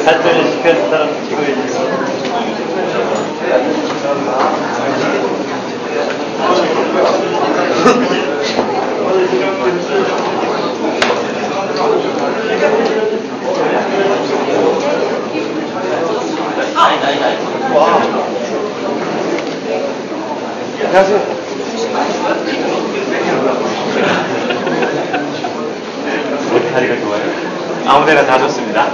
발전을 시켜서 사람 찍어야지. 안녕하세요. 어디 다리가 좋아요? 아무데나 다 좋습니다.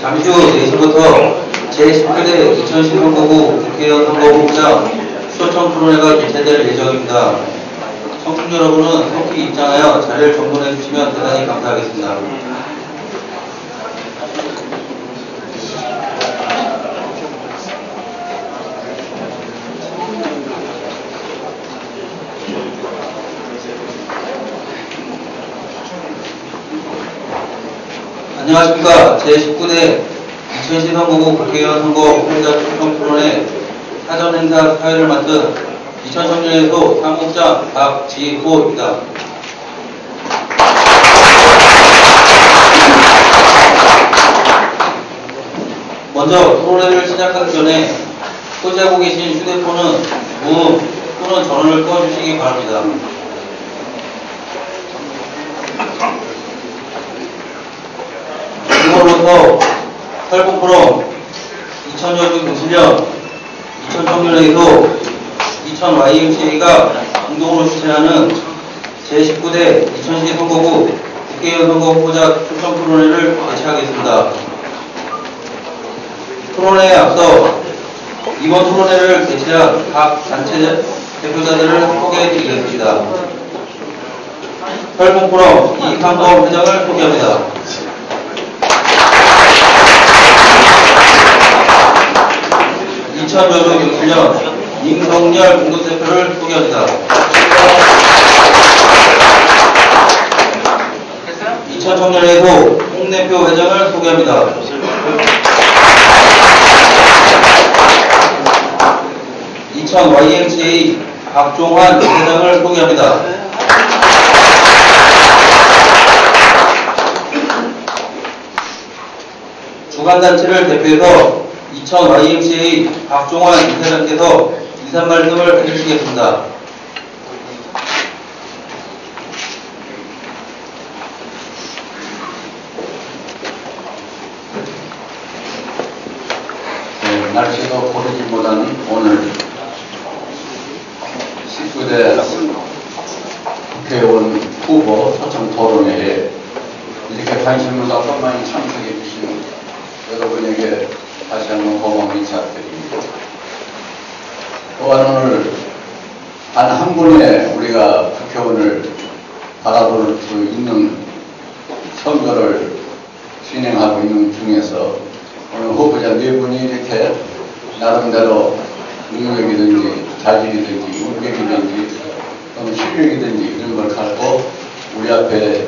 잠시 후 4시부터 제19대 2016년도 국회의원 선거 후보자 초청 토론회가 개최될 예정입니다. 청중 여러분은 속히 입장하여 자리를 정돈해 주시면 대단히 감사하겠습니다. 안녕하십니까. 제19대 2010 선거구 국회의원 선거 후보자 초청 토론회 사전 행사 사회를 맡은 이천청년회소 사무국장 박지호입니다. 먼저 토론회를 시작하기 전에 소지하고 계신 휴대폰은 무음 또는 전원을 꺼주시기 바랍니다. 이걸로부터 설북포럼 2000여주 교수련 이천청년회에서 이천 YMCA가 공동으로 주최하는 제19대 2012 선거구 국회의원 선거 후보자 초청 토론회를 개최하겠습니다. 토론회에 앞서 이번 토론회를 개최한 각 단체 대표자들을 소개해드리겠습니다. 설북포럼 이강범 회장을 소개합니다. 이천여주 교수련 임성열 공동대표를 소개합니다. 이천청년회소 홍대표 회장을 소개합니다. 이천 YMCA 박종환 회장을 소개합니다. 주간단체를 대표해서 이천 YMCA 박종환 이사장께서 인사 말씀을 해주시겠습니다. 네, 날씨도 고르기보다는 오늘 19대 국회의원 후보 초청 토론회에 이렇게 관심을 갖고 많이 참석해 주시는 여러분에게 다시 한번 고마운 인사드립니다. 또한 오늘 단 한 분의 우리가 국회의원을 바라볼 수 있는 선거를 진행하고 있는 중에서 오늘 후보자 4분이 이렇게 나름대로 능력이든지 자질이든지 인격이든지 실력이든지 이런 걸 갖고 우리 앞에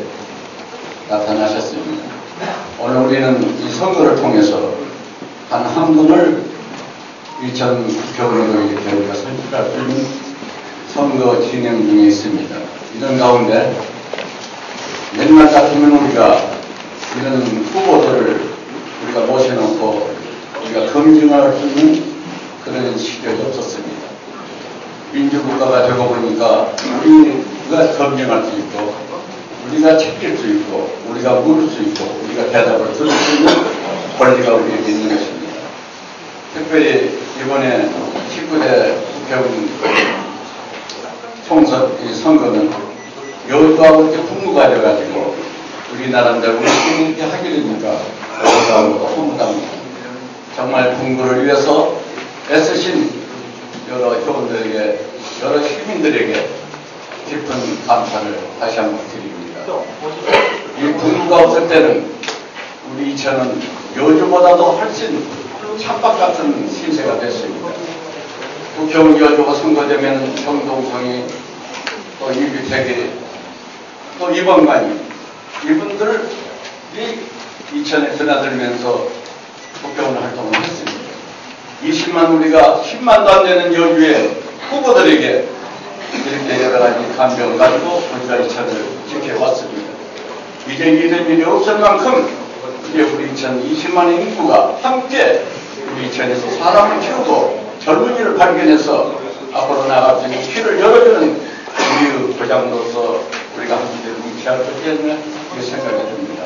나타나셨습니다. 오늘 우리는 이 선거를 통해서 단 한 분을 2000 국회의원으로 이렇게 우리가 선출할 수 있는 선거 진행 중에 있습니다. 이런 가운데 옛날 같으면 우리가 이런 후보들을 우리가 모셔놓고 우리가 검증할 수 있는 그런 시력이 없었습니다. 민주국가가 되고 보니까 우리가 검증할 수 있고 우리가 챙길 수 있고 우리가 물을 수 있고 우리가 대답을 들을 수 있는 권리가 우리에게 있는 것입니다. 특별히 이번에 19대 국회의원 총선 선거는 여주하고 이렇게 풍부가 돼가지고 우리나라인데 우리 이렇게 하게 되니까 여주하고 풍부합니다. 정말 공부를 위해서 애쓰신 여러 회원들에게 여러 시민들에게 깊은 감사를 다시 한번 드립니다. 이 공부가 없을 때는 우리 이천은 여주보다도 훨씬 찬밥 같은 신세가 됐습니다. 국회의원 여주가 선거되면 정동성이 또 이규택이 또 이범관이 이분들이 이천에 드나들면서 국회의원 활동을 했습니다. 20만 우리가 10만도 안 되는 여주의 후보들에게 이렇게 여러 가지 감정을 가지고 우리가 이천을 지켜왔습니다. 이제 이런 일이 없을 만큼 이제 우리 이천 20만의 인구가 함께 우리 이천에서 사람을 키우고 젊은이를 발견해서 앞으로 나아갈 수 있는 길을 열어주는 우리의 부장으로서 우리가 함께 뭉치할 것이겠네 이렇게 생각이 듭니다.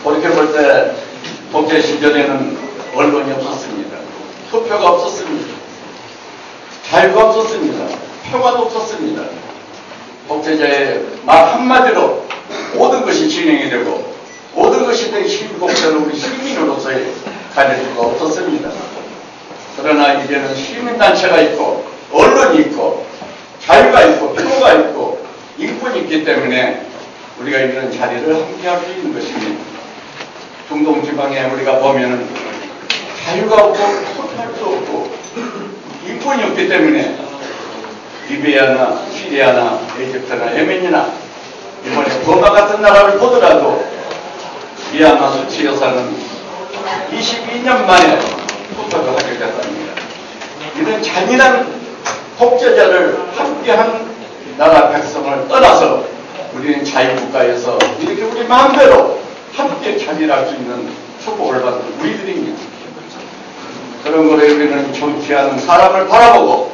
그렇게 볼 때 독재 시절에는 언론이 없었습니다. 투표가 없었습니다. 자유가 없었습니다. 평화도 없었습니다. 독재자의 말 한마디로 모든 것이 진행이 되고 모든 것이 된 시민공천을 우리 시민으로서의 가질 수가 없었습니다. 그러나 이제는 시민단체가 있고 언론이 있고 자유가 있고 평화가 있고 인권이 있기 때문에 우리가 이런 자리를 함께할 수 있는 것입니다. 중동지방에 우리가 보면은 자유가 없고 소통할 수 없고 인권이 없기 때문에 리비아나 시리아나 에집트나 예멘이나 이번에 버마 같은 나라를 보더라도 미얀마 수치 여사는 22년 만에 투표를 하게 됐답니다. 이런 잔인한 독재자를 함께한 나라 백성을 떠나서 우리는 자유국가에서 이렇게 우리 마음대로 함께 차지할 수 있는 축복을 받은 우리들입니다. 그런 거를 우리는 정치하는 사람을 바라보고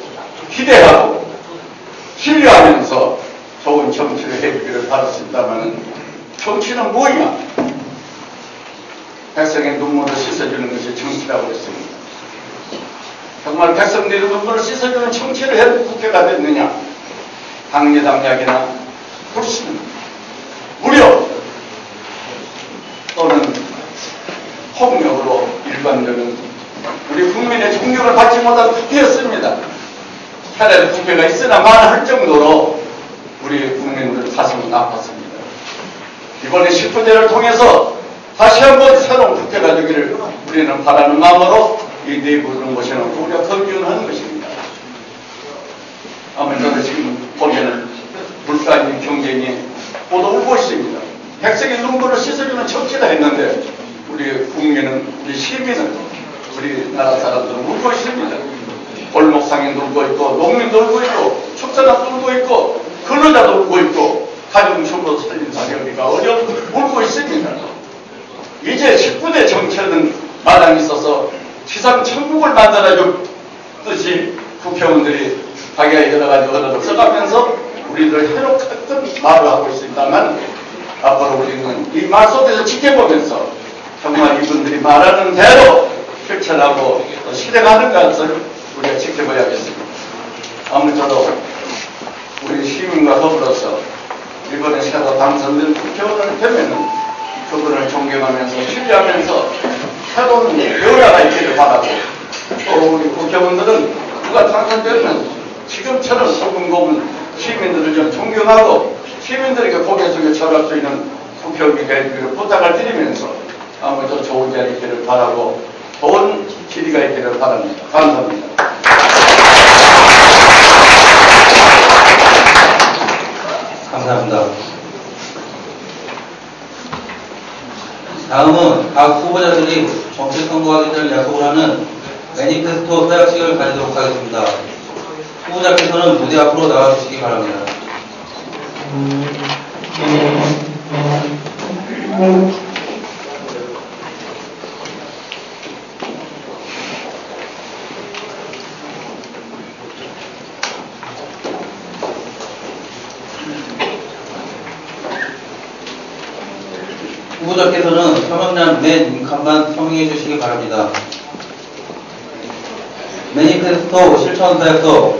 기대하고 신뢰하면서 좋은 정치를 해주기를 바랐습니다만 정치는 뭐냐? 백성의 눈물을 씻어주는 것이 정치라고 했습니다. 정말 백성들의 눈물을 씻어주는 정치를 해도 국회가 됐느냐? 당리당략이나 불신, 무력 또는 폭력으로 일관되는 우리 국민의 존경을 받지 못한 국회였습니다. 차라리 국회가 있으나 말할 정도로 우리 국민들 가슴은 아팠습니다. 이번에 19대를 통해서 다시 한번 새로운 국회가 되기를 우리는 바라는 마음으로 이 내부를 모셔놓고 우리가 검증하는 것입니다. 아무래도 지금 보면은 물가의 경쟁이 모두 울고 있습니다. 백성의 눈물을 씻어주는 정치다 했는데 우리 국민은, 우리 시민은, 우리나라 사람들은 울고 있습니다. 골목상에 놀고 있고, 농민도 울고 있고, 축산업도 울고 있고, 근로자도 울고 있고, 가정주부로 살린 사람이가 울고 있습니다. 이제 19대 정책은 마당에 있어서 지상 천국을 만들어줬듯이 국회의원들이 자기가 여러 가지 언어를 써가면서 우리를 해롭게 말을 하고 있습니다만 앞으로 우리는 이 말 속에서 지켜보면서 정말 이분들이 말하는 대로 실천하고 실행하는 것을 우리가 지켜봐야겠습니다. 아무쪼록 우리 시민과 더불어서 이번에 새로 당선된 국회의원을 되면은 그분을 존경하면서 신뢰하면서 새로운 변화가 있기를 바라고 또 우리 국회의원들은 누가 당선되면 지금처럼 소금고문 시민들을 좀 존경하고 시민들에게 고개 숙여 절할 수 있는 국회의원이 되기를 부탁을 드리면서 아무래도 좋은 자리 있기를 바라고 좋은 질의가 있기를 바랍니다. 감사합니다. 다음은 각 후보자들이 정책 선거하겠다는 약속을 하는 매니페스토 서약식을 가지도록 하겠습니다. 후보자께서는 무대 앞으로 나와주시기 바랍니다. 후보자께서는 서명란 맨 칸만 서명해 주시기 바랍니다. 매니페스토 실천사역서.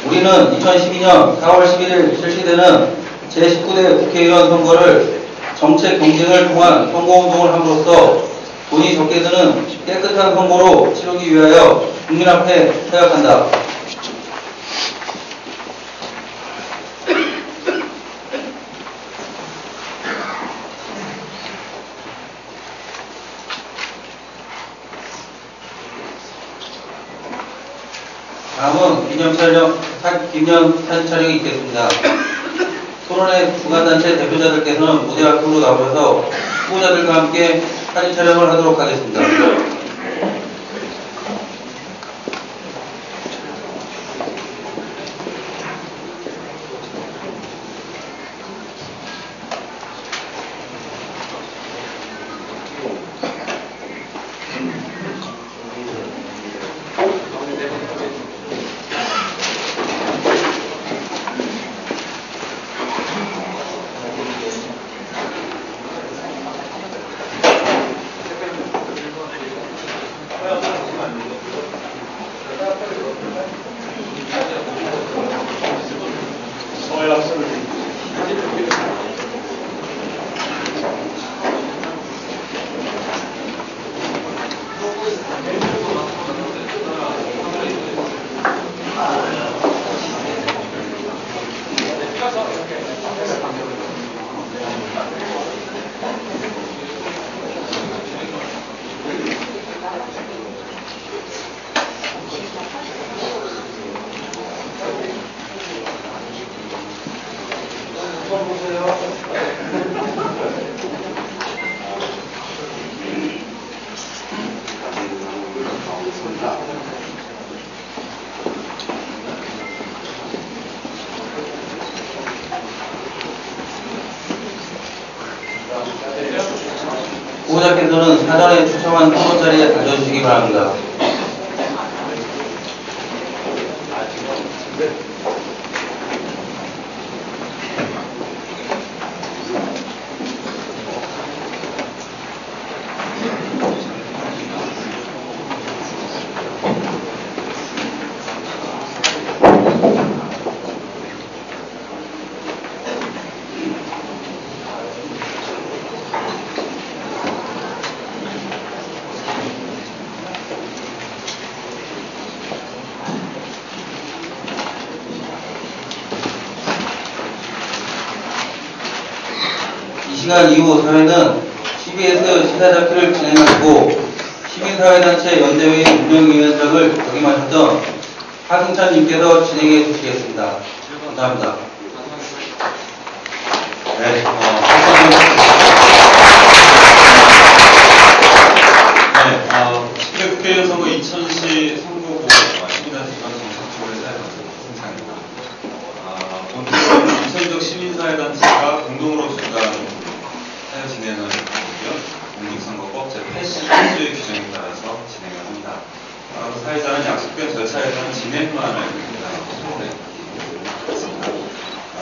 우리는 2012년 4월 11일 실시되는 제19대 국회의원 선거를 정책 경쟁을 통한 선거운동을 함으로써 돈이 적게 드는 깨끗한 선거로 치르기 위하여 국민 앞에 서약한다. 다음은 기념 사진 촬영이 있겠습니다. 토론회 주관단체 대표자들께서는 무대 앞으로 나오셔서 후보자들과 함께 사진 촬영을 하도록 하겠습니다. 후보자께서는 사전에 추첨한 토론 자리에 앉아주시기 바랍니다. 이 시간 이후 사회는 CBS 시사잡기를 진행하시고 시민사회단체 연대회 운영위원장을 역임하셨던 하승찬님께서 진행해 주시겠습니다. 감사합니다. 네, 국회의원 선거 2010 선거구 시민단체 기반정책조례 사회단체 하승찬입니다. 본토는 이천적 시민사회단체가 공동으로 주관하는 사회 진행을 하고요. 공직선거법 제81조의 규정에 따라서 진행을 합니다. 사회자는 약속된 절차에 따른 진행만을 합니다.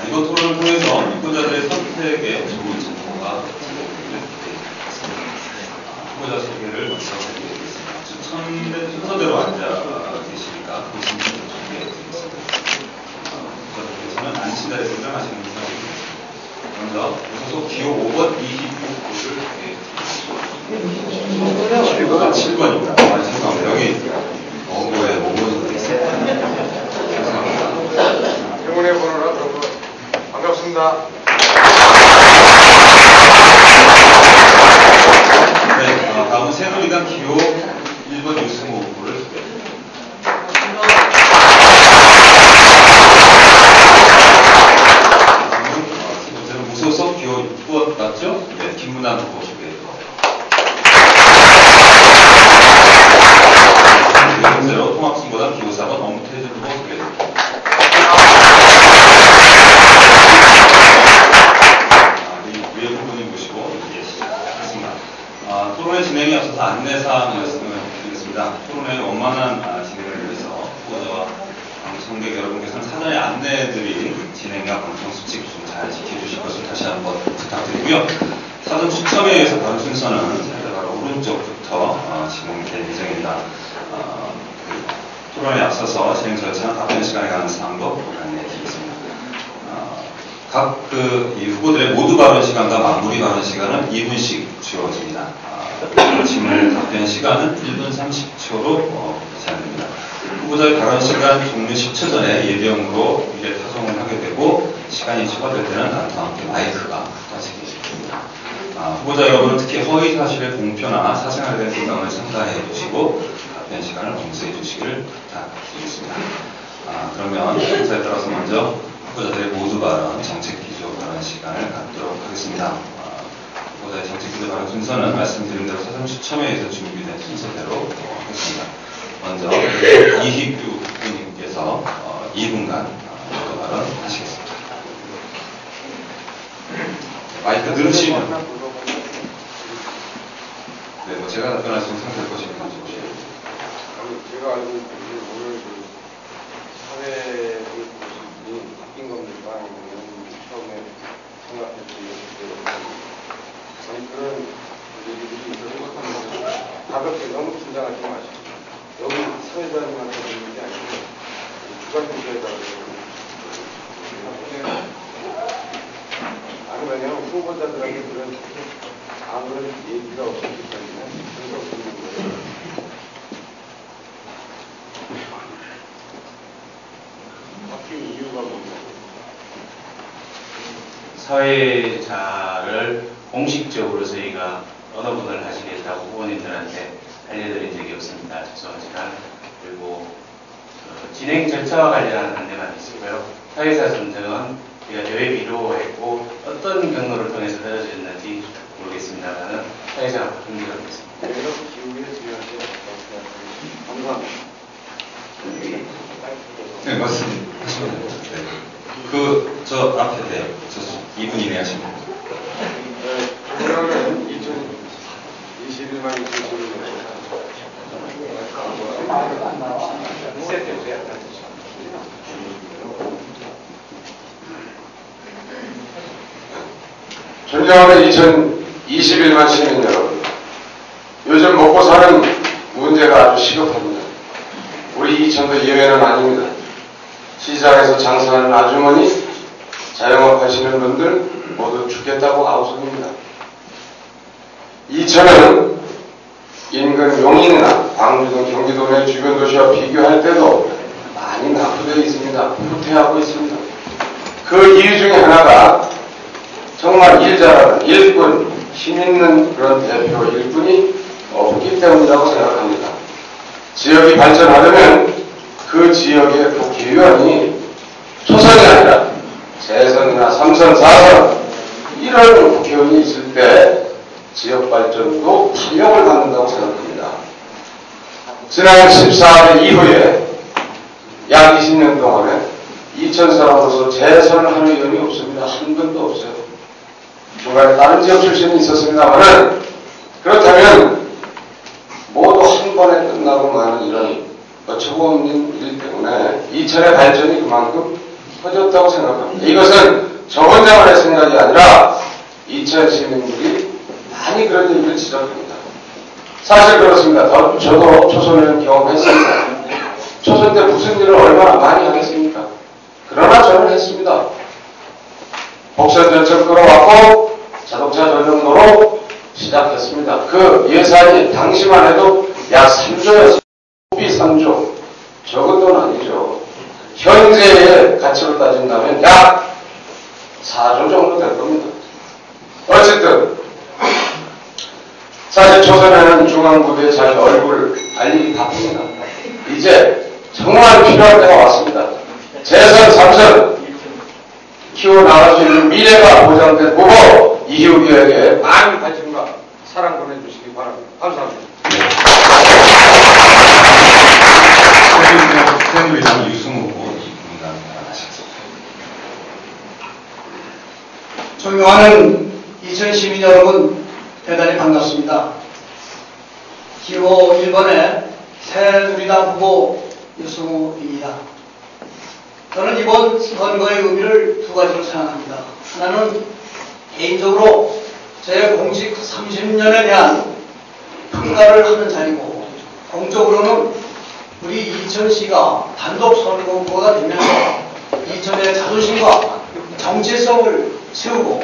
이번 토론을 통해서 유권자들의 선택에 좋은 정보가 후보자 소개를 먼저 해드리겠습니다. 추천된 순서대로 앉아 계시니까 그 순서를 준비해드리겠습니다. 후보자들께서는 앉으신 자리에 등장하시는 분들입니다. 먼저 소속 기호 5번 이희국을 소개해드리겠습니다. 7번입니다. 죄송합니다. 여기 원고에 5번이 있습니다. 죄송합니다. 행운의 번호라 여러분 반갑습니다. 네, 다음은 새누리당 기호 1번 유승호 후보를 소개합니다. 지금 무소속 기호 6번 맞죠? 네, 김문환 후보 소개해드립니다. 안내들이 진행과 방송 수칙 좀 잘 지켜주실 것을 다시 한번 부탁드리고요. 사전 추첨에 의해서 바로 순서는 바로 오른쪽부터 진행될 예정입니다. 토론에 앞서서 진행 절차, 답변 시간에 관한 사항도 안내해 드리겠습니다. 각 이 후보들의 모두 발언 시간과 마무리 발언 시간은 2분씩 주어집니다. 질문 답변 시간은 1분 30초로 제한됩니다. 후보자의 발언 시간 종료 10초 전에 예비형으로 미래 타송을 하게 되고 시간이 초과될 때는 다음과 함께 마이크가 꺼지게 됩니다. 후보자 여러분은 특히 허위 사실의 공표나 사생활에 대한 생각을 삼가해 주시고 답변 시간을 엄수해 주시기를 부탁드리겠습니다. 그러면 순서에 따라서 먼저 후보자들의 모두 발언, 정책 기조 발언 시간을 갖도록 하겠습니다. 후보자의 정책 기조 발언 순서는 말씀드린 대로 사전 추첨에 의해서 준비된 순서대로 하겠습니다. 먼저 이희규 후보님께서 2분간 모두 발언 하시겠습니다. 마이크 누르시면 네, 제가 답변할 수 있는 상태일 것입니다. 제가 알고 있는 오늘 사회의 모습이 바뀐 겁니까? 아니면 처음에 생각했던 모습대로 아니 그런 얘기들이 있어서 가볍게 너무 긴장하지 마시고 여기 사회자님한테 있는 게 아니고 주관부서에다가 아니 왜냐면 후보자들에게 그런 아무런 얘기가 없기 때문에 그래서 그런 거예요. 바뀐 이유가 뭡니까? 사회자를 공식적으로 저희가 어느 분을 하시겠다고 후보님들한테 알려드린 적이 없습니다. 죄송하지만. 그리고 진행 절차와 관련한 안내만 있고요. 사회자 선정은 우리가 대외비로 했고 어떤 경로를 통해서 떨어졌는지 모르겠습니다만은 사회자가 바뀐 적은 없습니다. 그래서 기후에 중요하지 감사합니다. 네, 맞습니다. 네. 저 앞에, 네, 저 2분 이내 하시면 됩니다. 네, 그러면 2021만 2021년 존경하는 2021만 시민 여러분, 요즘 먹고 사는 문제가 아주 시급합니다. 우리 이천도 예외는 아닙니다. 시장에서 장사하는 아주머니, 자영업 하시는 분들 모두 죽겠다고 아우성입니다. 이천은 인근 용인이나 광주 등 경기도 내 주변 도시와 비교할 때도 많이 낙후되어 있습니다. 후퇴하고 있습니다. 그 이유 중에 하나가 정말 일 잘하는 일꾼, 힘있는 그런 대표 일꾼이 없기 때문이라고 생각합니다. 지역이 발전하려면 그 지역의 국회의원이 초선이 아니라 재선이나 3선, 4선 이런 국회의원이 있을 때 지역 발전도 탄력을 받는다고 생각합니다. 지난 14대 이후에 약 20년 동안에 이천 사람으로서 재선을 하는 의원이 없습니다. 한 번도 없어요. 중간에 다른 지역 출신이 있었습니다만은 그렇다면 모두 한 번에 끝나고 마는 이런 어처구 없는 일 때문에 이천의 발전이 그만큼 커졌다고 생각합니다. 이것은 저 혼자만의 생각이 아니라 이천 시민들이 많이 그런 얘기를 지적합니다. 사실 그렇습니다. 저도 초선을 경험했습니다. 초선 때 무슨 일을 얼마나 많이 하겠습니까? 그러나 저는 했습니다. 복선 전철 끌어왔고 자동차 전용도로 시작했습니다. 그 예산이 당시만 해도 약 3조였습니다. 소비 3조. 적은 돈 아니죠. 현재의 가치로 따진다면 약 4조 정도 될 겁니다. 어쨌든 사실 초선에는 중앙부대에 자기 얼굴 알리기 바쁩니다. 이제 정말 필요할 때가 왔습니다. 재선 3선 키워나갈 수 있는 미래가 보장된 후보 이희욱에게 많은 관심과 사랑 보내주시기 바랍니다. 감사합니다. 새누리당 유승호 후보 2분간 발언하셨습니다. 존경하는 이천 시민 여러분, 대단히 반갑습니다. 기호 1번의 새누리당 후보 유승호입니다. 저는 이번 선거의 의미를 두 가지로 생각합니다. 하나는 개인적으로 제 공직 30년에 대한 평가를 하는 자리고, 공적으로는 우리 이천시가 단독 선거구가 되면서 이천의 자존심과 정체성을 세우고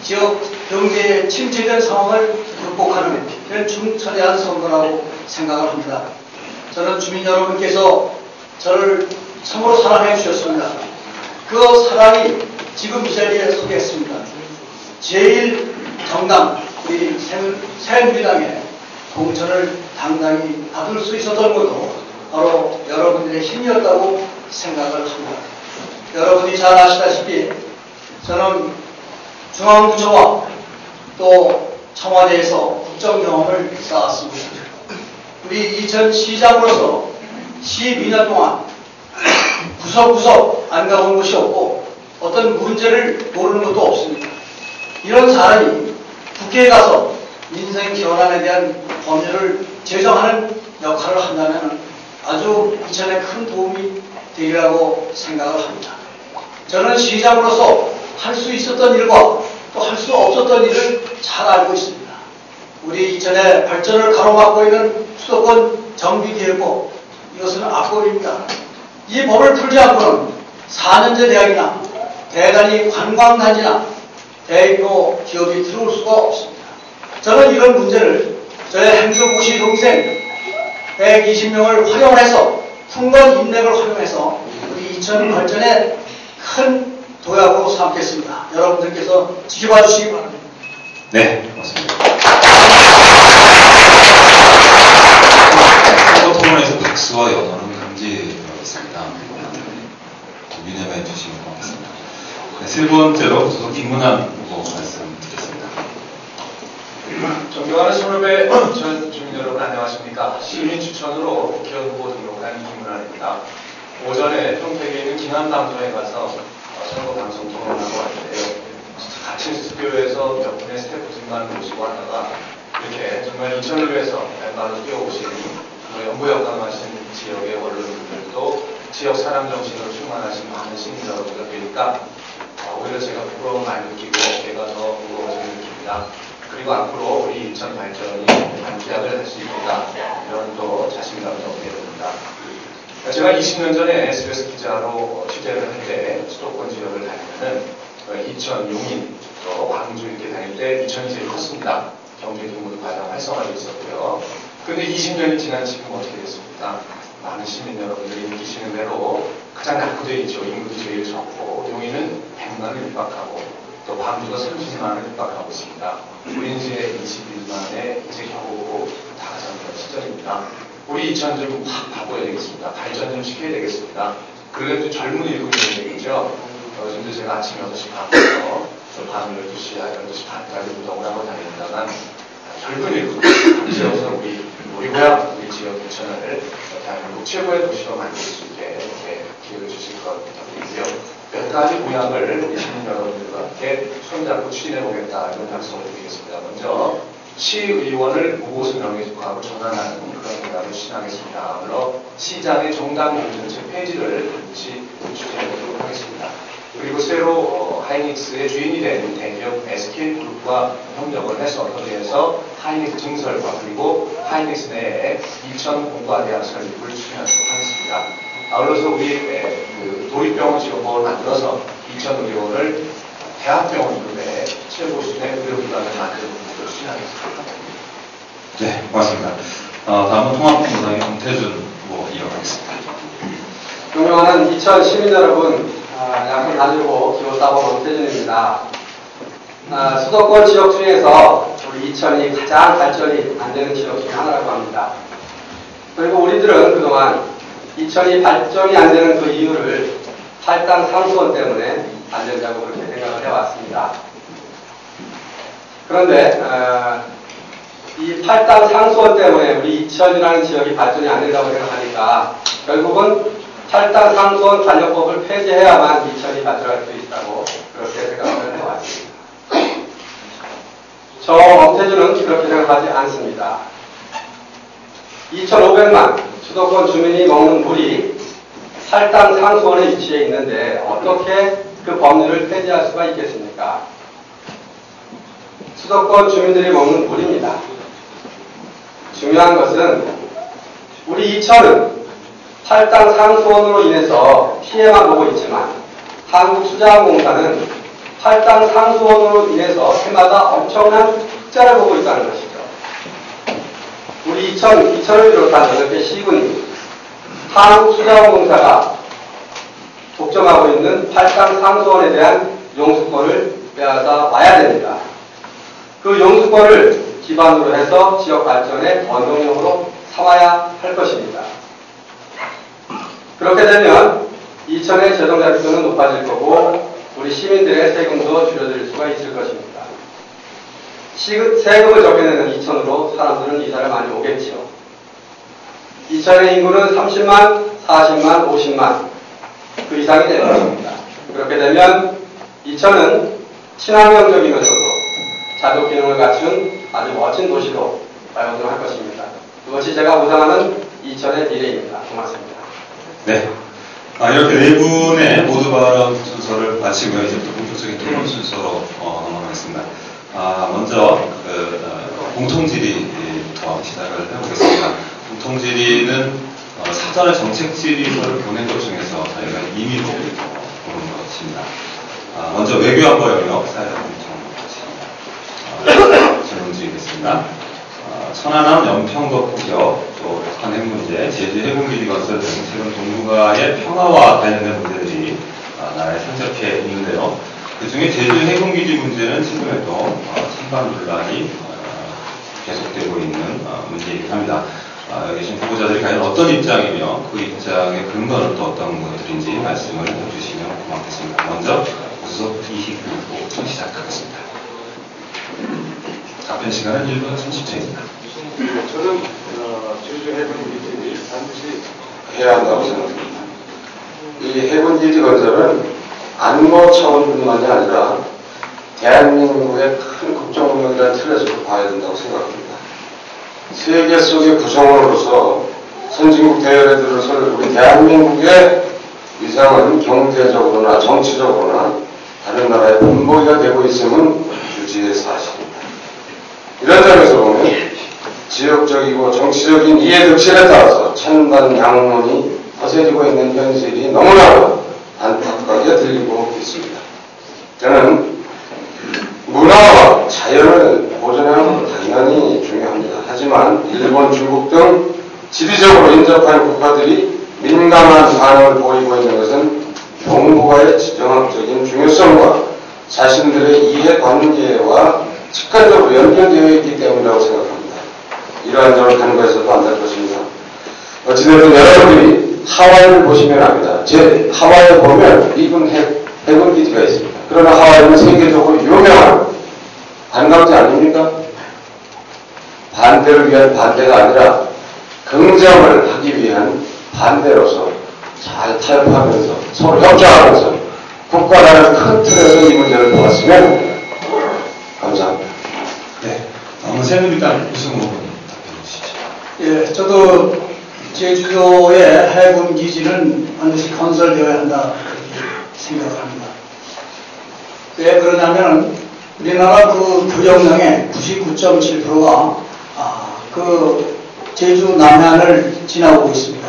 지역 경제의 침체된 상황을 극복하는 그런 중차대한 선거라고 생각을 합니다. 저는 주민 여러분께서 저를 참으로 사랑해 주셨습니다. 그 사랑이 지금 이 자리에 서겠습니다. 제1정당 우리 새누리당의 공천을 당당히 받을 수 있었던 것도 바로 여러분들의 힘이었다고 생각을 합니다. 여러분이 잘 아시다시피 저는 중앙부처와 또 청와대에서 국정 경험을 쌓았습니다. 우리 이천시장으로서 12년 동안 구석구석 안 가본 곳이 없고 어떤 문제를 모르는 것도 없습니다. 이런 사람이 국회에 가서 민생 현안에 대한 법률을 제정하는 역할을 한다면 아주 이천에 큰 도움이 되리라고 생각을 합니다. 저는 시장으로서 할 수 있었던 일과 또 할 수 없었던 일을 잘 알고 있습니다. 우리 이천의 발전을 가로막고 있는 수도권 정비계획법, 이것은 악법입니다. 이 법을 풀지 않고는 4년제 대학이나 대단히 관광단지나 대규모 기업이 들어올 수가 없습니다. 저는 이런 문제를 저의 행정고시 동생 120명을 활용해서 풍건 인맥을 활용해서 우리 이천 발전에 큰 도약으로 삼겠습니다. 여러분들께서 지켜봐 주시기 바랍니다. 네, 고맙습니다. 선거 토론에서 박수와 연호는 금지되었습니다. 유념해 주시기 바랍니다. 네, 세 번째로 소속 김문환 후보 말씀 드리겠습니다. 존경하는 선후배 전 주민 여러분 안녕하십니까. 시민 추천으로 국회의원 후보 등록한 김문환입니다. 오전에 평택에 있는 기남당도에 가서 선거 방송 토론하고 왔는데요. 같은 스튜디오에서 몇 분의 스태프들만 모시고 하다가 이렇게 정말 이천을 위해서 맨발로 뛰어오신 연구역강하신 지역의 원로분들도 지역 사람 정신으로 충만하신 많은 시민 여러분들 뵈니까 오히려 제가 부러움을 많이 느끼고 제가 더 부러워지는 느낍니다. 그리고 앞으로 우리 이천 발전이 반기약을 할 수 있겠다, 이런 또 자신감을 얻게 됩니다. 제가 20년 전에 SBS 기자로 취재를 할 때 수도권 지역을 다니면은 이천, 용인, 또 광주 이렇게 다닐 때 이천이 제일 컸습니다. 경제 규모도 가장 활성화되어 있었고요. 그런데 20년이 지난 지금 어떻게 됐습니까? 많은 시민 여러분들이 느끼시는 대로 가장 낙후되어 있죠. 인구도 제일 적고, 용인은 100만을 육박하고, 또 광주가 30만을 육박하고 있습니다. 우리 이제 21만에 이제 겨우 다가서는 시절입니다. 우리 이천 좀 확 바꿔야 되겠습니다. 발전 좀 시켜야 되겠습니다. 그래도 젊은 일꾼이 돼야 되겠죠. 요즘도 제가 아침 6시 반부터 밤 12시, 12시 반까지 운동을 하고 다닙니다만, 젊은 일꾼, 지역에서 우리 고향, 우리 지역 이천을 대한민국 최고의 도시로 만들 수 있게 기회를 주실 것 부탁드리고요. 몇 가지 공약을 우리 시민 여러분들과 함께 손잡고 추진해보겠다, 이런 약속을 드리겠습니다. 먼저 시의원을 무보수명에 속하고 전환하는 그런 공약을 추진하겠습니다. 물론 시장의 정당 공천체 폐지를 반드시 추진해보도록 하겠습니다. 그리고 새로 하이닉스의 주인이 된 대기업 SK그룹과 협력을 해서 거기에서 하이닉스 증설과 그리고 하이닉스 내에 이천 공과대학 설립을 추진하도록 하겠습니다. 아울러서 우리 도립병원 지원법을 만들어서 이천 의료원을 대학병원 급의 최고 수준의 의료기관을 만드는 것을 추진하겠습니다. 네, 고맙습니다. 다음은 통합진보당의 홍태준 후보 이어가겠습니다. 존경하는 이천 시민 여러분, 양손 다들고 기호사번 홍태준입니다. 수도권 지역 중에서 우리 이천이 가장 발전이 안 되는 지역 중에 하나라고 합니다. 그리고 우리들은 그동안 이천이 발전이 안 되는 그 이유를 할당 상수원 때문에 안 된다고 그렇게 생각을 해왔습니다. 그런데 이 팔당 상수원 때문에 우리 이천이라는 지역이 발전이 안 된다고 생각하니까 결국은 팔당 상수원 관련법을 폐지해야만 이천이 발전할 수 있다고 그렇게 생각을 해왔습니다. 저 엄태준은 그렇게 생각하지 않습니다. 2,500만 수도권 주민이 먹는 물이 탈당 상수원에 위치해 있는데 어떻게 그 법률을 폐지할 수가 있겠습니까? 수도권 주민들이 먹는 물입니다. 중요한 것은 우리 이천은 탈당 상수원으로 인해서 피해만 보고 있지만 한국수자원공사는 탈당 상수원으로 인해서 해마다 엄청난 흑자를 보고 있다는 것이죠. 우리 이천을 비롯한 8개 시군이 한국수자원공사가 독점하고 있는 탈당 상수원에 대한 용수권을 빼앗아 와야 됩니다. 그 용수권을 기반으로 해서 지역 발전의 원동력으로 삼아야 할 것입니다. 그렇게 되면 이천의 재정자립도는 높아질 거고 우리 시민들의 세금도 줄여들 수가 있을 것입니다. 세금을 적게 내는 이천으로 사람들은 이사를 많이 오겠죠. 이천의 인구는 30만, 40만, 50만 그 이상이 될 것입니다. 그렇게 되면 이천은 친환경적이면서도 자족 기능을 갖춘 아주 멋진 도시로 발돋움할 것입니다. 그것이 제가 우상하는 이천의 미래입니다. 고맙습니다. 네. 이렇게 네 분의 모두 발언 순서를 마치고요. 이제부터 본격적인 토론 순서로 넘어가겠습니다. 먼저 공통질의부터 시작을 해보겠습니다. 공통질의는 사전에 정책 질의서를 보낸 것 중에서 저희가 임의로 보는 것입니다. 먼저 외교안보 영역 사회적 공통 질문 드리겠습니다. 천안함 연평도 포격, 또 북한 핵 문제, 제주 해군기지 건설 등 최근 동북아의 평화와 관련된 문제들이 나라에 산적해 있는데요. 그 중에 제주 해군기지 문제는 최근에도 찬반 논란이 계속되고 있는 문제이긴 합니다. 여기 계신 후보자들이 과연 어떤 입장이며 그 입장의 근거는 또 어떤 것들인지 말씀을 해주시면 고맙겠습니다. 먼저 우수석 이희구 후보 시작하겠습니다. 답변 시간은 1분 30초입니다. 저는 제주 해군기지 반드시 해야 한다고 생각합니다. 이 해군기지 건설은 안보 차원뿐만이 아니라 대한민국의 큰 국정운영이라는 틀에서도 봐야 된다고 생각합니다. 세계 속의 구성원으로서 선진국 대열에 들어설 우리 대한민국의 위상은 경제적으로나 정치적으로나 다른 나라의 본보기가 되고 있음은 유지의 사실입니다. 이런 점에서 보면 지역적이고 정치적인 이해득실에 따라서 찬반 양론이 거세지고 있는 현실이 너무나 안타깝게 들리고 있습니다. 저는 문화와 자연을 보존하는 건 당연히 중요합니다. 하지만 일본, 중국 등 지리적으로 인접한 국가들이 민감한 반응을 보이고 있는 것은 정부와의 지정학적인 중요성과 자신들의 이해관계와 직관적으로 연결되어 있기 때문이라고 생각합니다. 이러한 점을 간과해서도 안 될 것입니다. 어찌됐든 여러분들이 하와이를 보시면 압니다. 하와이에 보면 미군 해군기지가 있습니다. 그러나 하와이는 세계적으로 유명한 관광지 아닙니까? 반대를 위한 반대가 아니라 긍정을 하기 위한 반대로서 잘 타협하면서 서로 협조하면서 국가라는 큰 틀에서 이 문제를 보았으면 합니다. 감사합니다. 네. 다음은 새누리당 우승 후보님 답변해 주시죠. 예, 저도 제주도의 해군 기지는 반드시 건설되어야 한다 그렇게 생각을 합니다. 왜 그러냐면 우리나라 그 교역량의 99.7%가 그 제주 남해안을 지나오고 있습니다.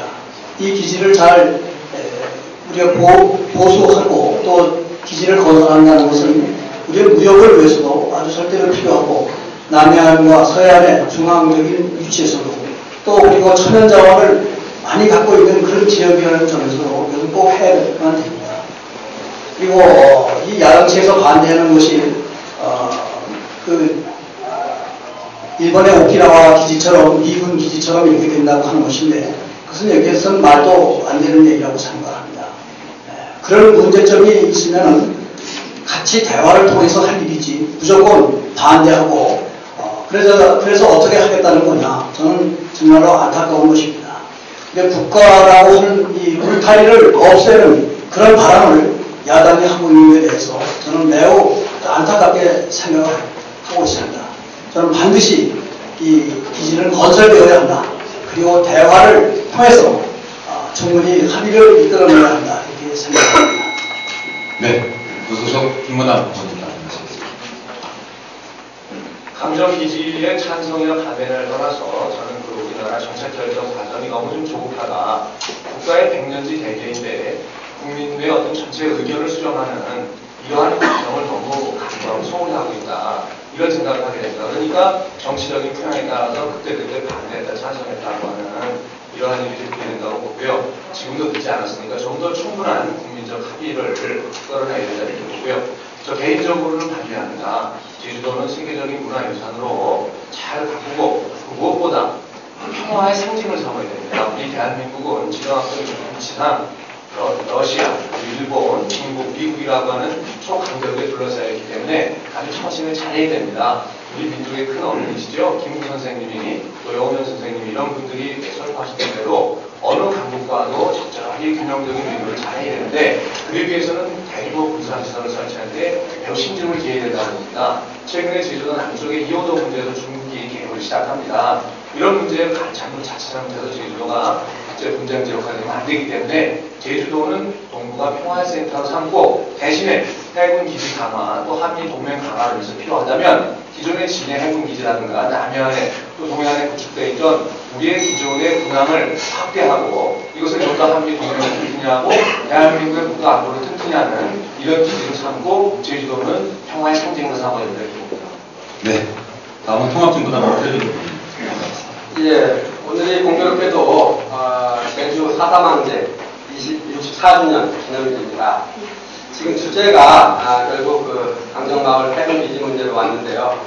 이 기지를 잘 우리가 보수하고 또 기지를 건설한다는 것은 우리의 무역을 위해서도 아주 절대로 필요하고 남해안과 서해안의 중앙적인 위치에서도 또 그리고 천연자원을 많이 갖고 있는 그런 지역이라는 점에서도 이것은 꼭 해야만 됩니다. 그리고 이 야당치에서 반대하는 것이 그 일본의 오키나와 기지처럼 미군 기지처럼 이렇게 된다고 하는 것인데 그것은 여기에서는 말도 안 되는 얘기라고 생각합니다. 그런 문제점이 있으면 같이 대화를 통해서 할 일이지 무조건 반대하고 그래서 어떻게 하겠다는 거냐 저는 정말로 안타까운 것입니다. 근데 국가라고 하는 이 울타리를 없애는 그런 바람을 야당이 하고 있는 데 대해서 저는 매우 안타깝게 생각을 하고 있습니다. 저는 반드시 이 기지는 건설되어야 한다. 그리고 대화를 통해서 충분히 합의를 이끌어내야 한다 이렇게 생각합니다. 네, 무소속 김문환 부총리입니다. 감정기지의 찬성이나 반대를 떠나서 저는 그 우리나라 정책 결정 과정이 너무 좀 조급하다. 국가의 백년지 대계인데 국민의 어떤 전체 의견을 수정하는 이러한 과정을 너무 소홀하고 있다. 이런 생각을 하게 됩니다. 그러니까 정치적인 편향에 따라서 그때그때 반대했다, 찬성했다고 하는 이러한 일이 있게 된다고 보고요. 지금도 늦지 않았으니까 좀 더 충분한 국민적 합의를 끌어내야 된다고 보고요. 저 개인적으로는 반대합니다. 제주도는 세계적인 문화유산으로 잘 가꾸고 무엇보다 평화의 상징을 삼아야 됩니다. 우리 대한민국은 지정학적인 위치상 러시아, 일본, 중국, 미국이라고 하는 초강대국에 둘러싸여 있기 때문에 아주 처신을 잘해야 됩니다. 우리 민족의 큰 어른이시죠. 김구 선생님이 또 여운현 선생님이 이런 분들이 설파하셨던 대로 어느 강국과도 적절하게 균형적인 외교를 잘해야 되는데 그에 비해서는 대규모 군사시설을 설치하는데 매우 신중을 기해야 된다고 봅니다. 최근에 제주도 남쪽의 이호도 문제도 중국이 개입을 시작합니다. 이런 문제를 잘못 자칫 잘못해서 제주도가 국제 분쟁 지역화 되면 안 되기 때문에 제주도는 동북아 평화센터로 삼고 대신에 해군 기지 강화 또 한미 동맹 강화를 위해서 필요하다면 기존의 진해 해군 기지라든가 남해안에 또 동해안에 구축되어 있던 우리의 기존의 군함을 확대하고 이것을 좀 더 한미 동맹을 튼튼히 하고 대한민국의 국가 안보를 튼튼히 하는 이런 기지를 삼고 제주도는 평화의 상징으로 삼아야 된다고 봅니다. 네, 다음은 통합진보당 박태준. 예, 오늘이 공교롭게도 제주 4.3항쟁 64주년 기념일입니다. 지금 주제가 결국 그 강정마을 해군기지 문제로 왔는데요.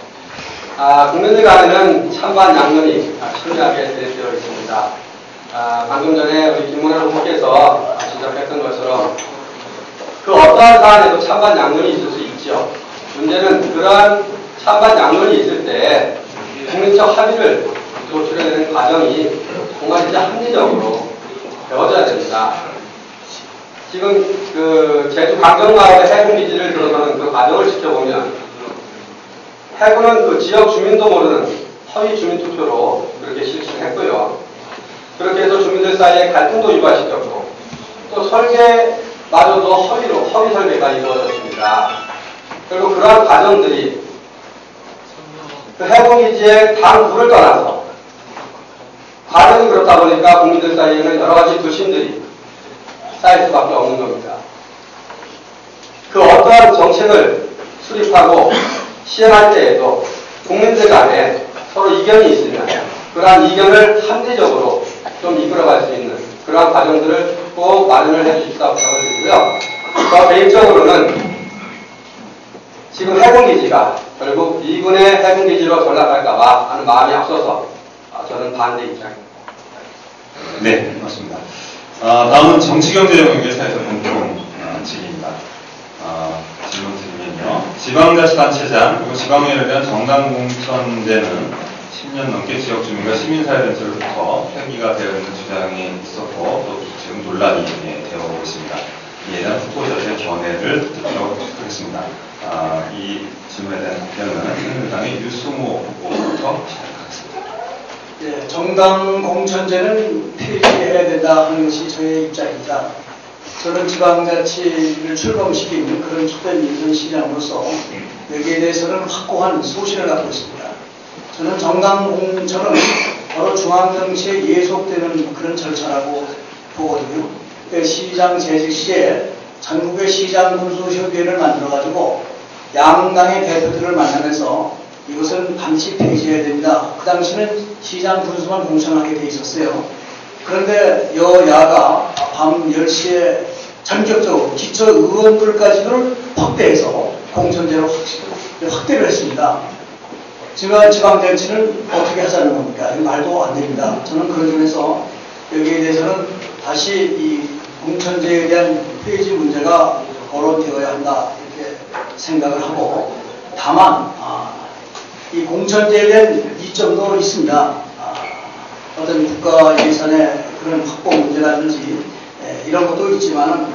국민들 간에는 찬반 양면이 심리하게 대립되어 있습니다. 방금 전에 우리 김문환 후보께서 지적했던 것처럼 그 어떠한 사안에도 찬반 양면이 있을 수 있죠. 문제는 그러한 찬반 양면이 있을 때 국민적 합의를 도출해내는 과정이 정말 진짜 합리적으로 되어져야 됩니다. 지금 그 제주 강정마을의 해군기지를 들어서는 그 과정을 지켜보면 해군은 그 지역 주민도 모르는 허위 주민투표로 그렇게 실시했고요. 그렇게 해서 주민들 사이에 갈등도 유발시켰고 또 설계마저도 허위 설계가 이루어졌습니다. 그리고 그러한 과정들이 그 해군기지의 당부를 떠나서 과정이 그렇다 보니까 국민들 사이에는 여러 가지 불신들이 쌓일 수밖에 없는 겁니다. 그 어떠한 정책을 수립하고 시행할 때에도 국민들 간에 서로 이견이 있으면 그러한 이견을 합리적으로 좀 이끌어갈 수 있는 그러한 과정들을 꼭 마련을 해주십사 부탁드리고요. 저 개인적으로는 지금 해군기지가 결국 미군의 해군기지로 전락할까봐 하는 마음이 앞서서 저는 반대 입장입니다. 네, 맞습니다. 다음은 정치경제영역에사에서 공통 질의입니다. 질문 드리면요. 지방자치단체장 그리고 지방의회에 대한 정당공천제는 10년 넘게 지역 주민과 시민사회단체로부터 폐기가 되어 있는 주장이 있었고 또 지금 논란이 되어 오고 있습니다. 이에 대한 후보자들의 견해를 듣도록 하겠습니다. 이 질문에 대한 답변은 새누리당의 유승호 후보부터 시작하겠습니다. 예, 정당 공천제는 폐지해야 된다 하는 것이 저의 입장입니다. 저는 지방자치를 출범시킨 그런 주된 인선시장으로서 여기에 대해서는 확고한 소신을 갖고 있습니다. 저는 정당 공천은 바로 중앙정치에 예속되는 그런 절차라고 보거든요. 시장 재직 시에 전국의 시장 군수협의회를 만들어가지고 양당의 대표들을 만나면서 이것은 반드시 폐지해야 됩니다. 그 당시는 시장 군수만 공천하게 돼 있었어요. 그런데 여야가 밤 10시에 전격적으로 기초의원들까지도 확대해서 공천제로 확대를 했습니다. 지방정치는 어떻게 하자는 겁니까? 말도 안 됩니다. 저는 그런 점에서 여기에 대해서는 다시 이 공천제에 대한 폐지 문제가 거론되어야 한다 이렇게 생각을 하고 다만 이 공천제에 대한 이점도 있습니다. 어떤 국가 예산의 그런 확보 문제라든지 이런 것도 있지만은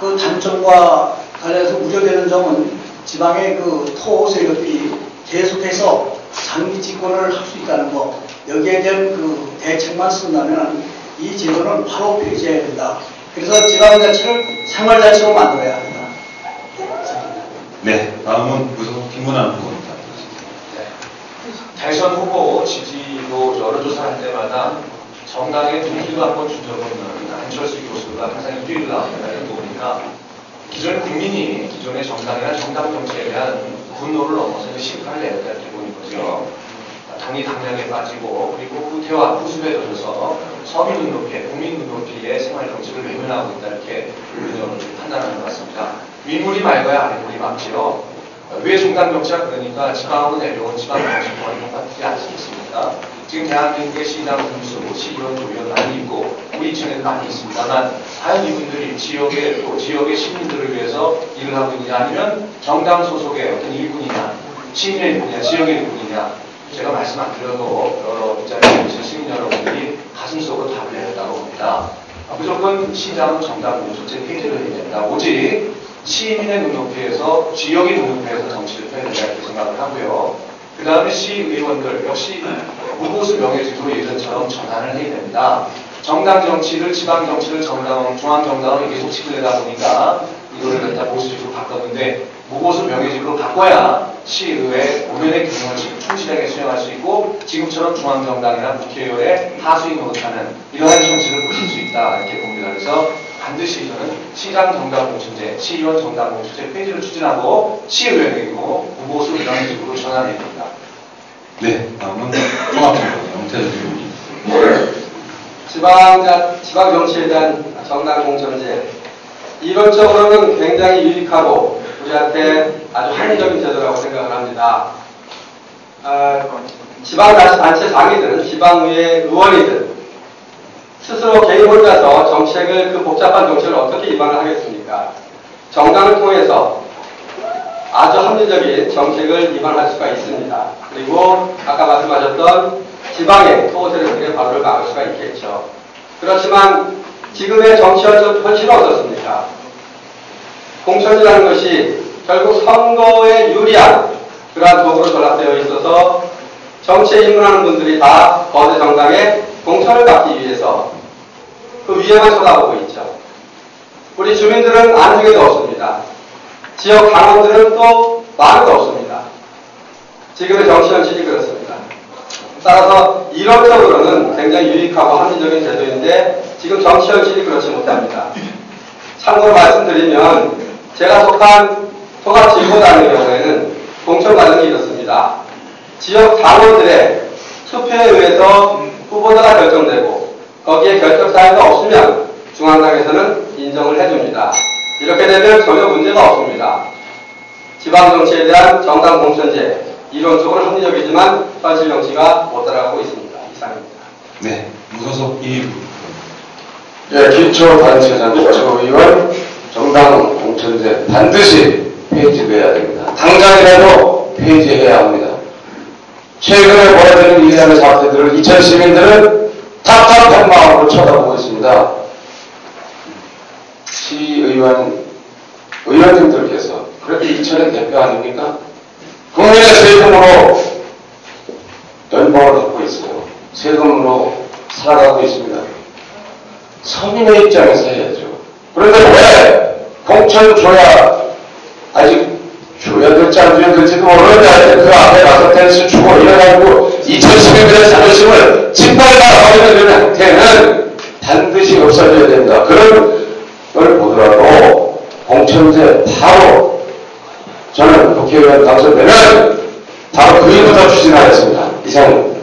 그 단점과 관련해서 우려되는 점은 지방의 그 토 세력들이 계속해서 장기 집권을 할 수 있다는 것 여기에 대한 그 대책만 쓴다면 이 제도는 바로 폐지해야 된다. 그래서 지방자치를 생활자치로 만들어야 합니다. 네, 다음은 무소속 김문환 후보입니다. 대선 후보 지지도 여론조사를 할 때마다 정당의 동기도 한번 주저보는 안철수 교수가 항상 1위를 나옵니다. 보니까 기존의 국민이 기존의 정당이나 정당 정치에 대한 분노를 넘어서 심판을 내야 될 부분인 거죠. 당이 당량에 빠지고 그리고 후퇴와 후습에 젖어서 서민 눈높이에 국민 눈높이의 생활 정치를 외면하고 있다 이렇게 판단하는 것 같습니다. 윗물이 맑아야 아랫물이 맑지요. 왜 정당 정치가 그러니까 지방으로 내려온 지방 정치와 똑같지 않습니까? 지금 대한민국의 시장 군수, 시의원, 도의원 많이 있고 우리 이천에도 많이 있습니다만 과연 이분들이 지역의 시민들을 위해서 일을 하고 있느냐 아니면 정당 소속의 어떤 일꾼이냐 시민의 일꾼이냐 지역의 일꾼이냐 제가 말씀 안 드려도 여러 자리에 계신 시민 여러분들이 가슴속으로 답을 내렸다고 봅니다. 무조건 시장은 정당 공소제 폐지를 해야 된다. 오직 시민의 눈높이에서 지역의 눈높이에서 정치를 펴야 된다 이렇게 생각을 하고요. 그 다음에 시의원들 역시 무보수 명예직으로 예전처럼 전환을 해야 됩니다. 정당 정치를 지방 정치를 중앙 정당으로 계속 시키려다 보니까 이거를 갖다 보수직으로 바꿨는데 무보수 명예직으로 바꿔야 시의회 오면의 기능을 충실하게 수행할 수 있고 지금처럼 중앙 정당이나 국회의원의 하수인 노릇하는 이러한 정치를 보실 수 있다 이렇게 봅니다. 그래서 반드시 저는 시장 정당 공천제, 시의원 정당 공천제 폐지를 추진하고 시의회이고 무보수 명예직으로 전환해야 됩니다. 네, 다음은 통합정당 영태준 의원입니다. 지방 정치에 대한 정당 공천제 이론적으로는 굉장히 유익하고 우리한테 아주 합리적인 제도라고 생각을 합니다. 지방자치단체장이든 지방의회 의원이든 스스로 개인 혼자서 정책을 그 복잡한 정책을 어떻게 입안을 하겠습니까? 정당을 통해서 아주 합리적인 정책을 입안할 수가 있습니다. 그리고 아까 말씀하셨던 지방의 토호 세력들의 발언을 막을 수가 있겠죠. 그렇지만 지금의 정치 현실은 어떻습니까? 공천이라는 것이 결국 선거에 유리한 그러한 도구로 전락되어 있어서 정치에 입문하는 분들이 다 거대 정당의 공천을 받기 위해서 그 위에만 쳐다보고 있죠. 우리 주민들은 안중에도 없습니다. 지역 당원들은 또 마음도 없습니다. 지금의 정치 현실이 그렇습니다. 따라서 이론적으로는 굉장히 유익하고 합리적인 제도인데 지금 정치 현실이 그렇지 못합니다. 참고로 말씀드리면 제가 속한 통합지구단의 경우에는 공천 과정이 이렇습니다. 지역 당원들의 투표에 의해서 후보자가 결정되고 거기에 결정사항이 없으면 중앙당에서는 인정을 해줍니다. 이렇게 되면 전혀 문제가 없습니다. 지방정치에 대한 정당 공천제 이론적으로 합리적이지만 현실 정치가 못 따라가고 있습니다. 이상입니다. 네, 무소속 이부. 예, 기초단체장, 기초의원, 정당 공천제 반드시 폐지해야 됩니다. 당장이라도 폐지해야 합니다. 최근에 벌어지는 일련의 사태들을 이천 시민들은 답답한 마음으로 쳐다보고 있습니다. 의원님들께서 그렇게 이천의 대표 아닙니까? 국민의 세금으로 연봉을 받고 있어요. 세금으로 살아가고 있습니다. 서민의 입장에서 해야죠. 그런데 왜 공천 줘야 아직 줘야 될지 안 줘야 될지도 모르는데 그 앞에 가서 댄스 주고 이래가지고 2천 시민들의 자존심을 짓밟아 버리는 이런 행태는 반드시 없어져야 된다. 그런 걸 보더라도 공천제 바로 저는 국회의원 당선되면 바로 그 일부터 추진하겠습니다. 이상입니다.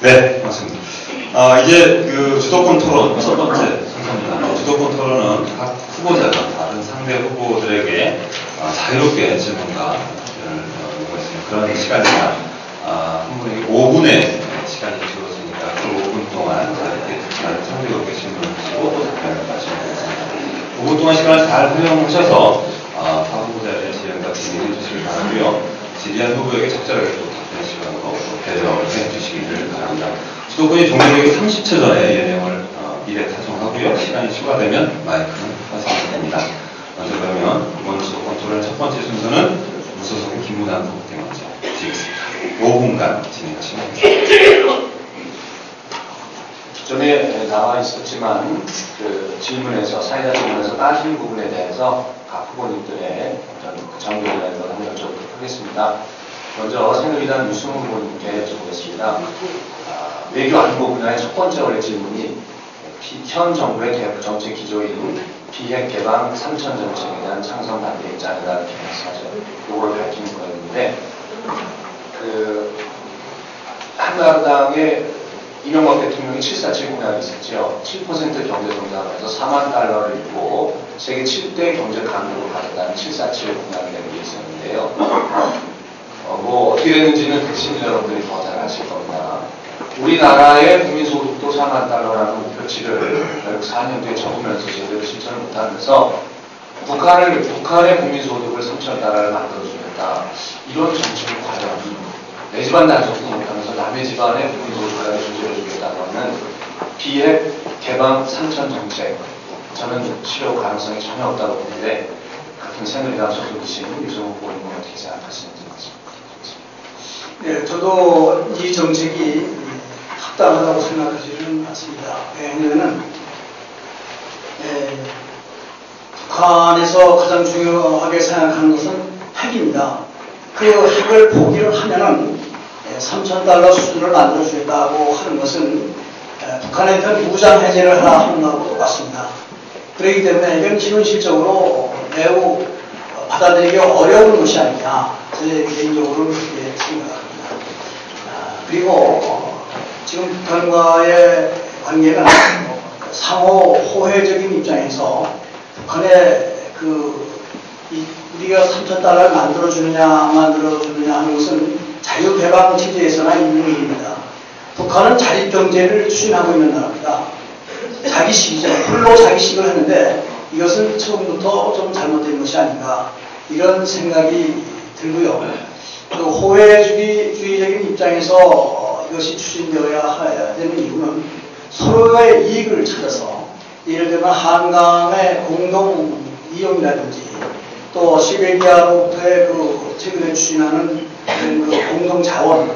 네, 맞습니다. 이제 그 주도권 토론 첫 번째 순서입니다. 주도권 토론은 각 후보자가 다른 상대 후보들에게 자유롭게 질문과 답변을 요구했습니다. 그런 시간입니다. 한 분에게 5분의 시간이 주어지니까 그 5분 동안 자유롭게 상대롭게 질문을 하시고 답변을 하시면 되겠습니다. 5분 동안 시간을 잘 활용하셔서 타 후보자의 질의응답 진행해 주시기 바라고요. 질의한 후보에게 적절하게 또 답변 시간으로 배려를 해주시기를 바랍니다. 주도권이 종료되기 30초 전에 이 내용을 미리 타송하고요. 시간이 추가되면 마이크는 화상이 됩니다. 먼저 그러면 이번 주도권 토론의 첫 번째 순서는 무소속의 김문환 후보께 먼저 드리겠습니다. 5분간 진행하시면 됩니다. 기존의 나와 있었지만 그 질문에서 사회자 질문에서 빠진 부분에 대해서 각 후보님들의 어떤 정리라는 걸 한번 여쭤보도록 하겠습니다. 먼저 새누리당 유승훈 후보님께 여쭤보겠습니다. 외교안보 분야의 첫 번째 원래 질문이 현 정부의 대북 정책 기조인 비핵 개방 3천 정책에 대한 창선 반대 입장이다 이렇게 말씀하죠. 이걸 밝히는 거였는데 한나라당의 이명박 대통령이 747 공약이 있었죠. 7% 경제 성장을 해서 4만 달러를 잃고 세계 7대 경제 강국으로 가겠다는 747 공약이라는 게 있었는데요. 뭐 어떻게 됐는지는 백신 여러분들이 더 잘 아실 겁니다. 우리나라의 국민소득도 4만 달러라는 목표치를 결국 4년 뒤에 접으면서 제대로 실천을 못하면서 북한의 국민소득을 3천 달러를 만들어주겠다. 이런 정책을 과연 내 집안 단속도 못하면서 남의 집안의 국민소득을 조절해주겠다고 하는 비핵 개방 3천 정책, 저는 실효 가능성이 전혀 없다고 보는데 같은 새누리당 소속이신 유승훈 후보님은 어떻게 생각하시는지 말씀드리겠습니다. 네, 저도 이 정책이 합당하다고 생각하지는 않습니다. 왜냐하면 북한에서 가장 중요하게 생각하는 것은 핵입니다. 그 핵을 포기를 하면은 3,000달러 수준을 만들어주겠다고 하는 것은 북한에 대한 무장 해제를 하나 하는 것하고 똑같습니다. 그렇기 때문에 이건 현실적으로 매우 받아들이기 어려운 것이 아니냐, 제 개인적으로는 그렇게 생각합니다. 그리고 지금 북한과의 관계는 상호 호혜적인 입장에서 북한의 우리가 3,000달러를 만들어주느냐 안 만들어주느냐 하는 것은 자유개방 체제에서나 있는 일입니다. 북한은 자립경제를 추진하고 있는 나라입니다. 자기식이죠. 홀로 자기식을 하는데 이것은 처음부터 좀 잘못된 것이 아닌가 이런 생각이 들고요. 또 호혜주의적인 입장에서 이것이 추진되어야 되는 이유는 서로의 이익을 찾아서 예를 들면 한강의 공동 이용이라든지 또 시베리아로부터의 최근에 추진하는 그 공동 자원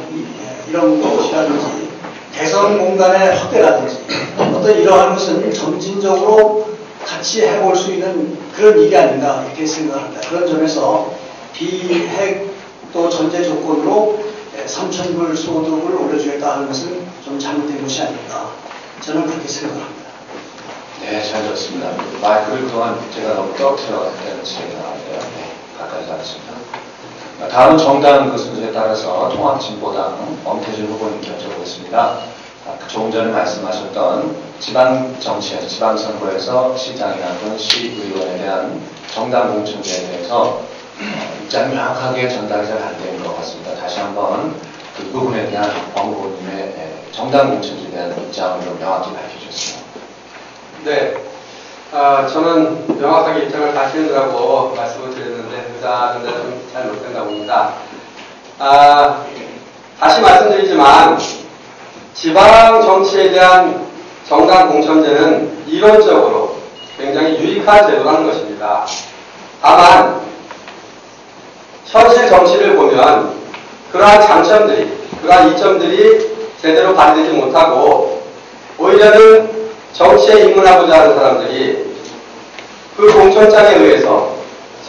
이런 것이라든지 대선 공간의 확대라든지 어떤 이러한 것은 점진적으로 같이 해볼 수 있는 그런 일이 아닌가 이렇게 생각합니다. 그런 점에서 비핵 또 전제 조건으로 3,000불 소득을 올려주겠다 하는 것은 좀 잘못된 것이 아닌가 저는 그렇게 생각합니다. 네, 잘 들었습니다. 마이크를 그동안 제가 너무 떨어뜨려갔다는 생각이 나는데요. 네, 가까이 가겠습니다. 다음은 정당 그 순서에 따라서 통합진보당 엄태준 후보님께 여쭤보겠습니다. 조금 전에 말씀하셨던 지방정치에서, 지방선거에서 시장이나 또는 시의원에 대한 정당 공천제에 대해서 입장이 명확하게 전달이 잘 안 되는 것 같습니다. 다시 한번 그 부분에 대한 권 후보님의 정당 공천제에 대한 입장을 좀 명확히 밝혀주셨습니다. 네, 저는 명확하게 입장을 밝히느라고 말씀을 드렸는데 의사근데 좀 잘 못된다고 봅니다. 다시 말씀드리지만 지방 정치에 대한 정당 공천제는 이론적으로 굉장히 유익한 제도라는 것입니다. 다만 현실 정치를 보면 그러한 장점들이, 그러한 이점들이 제대로 발휘되지 못하고 오히려는 정치에 입문하고자 하는 사람들이 그 공천장에 의해서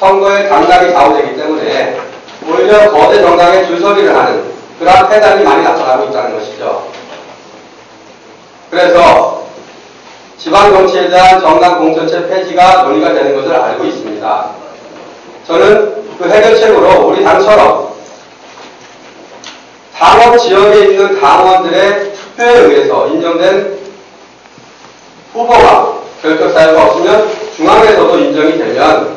선거에 당락이 좌우되기 때문에 오히려 거대 정당에 줄서기를 하는 그러한 패단이 많이 나타나고 있다는 것이죠. 그래서 지방정치에 대한 정당 공천제 폐지가 논의가 되는 것을 알고 있습니다. 저는 그 해결책으로 우리 당처럼 당원 지역에 있는 당원들의 투표에 의해서 인정된 후보가 결격 사유가 없으면 중앙에서도 인정이 되면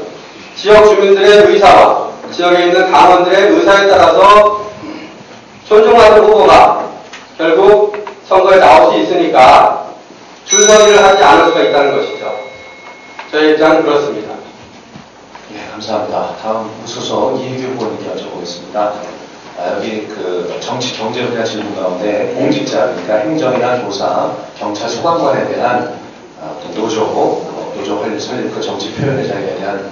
지역 주민들의 의사와 지역에 있는 당원들의 의사에 따라서 존중하는 후보가 결국 선거에 나올 수 있으니까 줄서기를 하지 않을 수가 있다는 것이죠. 저의 입장은 그렇습니다. 네, 감사합니다. 다음 소속 이혜규 후보님께 여쭤보겠습니다. 여기 그 정치 경제 분야 질문 가운데 공직자, 그러니까 행정이나 교사, 경찰 소방관에 대한 노조 관련해서 그 정치 표현의 자유에 대한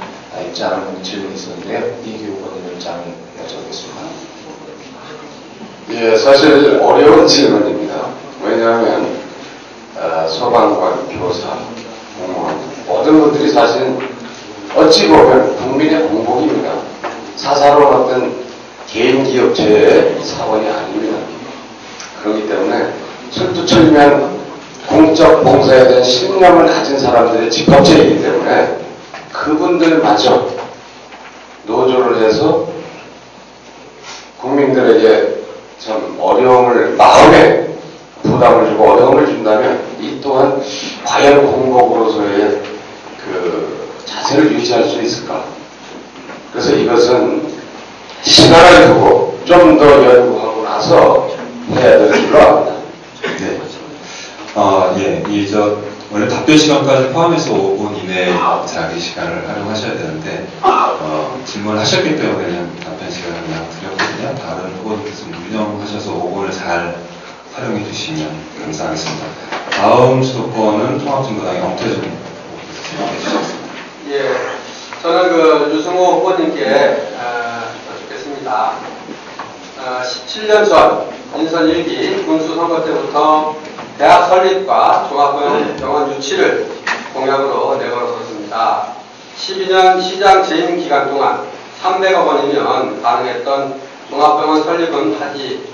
입장을 질문이 있었는데요. 이혜규 후보님 입장을 여쭤보겠습니다. 예, 사실 어려운 질문입니다. 왜냐하면 소방관, 교사, 공무원 모든 분들이 사실은 어찌 보면 국민의 공복입니다. 사사로운 어떤 개인 기업체의 사원이 아닙니다. 그렇기 때문에 철두철미한 공적 봉사에 대한 신념을 가진 사람들의 집합체이기 때문에 그분들마저 노조를 해서 국민들에게 참 어려움을, 마음에 부담을 주고 어려움을 준다면 이 또한 과연 공복으로서의 그 자세를 유지할 수 있을까? 그래서 이것은 시간을 두고 좀 더 연구하고 나서 해야 될 줄로 압니다. 네. 원래 답변 시간까지 포함해서 5분 이내에 자기 시간을 활용하셔야 되는데, 질문을 하셨기 때문에 그냥 답변 시간을 그냥 드렸거든요. 다른 후보님께서 운영하셔서 5분을 잘 활용해 주시면 감사하겠습니다. 다음 수도권은 통합진보당의 엄태준 후보님께서 진행해 주셨습니다. 예, 저는 그 유승호 후보님께 여쭙겠습니다. 17년 전 인선 1기 군수 선거 때부터 대학 설립과 종합병원 유치를 공약으로 내걸었었습니다. 12년 시장 재임 기간 동안 300억 원이면 가능했던 종합병원 설립은 하지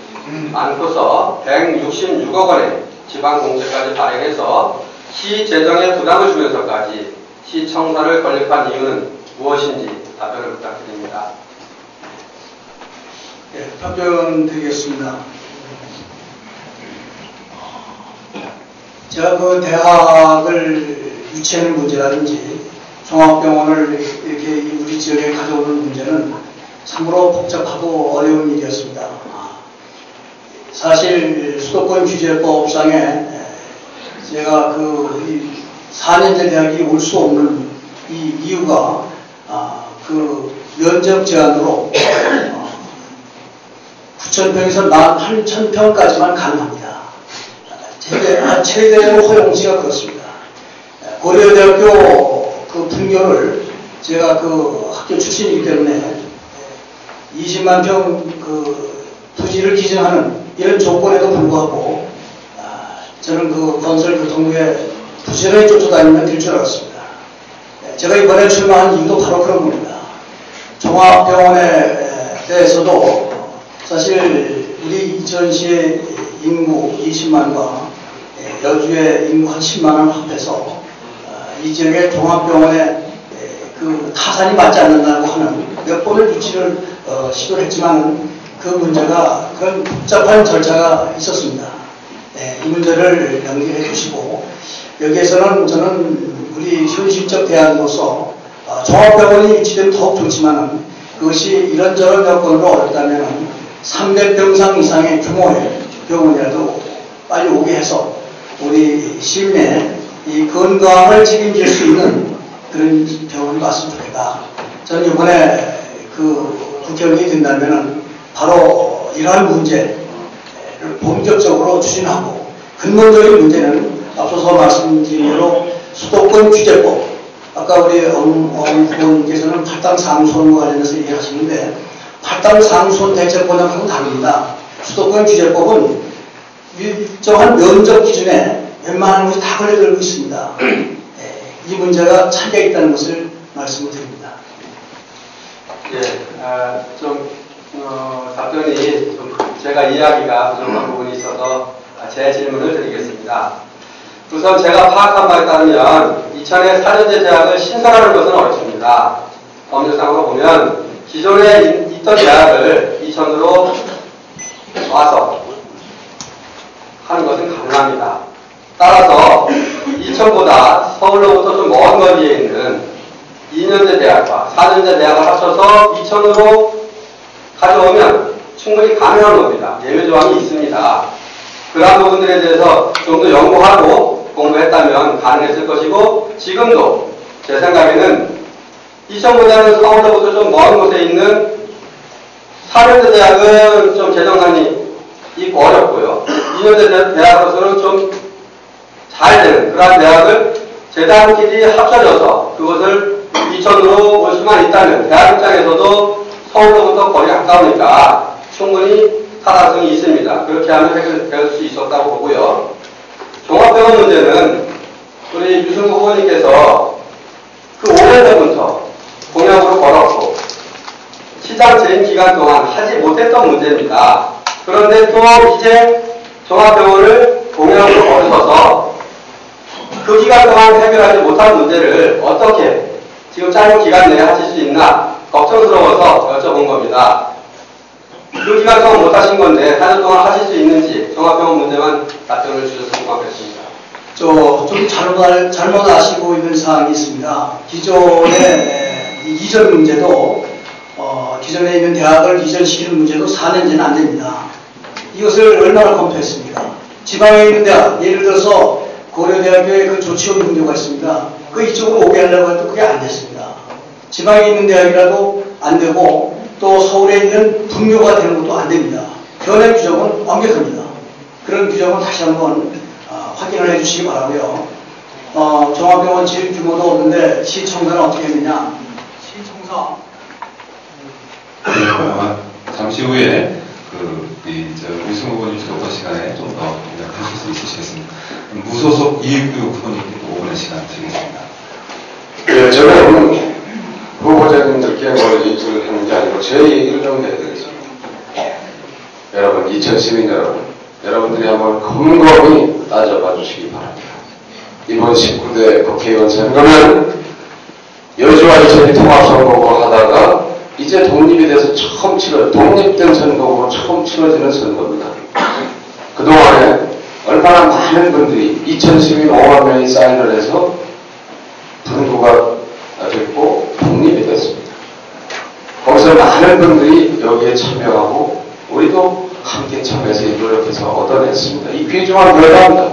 않고서 166억 원의 지방공제까지 발행해서 시 재정에 부담을 주면서까지 시 청사를 건립한 이유는 무엇인지 답변을 부탁드립니다. 예, 답변 드리겠습니다. 제가 그 대학을 유치하는 문제라든지 종합병원을 이렇게 우리 지역에 가져오는 문제는 참으로 복잡하고 어려운 일이었습니다. 사실 수도권 규제법상에 제가 그 4년제 대학이 올 수 없는 이 이유가 그 면적 제한으로 9,000평에서 18,000평까지만 가능합니다. 최대의 허용치가 그렇습니다. 고려대학교 그 분교를 제가 그 학교 출신이기 때문에 20만 평 그 부지를 기증하는 이런 조건에도 불구하고 저는 그 건설교통부에 부지런히 쫓아다니면 될 줄 알았습니다. 제가 이번에 출마한 이유도 바로 그런 겁니다. 종합병원에 대해서도 사실 우리 인천시의 인구 20만과 여주의 인구 한 10만을 합해서 이 지역의 종합병원에 그 타산이 맞지 않는다고 하는 몇 번을 유치를 시도를 했지만 그 문제가 그런 복잡한 절차가 있었습니다. 이 문제를 연기해 주시고 여기에서는 저는 우리 현실적 대안으로서 종합병원이 유치되면 더욱 좋지만 그것이 이런저런 여건으로 어렵다면 300병상 이상의 규모의 병원이라도 빨리 오게 해서 우리 시민의 이 건강을 책임질 수 있는 그런 병원이 왔으면 좋겠다. 저는 이번에 그 국회의원이 된다면 바로 이러한 문제를 본격적으로 추진하고 근본적인 문제는 앞서서 말씀드린 대로 수도권 규제법, 아까 우리 후보님께서는 팔당 상수원과 관련해서 얘기하시는데 팔당 상수원 대책본하고는 다릅니다. 수도권 규제법은 일정한 면적 기준에 웬만한 것이 다 걸려들고 있습니다. 이 문제가 차이가 있다는 것을 말씀을 드립니다. 답변이 좀 제가 이야기가 부족한 부분이 있어서 제 질문을 드리겠습니다. 우선 제가 파악한 바에 따르면 이천의 4년제 대학을 신설하는 것은 어렵습니다. 법률상으로 보면 기존에 있던 대학을 이천으로 와서 하는 것은 가능합니다. 따라서 이천보다 서울로부터 좀 먼 거리에 있는 2년제 대학과 4년제 대학을 합쳐서 이천으로 가져오면 충분히 가능한 겁니다. 예외조항이 있습니다. 그러한 부분들에 대해서 좀 더 연구하고 공부했다면 가능했을 것이고 지금도 제 생각에는 이천보다는 서울로부터 좀 먼 곳에 있는 4년제 대학은 좀 재정난이 있고 어렵고요. 2년제 대학으로서는 좀 잘 되는 그러한 대학을 재단끼리 합쳐져서 그것을 이천으로 올 수만 있다면 대학 입장에서도 서울로부터 거리 가까우니까 충분히 타당성이 있습니다. 그렇게 하면 해결될 수 있었다고 보고요. 종합병원 문제는 우리 유승구 후보님께서 그 오래전부터 공약으로 걸었고 시장 재임 기간 동안 하지 못했던 문제입니다. 그런데 또 이제 종합병원을 공약으로 걸으셔서 그 기간 동안 해결하지 못한 문제를 어떻게 지금 짧은 기간 내에 하실 수 있나 걱정스러워서 여쭤본 겁니다. 그 기간 동안 못하신 건데 4년 동안 하실 수 있는지 종합병원 문제만 답변을 주셨으면 고맙겠습니다. 좀 잘못 아시고 있는 사항이 있습니다. 기존의 이전 문제도 기존에 있는 대학을 이전시키는 문제도 4년째는 안 됩니다. 이것을 얼마나 검토했습니까? 지방에 있는 대학, 예를 들어서 고려대학교에 그 조치원 분교가 있습니다. 그 이쪽으로 오게 하려고 해도 그게 안 됐습니다. 지방에 있는 대학이라도 안 되고 또 서울에 있는 분교가 되는 것도 안 됩니다. 현행 규정은 완벽합니다. 그런 규정은 다시 한번 확인을 해주시기 바라고요. 종합병원 지급 규모도 없는데 시청사는 어떻게 했느냐? 시청사 아마 잠시 후에 우승 후보님 수업할 시간에 좀 더 하실 수 있으시겠습니다. 무소속 이익교육 후보님께 또 5분의 시간 드리겠습니다. 예, 저는 후보자님들께 뭘 얘기를 하는 게 아니고 제 얘기를 좀 해드리겠습니다. 여러분, 2000시민 여러분들이 한번 곰곰이 따져봐 주시기 바랍니다. 이번 19대 국회의원 선거는 여주와 이천이 통합선거고 하다가 이제 독립이 돼서 독립된 선거고 처음 치러지는 선거입니다. 그동안에 얼마나 많은 분들이 2000시민 5만 명이 사인을 해서 분구가 됐고 독립이 됐습니다. 거기서 많은 분들이 여기에 참여하고 우리도 함께 참여해서 노력해서 얻어냈습니다. 이 귀중한 결과입니다.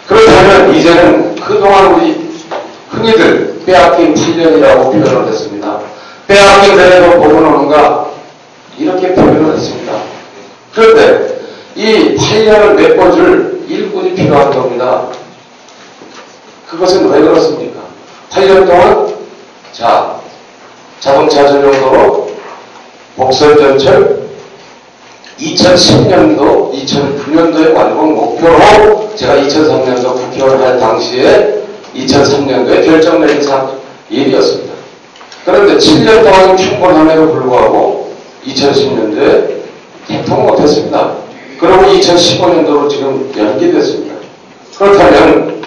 그렇다면 이제는 그동안 우리 흔히들 빼앗긴 8년이라고 표현을 했습니다. 빼앗긴 대회도 보고 오는가 이렇게 표현을 했습니다. 그런데 이 8년을 메꿔줄 일꾼이 필요한 겁니다. 그것은 왜 그렇습니까? 8년 동안 자동차 전용도로 복선전철 2010년도, 2009년도에 완공 목표로 제가 2003년도 국회의원 할 당시에 2003년도에 결정 내린 일이었습니다. 그런데 7년 동안 충분함에도 불구하고 2010년도에 개통 못했습니다. 그리고 2015년도로 지금 연기됐습니다. 그렇다면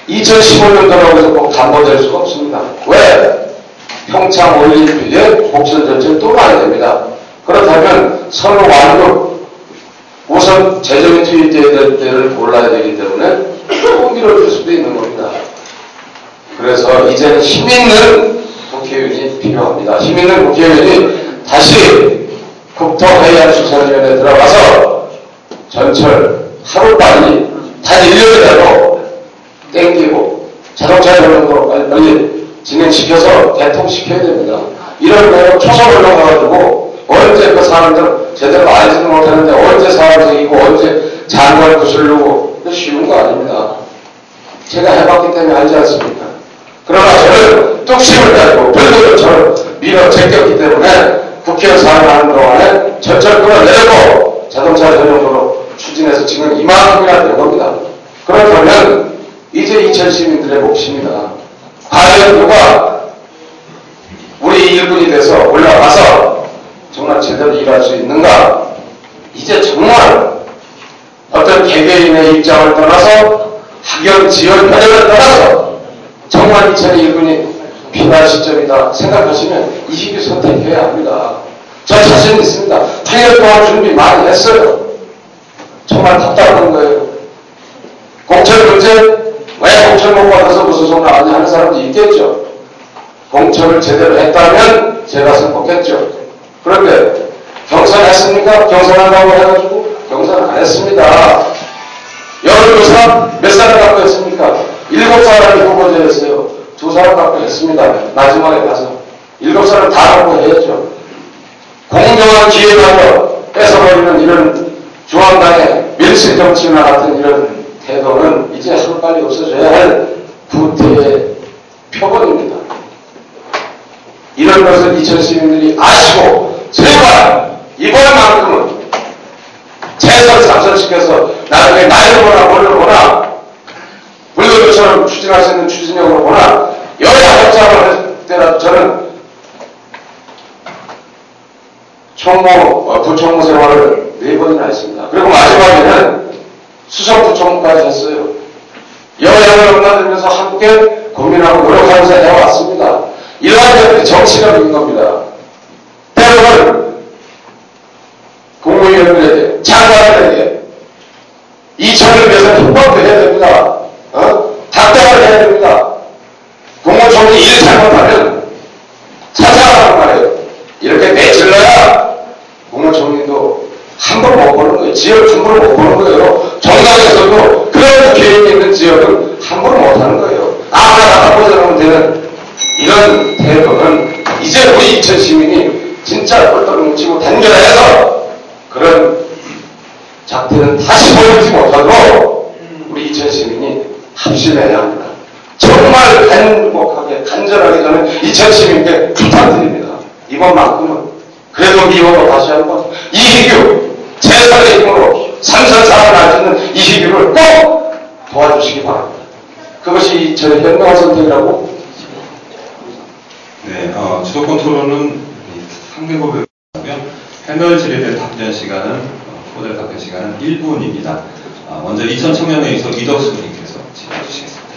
2015년도라고 해서 꼭 담보될 수가 없습니다. 왜? 평창 올림픽에 복선전철 또 가야 됩니다. 그렇다면 선거 완급 우선 재정이 투입돼야 될 때를 골라야 되기 때문에 또 밀어줄 수도 있는 겁니다. 그래서 이제는 힘있는 국회의원이 필요합니다. 힘있는 국회의원이 다시 국토해양수산위원회에 들어가서 전철 하루빨리 단 1년이라도 땡기고 자동차 전용도로 빨리 진행시켜서 개통시켜야 됩니다. 이런 거 초선을 넣어가지고 언제 그 사람들 제대로 알지도 못하는데 언제 사람들이고 언제 장관 구슬르고 쉬운 거 아닙니다. 제가 해봤기 때문에 알지 않습니까? 그러나 저는 뚝심을 가지고 별도저처럼 밀어 제꼈기 때문에 국회의원 사회하는 동안에 전철 끌어내고 자동차 전용도로 추진해서 지금 이만큼이나 된 겁니다. 그렇다면 이제 2000 시민들의 몫입니다. 과연 누가 우리 일꾼이 돼서 올라가서 정말 제대로 일할 수 있는가? 이제 정말 어떤 개개인의 입장을 떠나서 학연, 지원, 편협을 떠나서 정말 2000 일꾼이 필요한 시점이다 생각하시면 이 시기 선택해야 합니다. 저 자신 있습니다. 8년 동안 준비 많이 했어요. 정말 답답한 거예요. 공천 문제? 왜 공천 못 받아서 무슨 소리 안 하는 사람도 있겠죠. 공천을 제대로 했다면 제가 선곡했죠. 그런데 경선했습니까? 경선한다고 해가지고 경선 안 했습니다. 여론조사 몇 사람 갖고 했습니까? 7사람이 후보자였어요. 2사람 갖고 했습니다. 마지막에 가서 7사람 다 갖고 해야죠. 공정한 기회가 뺏어버리는 이런 중앙당의 밀실정치나 같은 이런 태도는 이제 하루빨리 없어져야 할 구태의 표본입니다. 이런 것을 2000 시민들이 아시고 제발 이번만큼은 최선 상선시켜서 나중에 나이를 보나 뭘로 보나 물론처럼 추진할 수 있는 추진력으로 보나 여야 협상을 할 때라도 저는 부총무 생활을 4번이나 했습니다. 그리고 마지막에는 수석부총무까지 했어요. 여야를 넘나들면서 함께 고민하고 노력하면서 해왔습니다. 이러한 정치력인 겁니다. 때로는 국무위원들에게, 장관들에게 2천을 위해서 협박도 해야 됩니다. 답답을 해야 됩니다. 국무총리 일 잘못하면 찾아가라는 말이에요. 이렇게 내질러야 국무총리도 함부로 못 보는 거예요. 지역 함부로 못 보는 거예요. 정당에서도 그런 개인이 있는 지역은 함부로 못 하는 거예요. 아무나 갖고 들어오면 되는 이런 태도는 이제 우리 이천 시민이 진짜 똘똘 뭉치고 단결해서 그런 작태는 다시 보이지 못하도록 우리 이천 시민이 합심해야 합니다. 정말 간곡하게 간절하게 저는 이천 시민께 부탁드립니다. 이번만큼은 그래도 미워도 다시 한번 이희규 제3의 힘으로 삼선 살아날 수 있는 이희규를 꼭 도와주시기 바랍니다. 그것이 저의 현명한 선택이라고. 네, 주도권 토론은 상대국에 하고요. 패널 질의된 답변 시간은 후보자 답변 시간은 1분입니다. 먼저 이천 청년회의소 이덕수 님께서 질의해 주시겠습니다.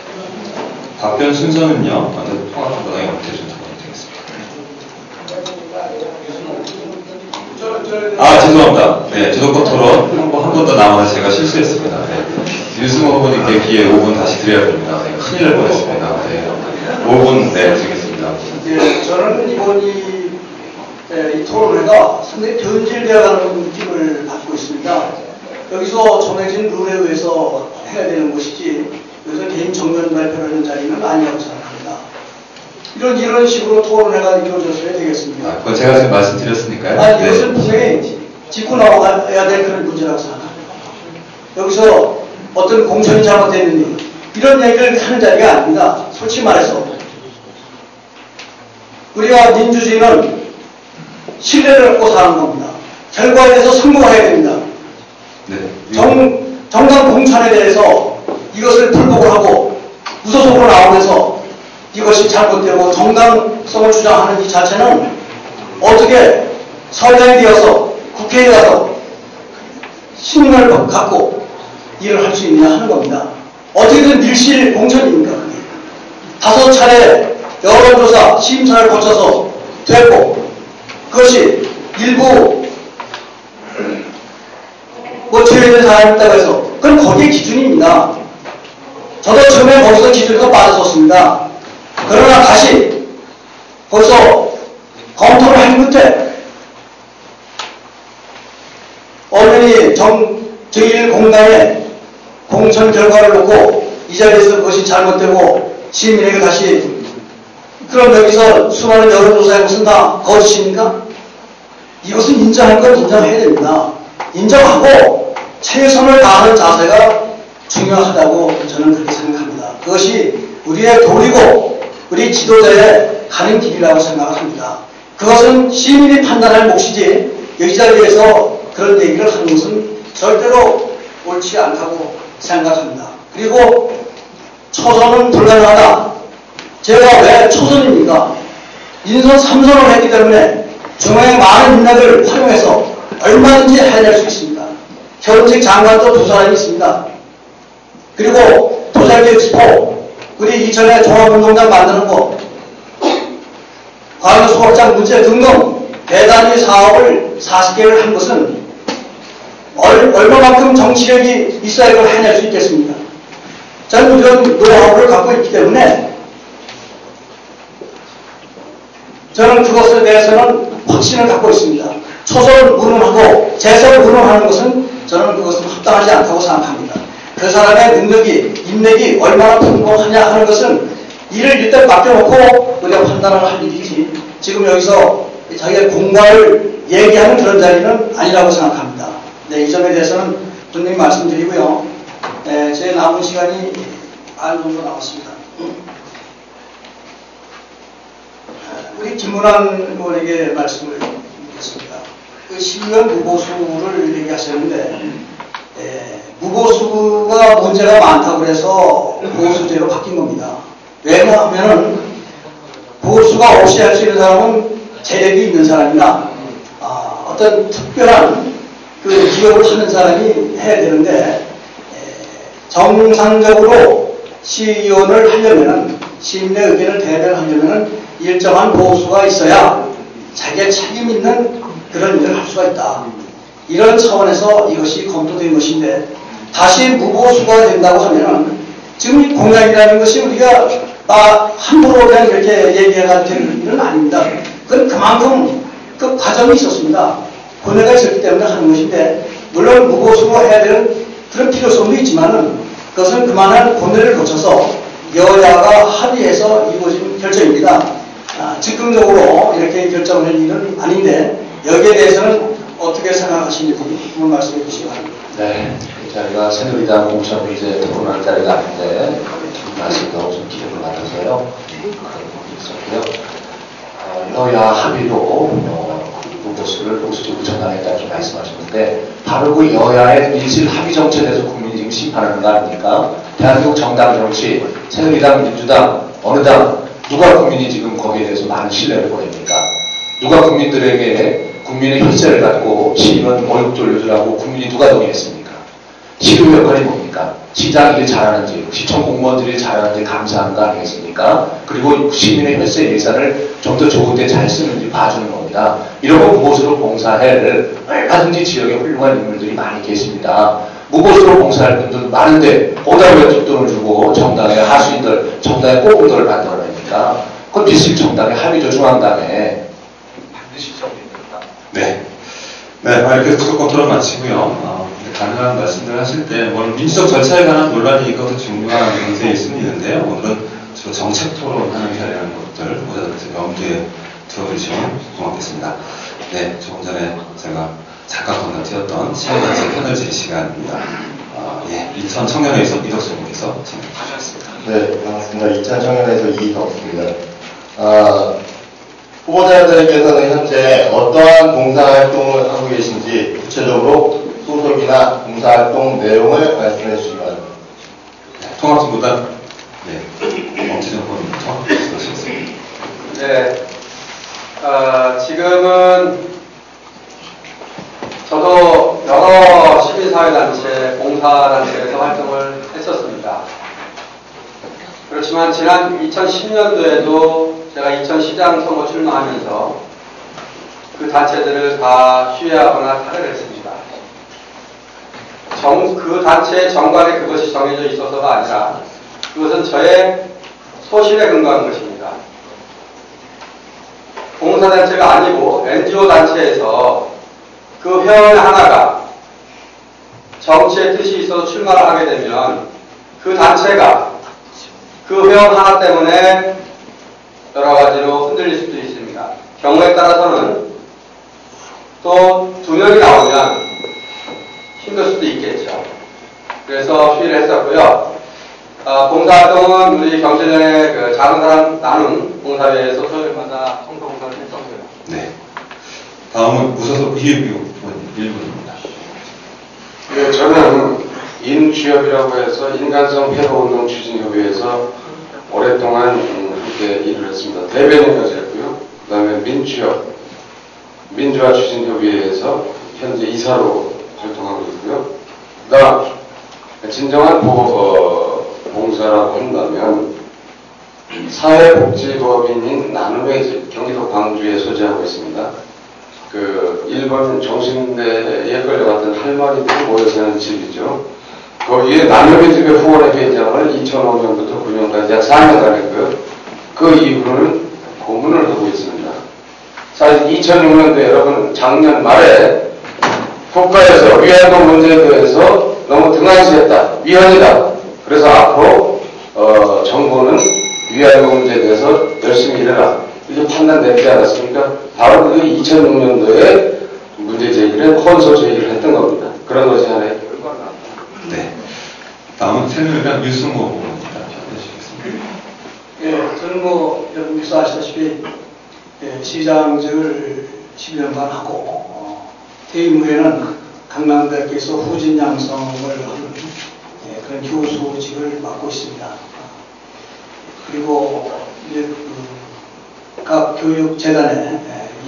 답변 순서는요. 먼저 통합정당의 원태준 의원 되겠습니다. 죄송합니다. 네, 주도권 토론 한 번 더 나와서 제가 실수했습니다. 네. 유승호 후보님께 기회 5분 다시 드려야 됩니다. 네, 큰일 날 뻔했습니다. 네. 5분 드리겠습니다. 네, 저는 이번 이 토론회가 상당히 변질되어가는 느낌을 받고 있습니다. 여기서 정해진 룰에 의해서 해야 되는 것이지 여기서 개인 정면 발표하는 자리는 아니라고 생각합니다. 이런 식으로 토론회가 이루어졌어야 되겠습니다. 그건 제가 지금 말씀드렸으니까요. 아니, 이것은 분명히 짚고 나와야 될 그런 문제라고 생각합니다. 여기서 어떤 공천이 잘못됐느니 이런 얘기를 하는 자리가 아닙니다. 솔직히 말해서 우리가 민주주의는 신뢰를 갖고 사는 겁니다. 결과에 대해서 승부해야 됩니다. 네. 정당 공천에 대해서 이것을 불복을 하고 무소속으로 나오면서 이것이 잘못되고 정당성을 주장하는 이 자체는 어떻게 선장이 되어서 국회에 가서 신임을 갖고 일을 할 수 있느냐 하는 겁니다. 어떻게든 밀실 공천입니까? 그게 5차례 여론조사 심사를 거쳐서 됐고 그것이 일부 제외된 사람이 있다고 해서 그건 거기에 기준입니다. 저도 처음에 거기서 기준에서 빠졌었습니다. 그러나 다시 거기서 검토를 한 끝에 언론이 제1공단의 공천 결과를 놓고 이 자리에서 그것이 잘못되고 시민에게 다시 그럼 여기서 수많은 여론조사에 무슨 다 거짓입니까? 이것은 인정할 건 인정해야 됩니다. 인정하고 최선을 다하는 자세가 중요하다고 저는 그렇게 생각합니다. 그것이 우리의 도리고 우리 지도자의 가는 길이라고 생각합니다. 그것은 시민이 판단할 몫이지 여기 자리에서 그런 얘기를 하는 것은 절대로 옳지 않다고 생각합니다. 그리고 초선은 불가능하다. 제가 왜 초선입니까? 인선 3선을 했기 때문에 중앙의 많은 인맥을 활용해서 얼마든지 해낼 수 있습니다. 현직 장관도 2사람이 있습니다. 그리고 도자기엑스포, 우리 이천에 종합운동장 만드는 거, 과학수업장 문제 등등 대단히 사업을 40개를 한 것은 얼마만큼 정치력이 있어야 이걸 해낼 수 있겠습니까? 저는 이런 노하우를 갖고 있기 때문에 저는 그것에 대해서는 확신을 갖고 있습니다. 초선을 운운하고 재선을 운운하는 것은 저는 그것은 합당하지 않다고 생각합니다. 그 사람의 능력이, 인맥이 얼마나 풍부하냐 하는 것은 이를 일단 맡겨놓고 우리가 판단을 할 일이지 지금 여기서 자기의 공과를 얘기하는 그런 자리는 아니라고 생각합니다. 네, 이 점에 대해서는 분명히 말씀드리고요. 네, 제 남은 시간이 반 정도 남았습니다. 우리 김문환 의원에게 말씀을 드리겠습니다. 그 12년 무보수를 얘기하셨는데 무보수가 문제가 많다고 해서 보수제로 바뀐 겁니다. 왜냐하면은 보수가 없이 할 수 있는 사람은 재력이 있는 사람이나 어떤 특별한 그 기업을 하는 사람이 해야 되는데, 정상적으로 시의원을 하려면은, 시민의 의견을 대변하려면은 일정한 보수가 있어야 자기의 책임 있는 그런 일을 할 수가 있다. 이런 차원에서 이것이 검토된 것인데, 다시 무보수가 된다고 하면은 지금 공약이라는 것이 우리가 함부로 그냥 이렇게 얘기해야 되는 일은 아닙니다. 그건 그만큼 그 과정이 있었습니다. 고뇌가 있었기 때문에 하는 것인데, 물론 무보수로 해야 되는 그런 필요성도 있지만은 그것은 그만한 고뇌를 거쳐서 여야가 합의해서 이루어진 결정입니다. 즉흥적으로 이렇게 결정을 할 일은 아닌데, 여기에 대해서는 어떻게 생각하시는지 한번 말씀해 주시기 바랍니다. 네, 저희가 새누리당 공천 이제 토론할 자리가 아닌데 말씀도 좀 기름을 맡아서요. 그런 부분이 있었고요. 여야 합의로 무보수를 보수적으로 전환했다 이렇게 말씀하셨는데, 바로 그 여야의 밀실 합의 정치에 대해서 국민이 지금 심판하는 거 아닙니까? 대한민국 정당 정치, 새누리당, 민주당, 어느 당, 누가 국민이 지금 거기에 대해서 많은 신뢰를 보냅니까? 누가 국민들에게 국민의 혈세를 갖고 시의원 월급 돌려주라고 국민이 누가 동의했습니까? 시의회 역할이 뭡니까? 시장 일 잘하는지, 시청 공무원들이 잘하는지 감사하는 거 아니겠습니까? 그리고 시민의 혈세 예산을 좀 더 좋은 데 잘 쓰는지 봐주는 겁니다. 이런 무보수로 봉사할 얼마든지 지역에 훌륭한 인물들이 많이 계십니다. 무보수로 봉사할 분들 많은데 거기다 왜 뒷돈을 주고 정당의 하수인들, 정당의 꼬금들을 만들어냅니까? 그건 비실 정당의 합의죠, 중앙당에. 반드시 정리됩니다. 네. 네, 이렇게 수도권 토론 마치고요. 가능한 말씀들 하실 때, 민주적 절차에 관한 논란이 이것도 중요한 문제일 수는 있는데요. 오늘은 주로 정책 토론하는 자리라는 것들 보자들께서 염두에 두어주시면 고맙겠습니다. 네, 조금 전에 제가 잠깐 건너뛰었던 시민단체 패널질 시간입니다. 인천 청년회에서 이덕수 님께서 진행하셨습니다. 네, 반갑습니다. 인천 청년회에서 이덕수입니다. 후보자들께서는 현재 어떠한 봉사활동을 하고 계신지 구체적으로 소속이나 봉사활동 내용을 말씀해 주시기 바랍니다. 통합진보단 엄지정 후보님부터 말씀하시겠습니다. 네, 지금은 저도 여러 시민사회단체, 봉사단체에서 활동을 했었습니다. 그렇지만 지난 2010년도에도 제가 인천시장 선거 출마하면서 그 단체들을 다 휴회하거나 탈회를 했습니다. 그 단체의 정관에 그것이 정해져 있어서가 아니라 그것은 저의 소신에 근거한 것입니다. 봉사단체가 아니고 NGO 단체에서 그 회원 하나가 정치의 뜻이 있어서 출마를 하게 되면 그 단체가 그 회원 하나 때문에 여러 가지로 흔들릴 수도 있습니다. 경우에 따라서는 또 2명이 나오면 힘들 수도 있겠죠. 그래서 휴의를 했었고요. 봉사활동은 우리 경실련의 그 작은 사람 나눔 봉사회에서 토요일마다 청소봉사를 했었고요. 네. 다음은 무소속 이유비 일분입니다. 네, 저는 인취업이라고 해서 인간성 회로운동 추진협의회에서 오랫동안 함께 일을 했습니다. 대변인까지 했고요. 그 다음에 민취업, 민주화 추진협의회에서 현재 이사로 활동하고 있고요. 그다음 진정한 봉사라고 한다면 사회복지법인인 나눔의 집, 경기도 광주에 소재하고 있습니다. 그 일본 정신대에 걸려갔던 할머니들이 모여 사는 집이죠. 거기에 나눔의 집의 후원회 회장을 2005년부터 9년까지 약 4년간 했고요. 그 이후로는 고문을 하고 있습니다. 사실 2006년도에 여러분 작년 말에 국가에서 위안부 문제에 대해서 너무 등한시했다, 위헌이다. 그래서 앞으로 정부는 위안부 문제에 대해서 열심히 일해라, 이렇게 판단 내지 않았습니까? 바로 그게 2006년도에 문제 제기를 헌소 제기를 했던 겁니다. 그런 것이 하나의 결과가. 네. 다음은 새누리당 유승호 후보입니다. 예, 저는 여러분께서 아시다시피 시장직을 12년간 하고 퇴임 후에는 강남대학교에서 후진 양성을 하는 그런 교수직을 맡고 있습니다. 그리고 이제 각 교육재단의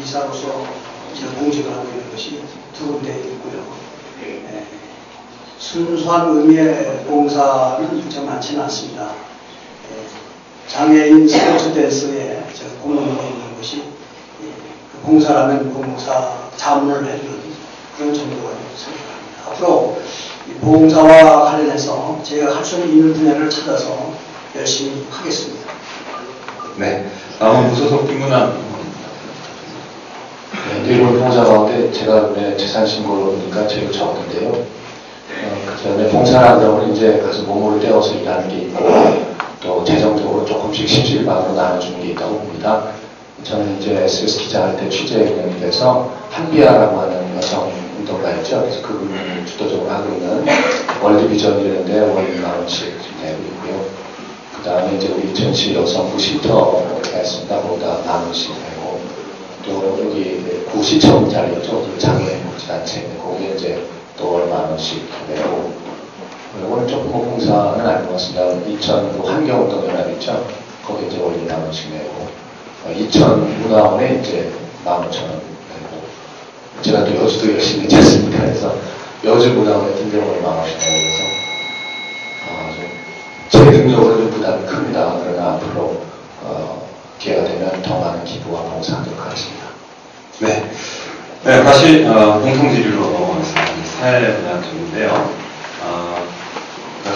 이사로서 공직을 하고 있는 것이 2군데 있고요. 순수한 의미의 봉사는 좀 많지는 않습니다. 장애인 스포츠 댄스에 공헌하고 있는 것이 봉사라면 봉사 자문을 해주는 그런 정도가 생각합니다. 앞으로 봉사와 관련해서 제가 할 수 있는 분야를 찾아서 열심히 하겠습니다. 네, 다음은 무소속 김문환. 네, 일본 봉사 가운데 제가 재산 신고를 보니까 제일 적은데요. 그 다음에 봉사를 한다면 이제 가서 몸을 떼어서 일하는 게 있고, 또 재정적으로 조금씩 십시일반으로 나눠주는 게 있다고 봅니다. 저는 이제 SBS 기자할 때 취재 경험이 돼서 한비아라고 하는 여성 운동가 있죠. 그래서 그분을 주도적으로 하고 있는 월드비전이라는데 월 10,000원씩 내고 있고요. 그 다음에 이제 우리 전시 여성부 쉼터가 있습니다. 거기다 10,000원씩 내고, 또 여기 구시청 자리였죠. 장애인 복지단체. 거기에 이제 또 월 10,000원씩 내고, 이거는 조금 봉사는 아닌 것 같습니다. 이천 환경운동연합 있죠. 거기에 이제 월 2,000원씩 내고, 이천 문화원에 이제 15,000원 내고, 제가 또 여주도 열심히 있지 않습니까? 그래서 여주 문화원에 등록을 10,000원씩 내고, 그래서 재능력으로 좀 부담이 큽니다. 그러나 앞으로 기회가 되면 더 많은 기부와 봉사하도록 하겠습니다. 네. 네, 다시 공통지리로 넘어가겠습니다. 사회 분야 쪽인데요.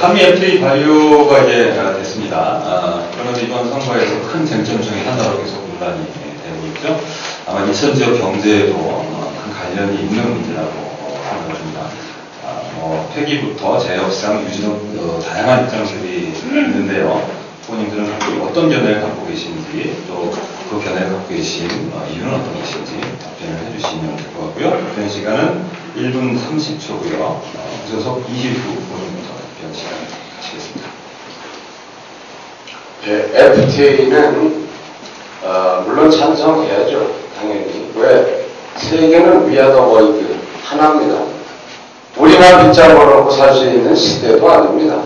한미 FTA 발효가 이제 됐습니다. 그러면서 이번 선거에서 큰 쟁점 중에 하나로 계속 논란이 되고 있죠. 아마 이천 지역 경제에도 큰 관련이 있는 문제라고 생각합니다. 폐기부터 재협상, 유지 등 다양한 입장들이 있는데요. 후보님들은 어떤 견해를 갖고 계신지, 또 그 견해를 갖고 계신 이유는 어떤 것인지 답변을 해주시면 될 것 같고요. 답변 시간은 1분 30초고요. 무소속 이희수 후보님부터 답변 시간을 가지겠습니다. FTA는 물론 찬성해야죠. 당연히. 왜? 세계는 위아더 월드 하나입니다. 우리만 빗장을 놓고 살 수 있는 시대도 아닙니다.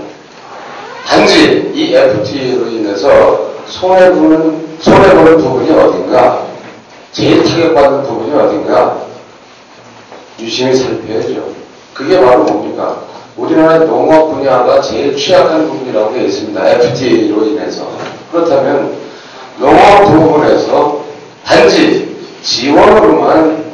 단지 이 FTA로 인해서 손해보는 부분이 어딘가, 제일 타격받는 부분이 어딘가 유심히 살펴야죠. 그게 바로 뭡니까? 우리나라의 농업 분야가 제일 취약한 부분이라고 되어 있습니다. FTA로 인해서. 그렇다면 농업 부분에서 단지 지원으로만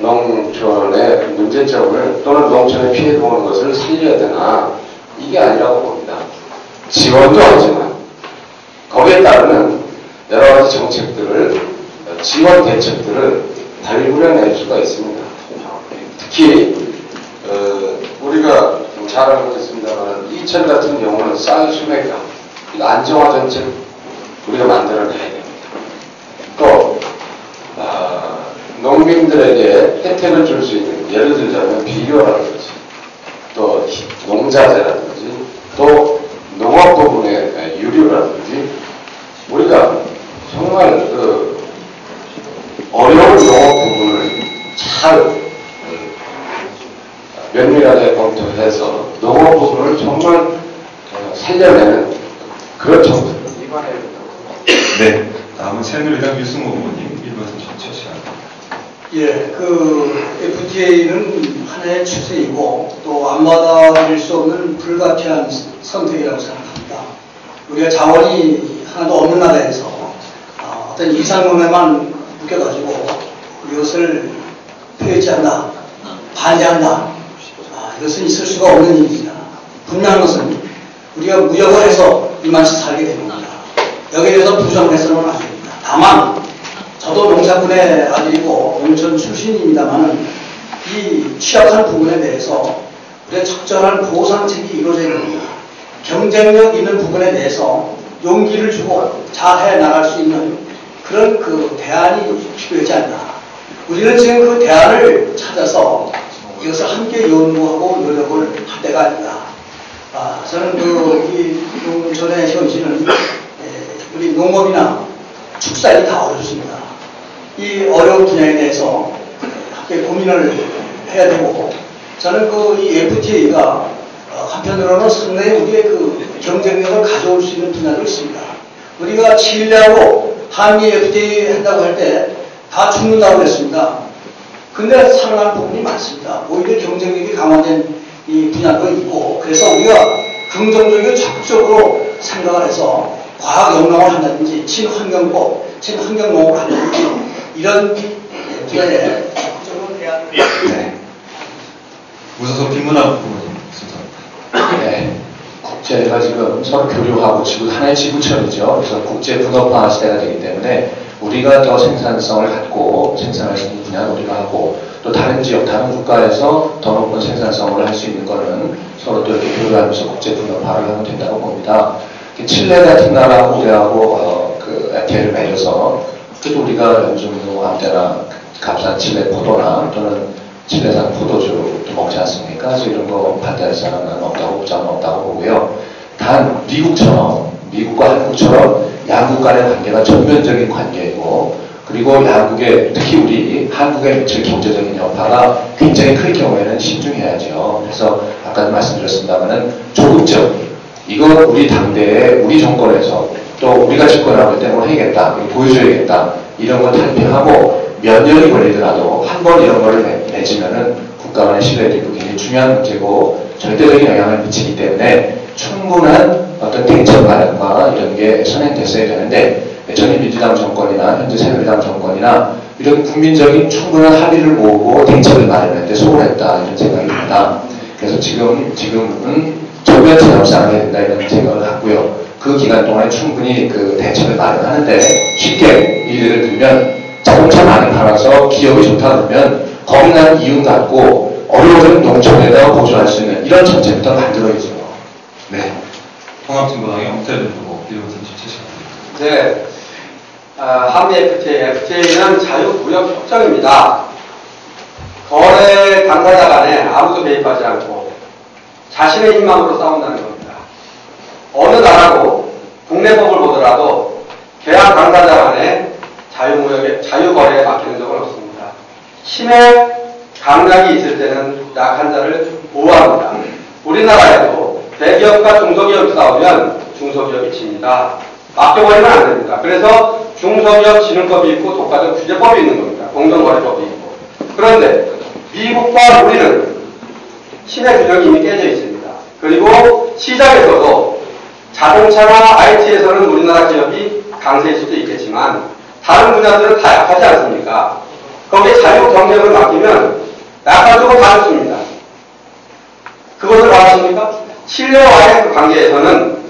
농촌의 문제점을 또는 농촌에 피해보는 것을 살려야 되나, 이게 아니라고 봅니다. 지원도 하지만 거기에 따르는 여러 가지 정책들을, 지원 대책들을 발굴해낼 수가 있습니다. 특히 우리가 잘 알고 있습니다만 이천 같은 경우는 쌀 수매가 안정화 정책 우리가 만들어내야 됩니다. 또 농민들에게 혜택을 줄 수 있는, 예를 들자면 비료라든지 또 농자재라든지 또 농업 부분의 유류라든지, 우리가 정말 어려운 농업 부분을 잘 면밀하게 검토해서 농업 부분을 정말 살려내는 그런 정책을 이번에. 네, 다음은 새누리당 유승호 후보님 1분 30초 시간. 예, FTA는 하나의 추세이고 또 안 받아들일 수 없는 불가피한 선택이라고 생각합니다. 우리가 자원이 하나도 없는 나라에서 어떤 이상론에만 묶여가지고 이것을 폐지한다, 반대한다, 이것은 있을 수가 없는 일입니다. 분명한 것은 우리가 무역을 해서 이만씩 살게 됩니다. 여기에 대해서 부정해서는 안 됩니다. 다만 저도 농사꾼의 아들이고 농촌 출신입니다만은 이 취약한 부분에 대해서 우리가 적절한 보상책이 이루어져야 됩니다. 경쟁력 있는 부분에 대해서 용기를 주고 잘해 나갈 수 있는 그런 대안이 필요하지 않나. 우리는 지금 그 대안을 찾아서 이것을 함께 연구하고 노력을 할 때가 아니다. 저는 이 농촌의 현실은 우리 농업이나 축산이 다 어렵습니다. 이 어려운 분야에 대해서 함께 고민을 해야 되고, 저는 이 FTA가 한편으로는 상당히 우리의 경쟁력을 가져올 수 있는 분야도 있습니다. 우리가 칠레하고 한미 FTA 한다고 할 때 다 죽는다고 그랬습니다. 근데 살아난 부분이 많습니다. 오히려 경쟁력이 강화된 이 분야도 있고, 그래서 우리가 긍정적이고 적극적으로 생각을 해서 과학 영농을 한다든지 친환경법, 친환경농업을 한다든지 이런 분야에 적극적으로 해야 합니다. 네. 무소속 김문학 부부님 순서입니다. 네. 국제가 지금 서로 교류하고 하나의 지구촌이죠. 그래서 국제 분업화 시대가 되기 때문에 우리가 더 생산성을 갖고 생산할 수 있는 분야는 우리가 하고, 또 다른 지역, 다른 국가에서 더 높은 생산성을 할 수 있는 거는 서로 또 이렇게 교류하면서 국제 분업화를 하면 된다고 봅니다. 칠레 같은 나라하고 우리하고 FTA를 맺어서, 그래도 우리가 요즘도 아무 때나 값싼 칠레 포도나 또는 칠레산 포도주도 먹지 않습니까? 그래서 이런 거 반대할 사람은 없다고 보고요. 단 미국과 한국처럼 양국 간의 관계가 전면적인 관계이고, 그리고 양국의, 특히 우리 한국의 미칠 경제적인 여파가 굉장히 클 경우에는 신중해야죠. 그래서 아까도 말씀드렸습니다만은 조급적, 이거 우리 당대에 우리 정권에서 또 우리가 집권하기 때문에 해야겠다, 보여줘야겠다, 이런 걸 탈피하고 몇 년이 걸리더라도 한 번 이런 거를 맺으면은 국가 간의 신뢰도 굉장히 중요한 문제고 절대적인 영향을 미치기 때문에 충분한 어떤 대처 마련과 이런 게 선행됐어야 되는데, 전임 민주당 정권이나 현재 새누리당 정권이나 이런 국민적인 충분한 합의를 모으고 대처를 마련할 때 소홀했다, 이런 생각이 듭니다. 그래서 지금은 전면처럼 싸워야 된다, 이런 생각을 갖고요. 그 기간 동안에 충분히 대처를 마련하는데, 쉽게 예를 들면 자동차 많이 팔아서 기업이 좋다 그러면 거기 나는 이윤 갖고 어려워지는 농촌에다가 보조할 수 있는 이런 정책부터 만들어야죠. 네. 통합진보당의 엄태준 후보 1분 37초. 네. 한미 FTA는 자유무역협정입니다. 거래 당사자 간에 아무도 개입하지 않고 자신의 힘만으로 싸운다는 겁니다. 어느 나라고 국내법을 보더라도 계약 당사자 간에 자유거래에 맡기는 적은 없습니다. 힘의 강약이 있을 때는 약한 자를 보호합니다. 우리나라에도 대기업과 중소기업이 싸우면 중소기업이 집니다. 맡겨버리면 안 됩니다. 그래서 중소기업 진흥법이 있고 독과점 규제법이 있는 겁니다. 공정거래법이 있고. 그런데 미국과 우리는 힘의 균형이 이미 깨져 있습니다. 그리고 시장에서도 자동차나 IT에서는 우리나라 기업이 강세일 수도 있겠지만 다른 분야들은 다 약하지 않습니까? 거기에 자유 경쟁을 맡기면 약한 쪽은 다 좋습니다. 그것을 말하십니까? 칠레와의 관계에서는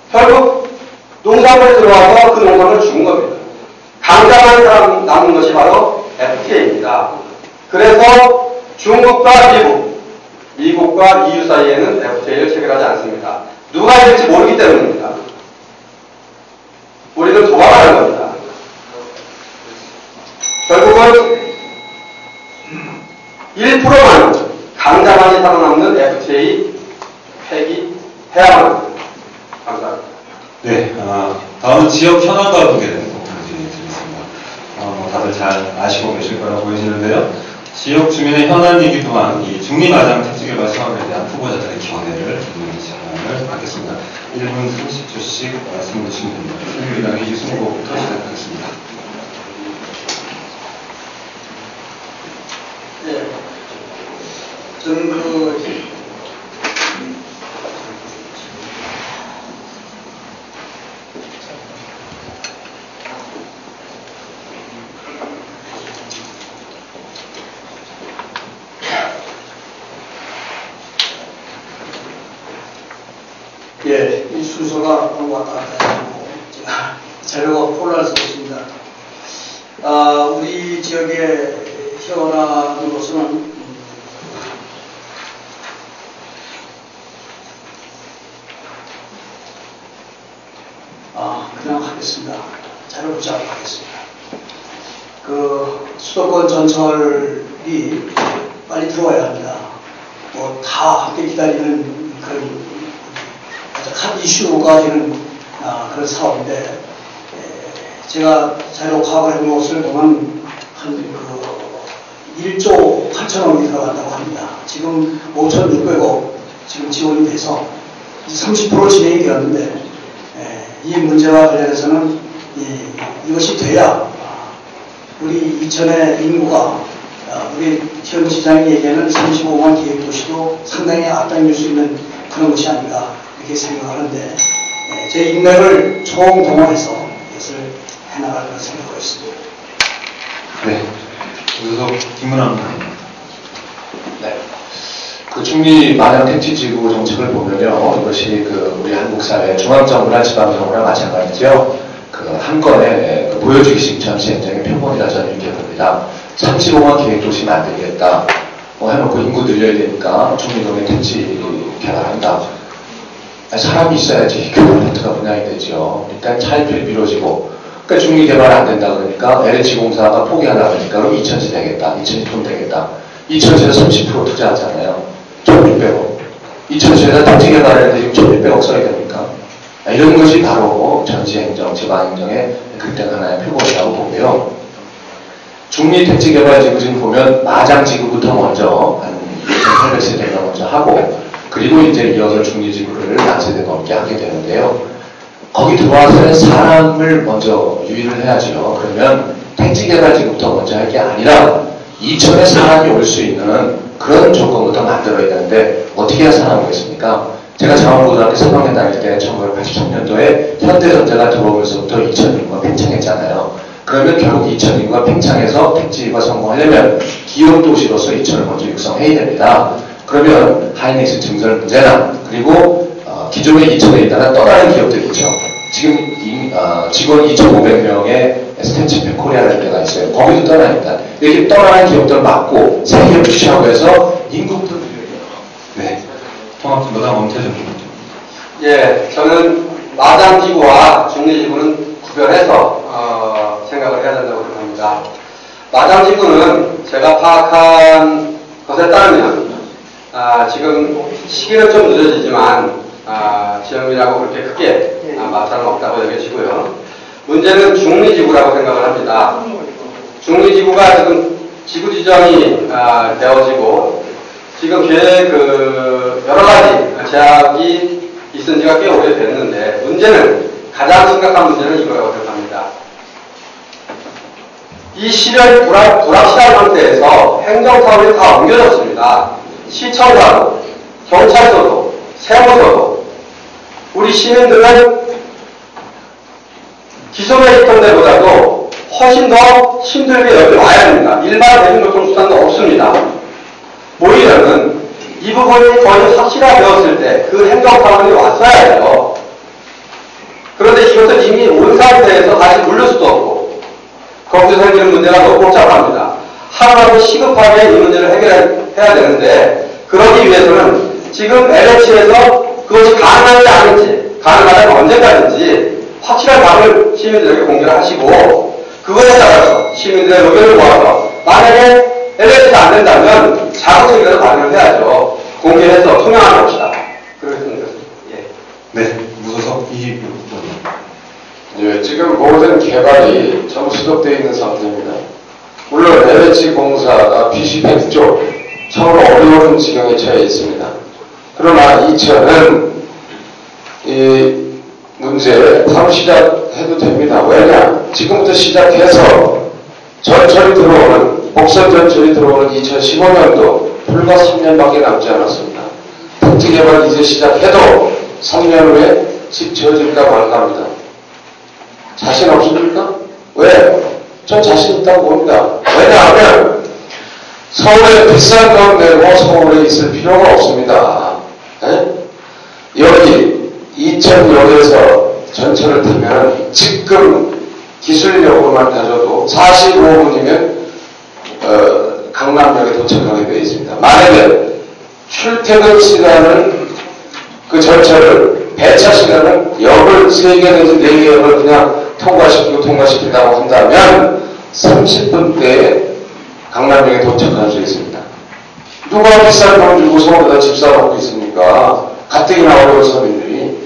결국 농산물이 들어와서 그 농산물을 죽은 겁니다. 강자만 사람 남은 것이 바로 FTA입니다. 그래서 중국과 미국과 EU 사이에는 FTA를 체결하지 않습니다. 누가 이길지 모르기 때문입니다. 우리는 도망가는 겁니다. 결국은 1%만 강자만이 살아남는 FTA 폐기해야만 합니다. 감사합니다. 네, 다음은 지역 현안 관계에 대한 질문 드리겠습니다. 다들 잘 아시고 계실 거라고 보이시는데요. 지역 주민의 현안이기도 한 이 중리마장 택지개발 사업에 대한 후보자들의 견해를 듣는 시간을 갖겠습니다. 1분 30초씩 말씀해 주시면 됩니다. 새누리당 이기순 후보부터 시작하겠습니다. 네. 저는 이 순서가 너무 왔다 갔다 해가지고 제가 자료가 혼란스럽습니다. 우리 지역의 현안으로서는 그냥 하겠습니다. 자료 보자고 하겠습니다. 수도권 전철이 빨리 들어와야 합니다. 다 함께 기다리는 그런 한 이슈가 되는 그런 사업인데, 제가 자료 파악을 해본 것을 보면 한 1조 8천억이 들어간다고 합니다. 지금 5,600억 지금 지원이 돼서 30% 진행이 되었는데 이 문제와 관련해서는 이것이 돼야 우리 이천의 인구가 우리 현 시장이 얘기하는 35만 기획도시도 상당히 앞당길 수 있는 그런 것이 아닌가 이렇게 생각하는데 제 인맥을 총동원해서 이것을 해나갈 거라 생각하고 있습니다. 네. 그래서 김문환. 네. 그 중리 마냥 택지지구 정책을 보면요, 이것이 그 우리 한국 사회 중앙정부나 지방정부나 마찬가지죠. 그 한 건의 그 보여주기식 정치 행정의 표본이라 저는 이렇게 봅니다. 35만 기획도시 만들겠다. 해놓고 인구 늘려야 되니까 중리동에 택지 개발한다. 사람이 있어야지 교통포트가 분양이 되죠. 일단 차입이 미뤄지고, 그러니까 중리 개발 안 된다 그러니까 LH 공사가 포기하려고 하니까 그럼 이천시 되겠다. 이천시 돈 되겠다. 이천시에서 30% 투자하잖아요. 1,600억. 이천시에서 택지 개발하는데 지금 1,600억 써야 됩니까? 이런 것이 바로 전시행정, 지방행정의 극단 하나의 표본이라고 보고요. 중리 택지 개발 지구 지금 보면 마장지구부터 먼저 한 2,800세대가 먼저 하고, 그리고 이제 이어서 중리지구를 만 세대 넘게 하게 되는데요. 거기 들어와서 사람을 먼저 유인을 해야죠. 그러면 택지 개발 지구부터 먼저 할 게 아니라 이천에 사람이 올 수 있는 그런 조건부터 만들어야 되는데 어떻게 해야 사람이 오겠습니까? 제가 장원고등학교 3학년 다닐 때 1983년도에 현대전자가 들어오면서부터 이천 인구가 팽창했잖아요. 그러면 결국 이천 인구가 팽창해서 택지가 성공하려면 기업 도시로서 이천을 먼저 육성해야 됩니다. 그러면 하이닉스 증설 문제나 그리고 기존의 이천에 있다가 떠나는 기업들 있죠. 지금 직원 2,500명의 스탠치팩 코리아라는 데가 있어요. 거기도 떠나니까 이렇게 떠나는 기업들 막고 새 기업 유치하고 해서 인구부터 늘려요. 네. 통합진보당 엄태준. 예, 저는 마장지구와 중리지구는 구별해서 생각을 해야 된다고 생각합니다. 마장지구는 제가 파악한 것에 따르면 지금 시기는 좀 늦어지지만 지역이라고 그렇게 크게 마찰은 없다고 여겨지고요. 문제는 중리지구라고 생각을 합니다. 중리지구가 지금 지구 지정이 되어지고 지금 여러 가지 제약이 있은 지가 꽤 오래됐는데 가장 심각한 문제는 이거라고 생각합니다. 이 시절이 불확실한 상태에서 행정사업이 다 옮겨졌습니다. 시청사도, 경찰서도, 세무서도 우리 시민들은 기존에 있던 데보다도 훨씬 더 힘들게 여기 와야 됩니다. 일반 대중교통수단도 없습니다. 오히려는 이 부분이 거의 확실하되었을 때 그 행정사원이 왔어야죠. 그런데 이것을 이미 온 상태에서 다시 물릴 수도 없고 거기서 생기는 문제가 너무 복잡합니다. 하루라도 시급하게 이 문제를 해결해야 되는데 그러기 위해서는 지금 LH에서 그것이 가능한지 아닌지 가능하다면 언제까지인지 확실한 답을 시민들에게 공개를 하시고 그거에 따라서 시민들의 의견을 모아서 만약에 LH가 안 된다면 자구책임을 반영을 해야죠. 공개해서 투명하게 합시다. 그렇습니다. 예. 네, 무소속 이익. 예, 지금 모든 개발이 전부 수독되어 있는 상태입니다. 물론 LH 공사가 빚이 100조, 참으로 어려운 지경에 처해 있습니다. 그러나 이천은 이 문제 바로 시작해도 됩니다. 왜냐? 지금부터 시작해서 전철이 들어오는 복선 전철이 들어오는 2015년도 불과 3년밖에 남지 않았습니다. 택지 개발 이제 시작해도 3년 후에 집 지어질까 말까 합니다. 자신 없습니까? 왜? 전 자신 있다고 봅니다. 왜냐하면 서울에 비싼 돈 내고 서울에 있을 필요가 없습니다. 에? 여기 이천역에서 전철을 타면 지금 기술력으로만 가져도 45분이면 강남역에 도착하게 되어 있습니다. 만약에 출퇴근 시간은 그 전철을 배차 시간은 역을 3개 내지 4개 역을 그냥 통과시킨다고 한다면 30분대에 강남역에 도착할 수 있습니다. 누가 비싼 돈 주고 서울에다 집 사놓고 있습니까? 가뜩이나 어려운 서민들이.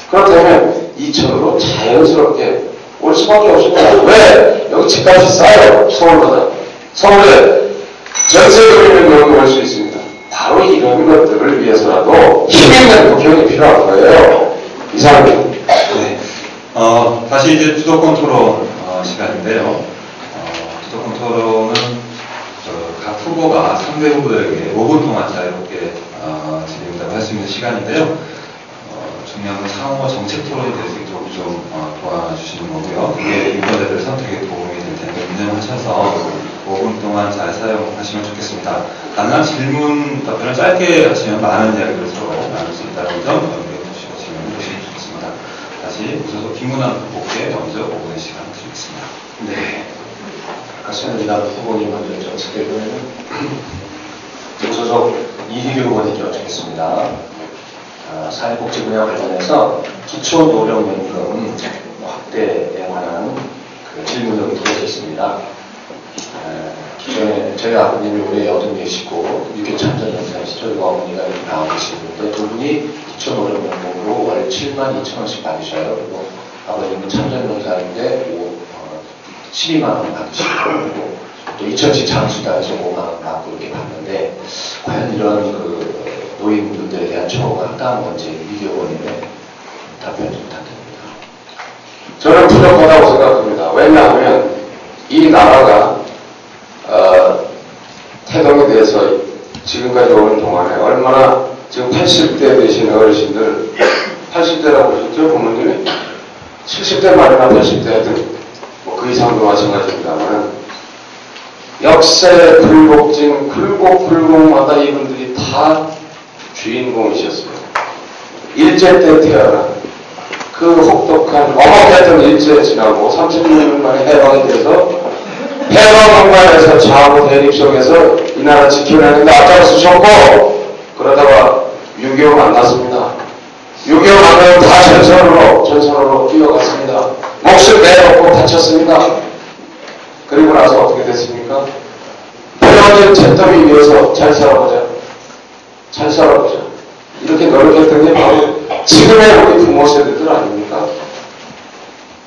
그렇다면 이천으로 자연스럽게 올 수밖에 없습니다. 왜? 여기 집값이 싸요. 서울보다. 서울에 전세금이면 넘어올 수 있습니다. 바로 이런 것들을 위해서라도 힘있는 국회의원이 필요한 거예요. 이상입니다. 네. 다시 이제 주도권 토론 시간인데요. 주도권 토론은 각 후보가 상대 후보들에게 5분 동안 자유롭게 질의응답을 할 수 있는 시간인데요. 중요한 건 상호 정책 토론이 될 수 있도록 좀 도와주시는 거고요. 그게 유권자들 선택에 도움이 될 텐데 운영하셔서 5분 동안 잘 사용하시면 좋겠습니다. 가능한 질문 답변을 짧게 하시면 많은 이야기를 서로 나눌 수 있다는 점 염두에 두시면 좋겠습니다. 다시 오셔서 김문환 후보께 먼저 5분의 시간 드리겠습니다. 네. 아까 새누리당 후보님 먼저 정책을 무소속 이희규 후보님께 여쭙겠습니다. 사회복지 분야 관련해서 기초노령연금 확대에 관한 질문을 드려져 있습니다. 기존에 저희 아버님이 올해 80이시고 6.25 참전연사이시죠. 그리고 어머니가 이렇게 나와 계시는데 두 분이 기초노령연금으로 월 72,000원씩 받으셔요. 그리고 아버님은 참전연사인데 12만원 받으시고 그리고 또 2000씩 장수당에서 5만원 받고 이렇게 받는데 과연 이런 노인분들에 대한 처우가 합당한 건지 이희규 의원님의 답변 좀 부탁드립니다. 저는 부족하다고 생각합니다. 왜냐하면 이 나라가 태동에 대해서 지금까지 오는 동안에 얼마나 지금 80대 되신 어르신들 80대라고 그러셨죠? 부모님이 70대 말이나 80대 하여튼 그 이상도 마찬가지입니다만 역사의 굴곡마다 이분들이 다 주인공이셨어요. 일제 때 태어난 그 혹독한 엄혹했던 일제 지나고 30년 만에 해방이 돼서 해방공간에서 좌우 대립 속에서 이 나라 지켜내는데 앞장서셨고 그러다가 6.25 만났습니다. 6.25 만나면 다 전선으로 뛰어갔습니다. 목숨 내놓고 다쳤습니다. 그리고 나서 어떻게 됐습니까? 베어진 잿더미 위에서 잘 살아보자. 이렇게 노력했던 게 바로 지금의 우리 부모 세대들 아닙니까?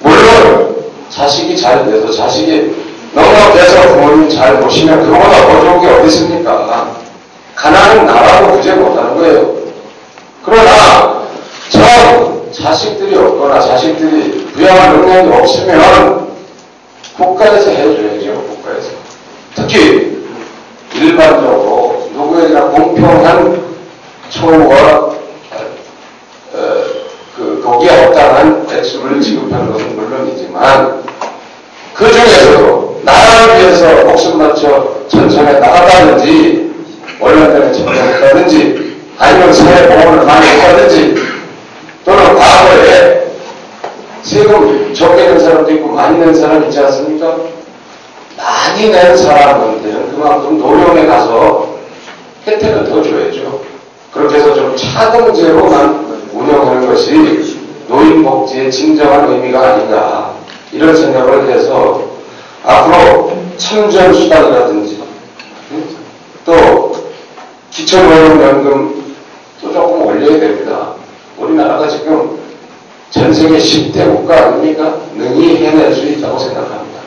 물론 자식이 잘 돼서 자식이 넉넉해서 부모님 잘 모시면 그거보다 더 좋은 게 어디 있습니까? 가난은 나라도 구제 못하는 거예요. 그러나 자식들이 없거나 자식들이 부양할 능력이 없으면 국가에서 해줘야죠. 국가에서. 특히 일반적으로 누구에게나 공평한 처우와 거기에 합당한 액수를 지급하는 것은 물론이지만 그 중에서도 나라를 위해서 목숨 바쳐 전선에 나갔다든지 원년대에 참여했다든지 아니면 사회보험을 많이 했다든지 또는 과거에 세금 적게 낸 사람도 있고 많이 낸 사람 있지 않습니까? 많이 낸 사람한테는 그만큼 노령에 가서 혜택을 더 줘야죠. 그렇게 해서 좀 차등제로만 운영하는 것이 노인복지의 진정한 의미가 아닌가 이런 생각을 해서 앞으로 참전수당이라든지 또 기초노령연금 또 조금 올려야 됩니다. 우리나라가 지금 전 세계 10대 국가 아닙니까? 능히 해낼 수 있다고 생각합니다.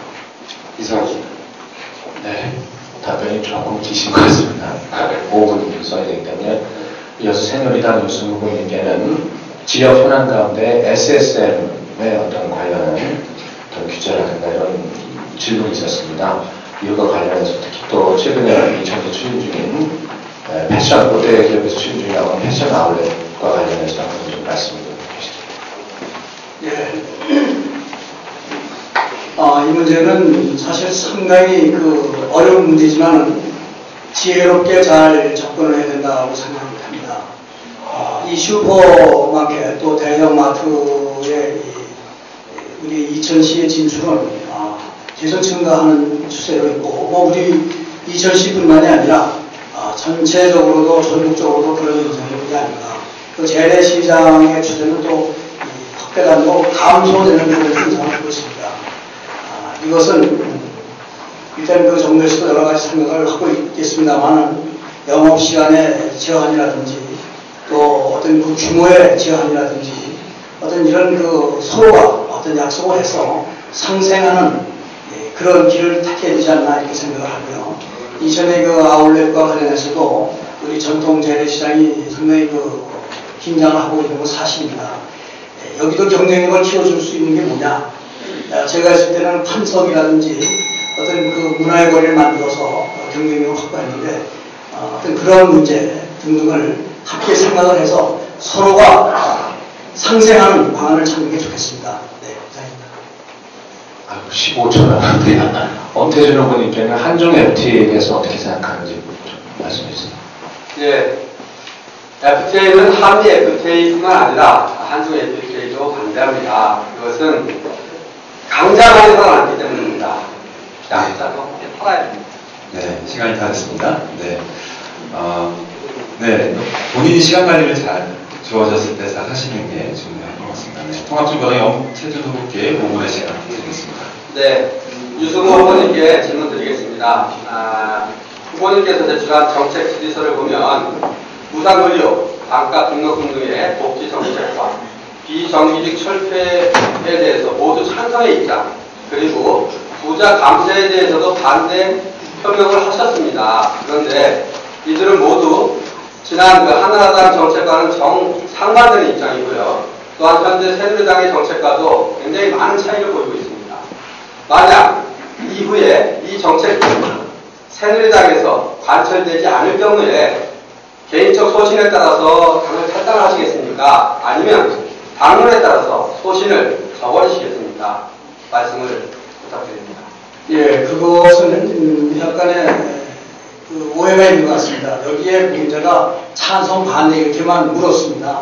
이상입니다. 네, 답변이 조금 기신 것 같습니다. 5분 써야 되기 때문에 이어서 새누리당 유승 후보님께는 지역 현안 가운데 SSM의 어떤 관련한 어떤 규제라든가 이런 질문이 있었습니다. 이것과 관련해서 특히 또 최근에 이천에 추진 중인 패션, 롯데 기업에서 추진 중이라고 패션 아울렛과 관련해서 한번 좀 말씀을 해주시죠. 이 문제는 사실 상당히 어려운 문제지만 지혜롭게 잘 접근을 해야 된다고 생각합니다. 이 슈퍼마켓 또 대형마트의 우리 이천시의 진출은 계속 증가하는 추세로 있고 우리 이천시뿐만이 아니라 전체적으로도 전국적으로도 그런 현상이 아닌가. 그 재래시장의 추세는 또 확대가 감소되는 그런 현상을 보고 있습니다. 이것은 일단 그 정부에서도 여러 가지 생각을 하고 있겠습니다만 영업시간의 제한이라든지 또 어떤 그 규모의 제한이라든지 어떤 이런 서로가 어떤 약속을 해서 상생하는 그런 길을 택해야 되지 않나 이렇게 생각을 하고요. 이전에 그 아울렛과 관련해서도 우리 전통 재래시장이 상당히 긴장을 하고 있는 건 사실입니다. 여기도 경쟁력을 키워줄 수 있는 게 뭐냐? 제가 했을 때는 판석이라든지 어떤 그 문화의 거리를 만들어서 경쟁력을 확보했는데 어떤 그런 문제 등등을 함께 생각을 해서 서로가 상생하는 방안을 찾는 게 좋겠습니다. 네, 감사합니다. 15초 남았는데 엄태준 후보님께는 한중 FTA에 대해서 어떻게 생각하는지 좀 말씀해 주세요. 예, FTA는 한미 FTA뿐만 아니라 한중 FTA도 반대합니다. 그것은 강자만해서는 않기 때문입니다. 약자도 함께 팔아야 됩니다. 네, 시간이 다 됐습니다. 네. 네, 본인이 시간 관리를 잘 주어졌을 때 잘 하시는 게 중요한 것 같습니다. 네, 통합진보당 엄태준 후보께 5분의 시간 드리겠습니다. 네, 유승호 후보님께 질문 드리겠습니다. 후보님께서 제출한 정책 질의서를 보면 무상급료, 반값 등록금 등의 복지 정책과 비정규직 철폐에 대해서 모두 찬성의 입장, 그리고 부자 감세에 대해서도 반대 표명을 하셨습니다. 그런데 이들은 모두 지난 그 한나라당 정책과는 정상반되는 입장이고요. 또한 현재 새누리당의 정책과도 굉장히 많은 차이를 보이고 있습니다. 만약 이후에 이 정책이 새누리당에서 관철되지 않을 경우에 개인적 소신에 따라서 당을 탈당을 하시겠습니까? 아니면 당론에 따라서 소신을 저버리시겠습니까? 말씀을 부탁드립니다. 예, 그것은 약간의 그 오해가 있는 것 같습니다. 여기에 문제가 찬성 반대 이렇게만 물었습니다.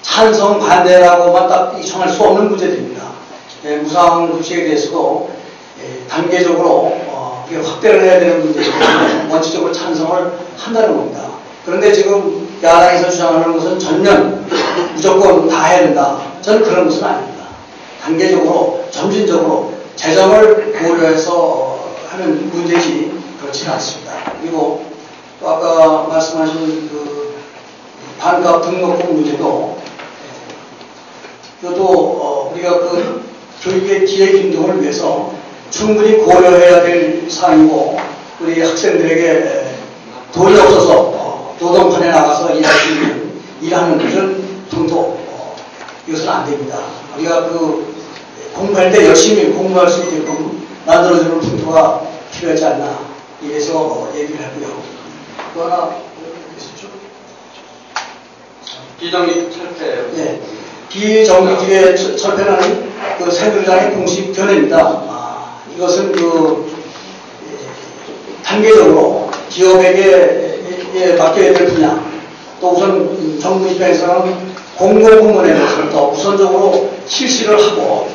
찬성 반대라고만 딱 정할 수 없는 문제들입니다. 예, 무상급식에 대해서도 단계적으로 확대를 해야 되는 문제이기 때문에 원칙적으로 찬성을 한다는 겁니다. 그런데 지금 야당에서 주장하는 것은 전면 무조건 다 해야 된다. 저는 그런 것은 아닙니다. 단계적으로 점진적으로 재정을 고려해서 하는 문제지 그렇지는 않습니다. 그리고 또 아까 말씀하신 그 반값 등록금 문제도 이것도 우리가 그 교육의 기회균등을 위해서 충분히 고려해야 될 사항이고 우리 학생들에게 돈이 없어서 노동판에 나가서 일하는 것은 풍토 이것은 안 됩니다. 우리가 그 공부할 때 열심히 공부할 수 있게끔 만들어주는 풍토가 필요하지 않나 이래서 얘기를 하고요. 또 하나 있었죠? 비정규직 철폐. 네, 비정규직의 철폐라는 그 새누리당의 공식 견해입니다. 이것은 그 단계적으로 기업에게 맡겨야 될 분야, 또 우선 정부 입장에서는 공공부문에 대해서부터 우선적으로 실시를 하고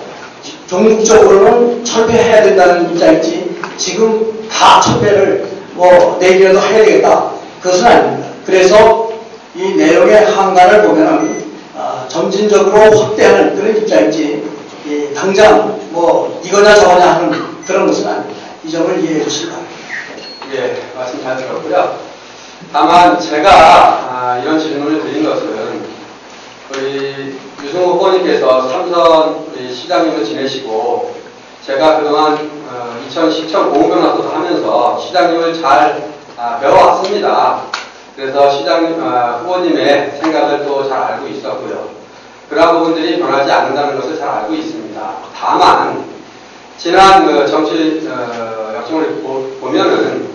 종국적으로는 철폐해야 된다는 입장이지 지금 다 철폐를 내일이라도 해야 되겠다 그것은 아닙니다. 그래서 이 내용의 한간을 보면은 점진적으로 확대하는 그런 입장이지 당장 이거냐 저거냐 하는 그런 것은 아닙니다. 이 점을 이해해 주시기 바랍니다. 예, 말씀 잘 들었고요. 다만 제가 이런 질문을 드린 것은 우리 유승호 후보님께서 삼선 우리 시장님을 지내시고 제가 그동안 시청 공공변화도 하면서 시장님을 잘 배워왔습니다. 그래서 시장님 후보님의 생각을 또 잘 알고 있었고요. 그러한 부분들이 변하지 않는다는 것을 잘 알고 있습니다. 다만 지난 그 정치 역정을 보면은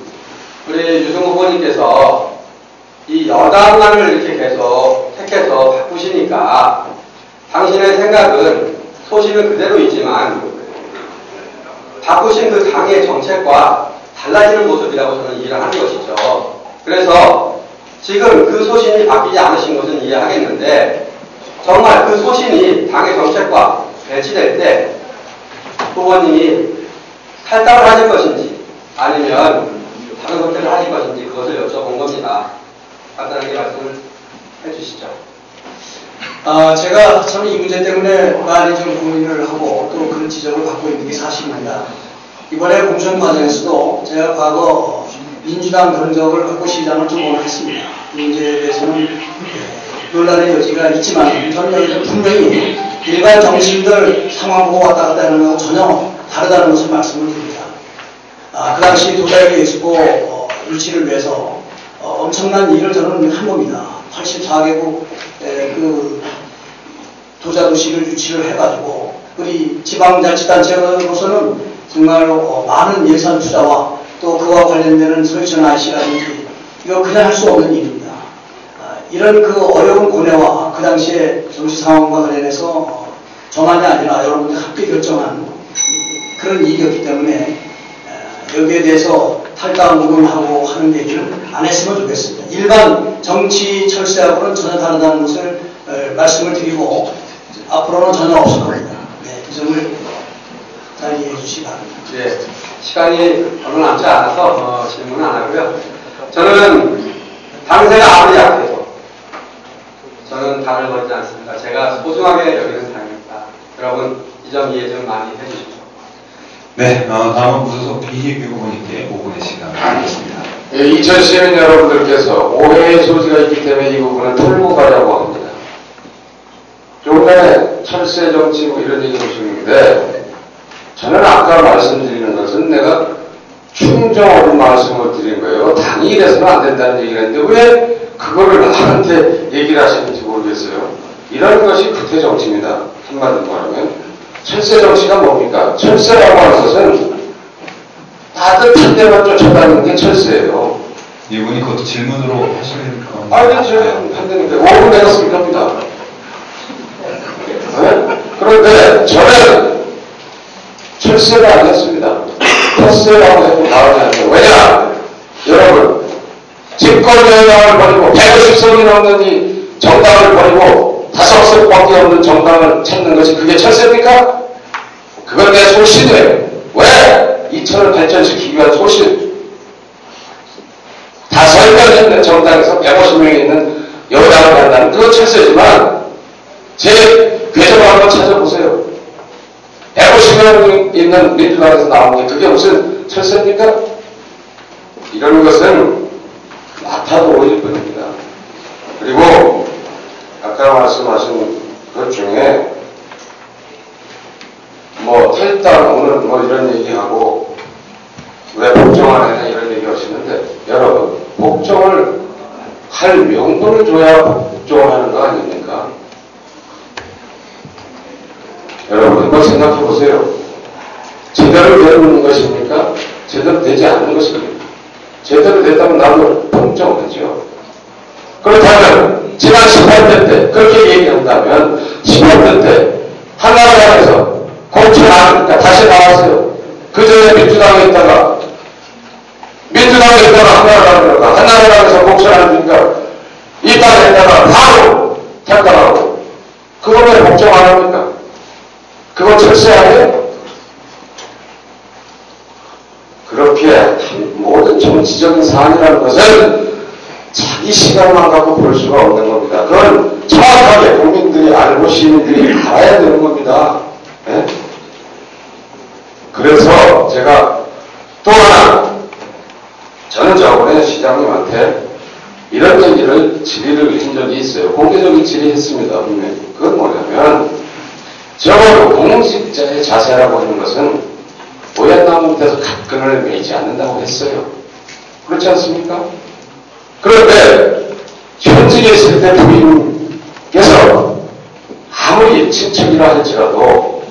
우리 유승호 후보님께서 이 여당만을 이렇게 계속 택해서 바꾸시니까 당신의 생각은 소신은 그대로이지만 바꾸신 그 당의 정책과 달라지는 모습이라고 저는 이해를 하는 것이죠. 그래서 지금 그 소신이 바뀌지 않으신 것은 이해하겠는데 정말 그 소신이 당의 정책과 배치될 때 후보님이 탈당을 하실 것인지 아니면 다른 선택을 하실 것인지 그것을 여쭤본 겁니다. 간단하게 말씀을 해주시죠. 제가 참 이 문제 때문에 많이 좀 고민을 하고 또 그런 지적을 받고 있는 게 사실입니다. 이번에 공천 과정에서도 제가 과거 민주당 경력을 갖고 시장을 주목을 했습니다. 이 문제에 대해서는 논란의 여지가 있지만 저는 분명히 일반 정치인들 상황 보고 왔다 갔다 하는 거하고 전혀 다르다는 것을 말씀을 드립니다. 그 당시 도자기 엑스포 유치를 위해서 엄청난 일을 저는 한 겁니다. 84개국 그 도자도시를 유치를 해가지고 우리 지방자치단체로서는 정말 많은 예산 투자와 또 그와 관련되는 소유권 IC라든지 이거 그냥 할 수 없는 일입니다. 이런 그 어려운 고뇌와 그 당시에 정치 상황과 관련해서 저만이 아니라 여러분들 함께 결정한 그런 일이었기 때문에 여기에 대해서 탈당 운동하고 하는 얘기를 안 했으면 좋겠습니다. 일반 정치 철새하고는 전혀 다르다는 것을 말씀을 드리고 앞으로는 전혀 없을 겁니다. 네, 그 점을 잘 이해해 주시기 바랍니다. 네, 시간이 얼마 남지 않아서 질문은 안 하고요. 저는 당세가 아무리 약해도 저는 당을 버리지 않습니다. 제가 소중하게 여기는 당입니다. 여러분 이 점 이해 좀 많이 해주십시오. 네, 다음은 무소속 이희규 후보님께 5분의 시간을 드리겠습니다. 예, 2000 시민 여러분들께서 오해의 소지가 있기 때문에 이 부분은 털고 가려고 합니다. 조금 전에 철새 정치 뭐 이런 얘기 보시는데 저는 아까 말씀드리는 것은 내가 충정하는 말씀을 드린 거예요. 당이 이래서는 안 된다는 얘기를 했는데 왜 그거를 나한테 얘기를 하시는지 모르겠어요. 이런 것이 구태 정치입니다. 한마디로 말하면. 철새 정치가 뭡니까? 철새라고 하는 것은 따뜻한 데만 쫓아다니는 게 철새예요. 이분이 그것도 질문으로 하시니까. 아니, 지금 한다는데 5분 내가 쓸 겁니다. 네? 그런데 저는 철새가 아니었습니다. 철새라고 해도 나오지 않아요. 왜냐? 여러분, 집권여당을 버리고 150석이 넘는 이 정당을 버리고 5석밖에 없는 정당을 찾는 것이 그게 철새입니까? 그건 내 소신이에요. 왜? 2천을 발전시키기 위한 소신. 다 설명했는 정당에서 150명이 있는 여당을 간다는 그건 철새지만 제 궤적을 한번 찾아보세요. 150명 있는 민주당에서 나온 게 그게 무슨 철새입니까? 이런 것은 나타도 오일 뿐입니다. 그리고 아까 말씀하신 것 중에 뭐 탈당 오늘 뭐 이런 얘기하고 왜 복종 안 했냐 이런 얘기 하시는데 여러분 복종을 할 명분을 줘야 복종을 하는 거 아닙니까? 여러분 한번 생각해 보세요. 제대로 되는 것입니까? 제대로 되지 않는 것입니까? 제대로 됐다면 나도 복종하죠. 그렇다면 지난 18대 때 그렇게 얘기한다면 18대 때 한나라당에서 공천 안 하니까 다시 나왔어요. 그 전에 민주당에 있다가 한나라당에서 공천 안 하니까 입당에 있다가 바로 탈당하고 그걸 왜 복종 안 합니까? 그건 철새 아니에요? 그렇게 모든 정치적인 사안이라는 것은 자기 시간만 갖고 볼 수가 없는 겁니다. 그건 정확하게 국민들이 알고 시민들이 알아야 되는 겁니다. 네? 그래서 제가 또 하나 저는 저번에 시장님한테 이런 얘기를 질의를 한 적이 있어요. 공개적인 질의했습니다. 분명히. 그건 뭐냐면 적어도 공직자의 자세라고 하는 것은 오얏나무 밑에서 갓끈을 매지 않는다고 했어요. 그렇지 않습니까? 그런데 현직에 있을 때 부인께서 아무리 친척이라 할지라도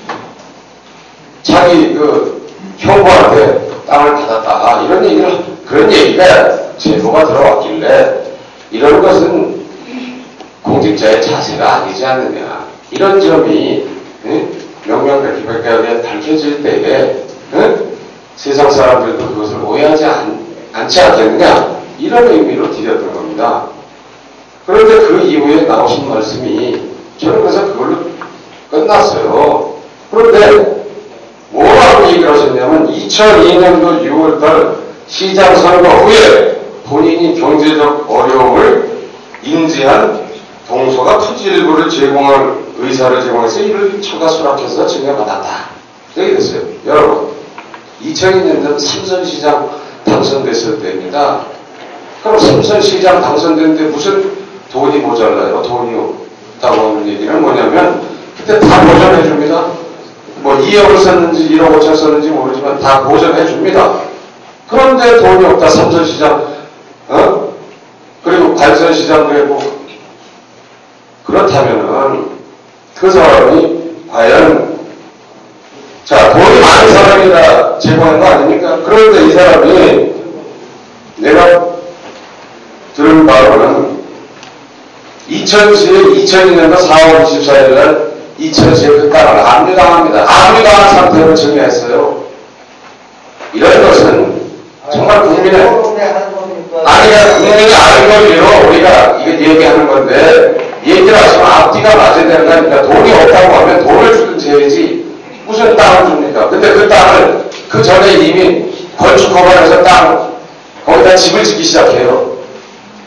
자기 그 형부한테 땅을 받았다 이런 얘기를 그런 얘기가 제보가 들어왔길래 이런 것은 공직자의 자세가 아니지 않느냐 이런 점이 명명백백하게 밝혀질 때에 세상 사람들도 그것을 오해하지 않지 않겠느냐 이런 의미로 드렸던 겁니다. 그런데 그 이후에 나오신 말씀이 저는 그래서 그걸로 끝났어요. 그런데 뭐라고 얘기를 하셨냐면 2002년도 6월달 시장 선거 후에 본인이 경제적 어려움을 인지한 동서가 토지 일부를 제공할 의사를 제공해서 이를 처가 수락해서 증여받았다. 여기 됐어요. 여러분 2002년도는 삼선시장 당선됐을 때입니다. 그럼 삼선시장 당선됐는데 무슨 돈이 모자라요? 돈이 없다고 하는 얘기는 뭐냐면 그때 다 보전해 줍니다. 뭐 2억을 썼는지 1억 5천 썼는지 모르지만 다 보전해 줍니다. 그런데 돈이 없다. 삼선시장, 그리고 관선시장도 했고. 그렇다면은 그 사람이 과연 자, 돈이 많은 사람이라 제보한 거 아닙니까? 그런데 이 사람이 내가 들은 바로는 2002년도 4월 24일 날 이천시에 그 땅을 압류당합니다. 압류당한 상태로 정리했어요. 이런 것은 정말 국민의 국민이 아는 권리로 우리가 이게 얘기하는 건데 얘기를 하시면 앞뒤가 맞아야 되는 거 아닙니까? 돈이 없다고 하면 돈을 주든지 해야지 무슨 땅을 줍니까? 근데 그 땅을 그 전에 이미 건축 허가해서 땅 거기다 집을 짓기 시작해요.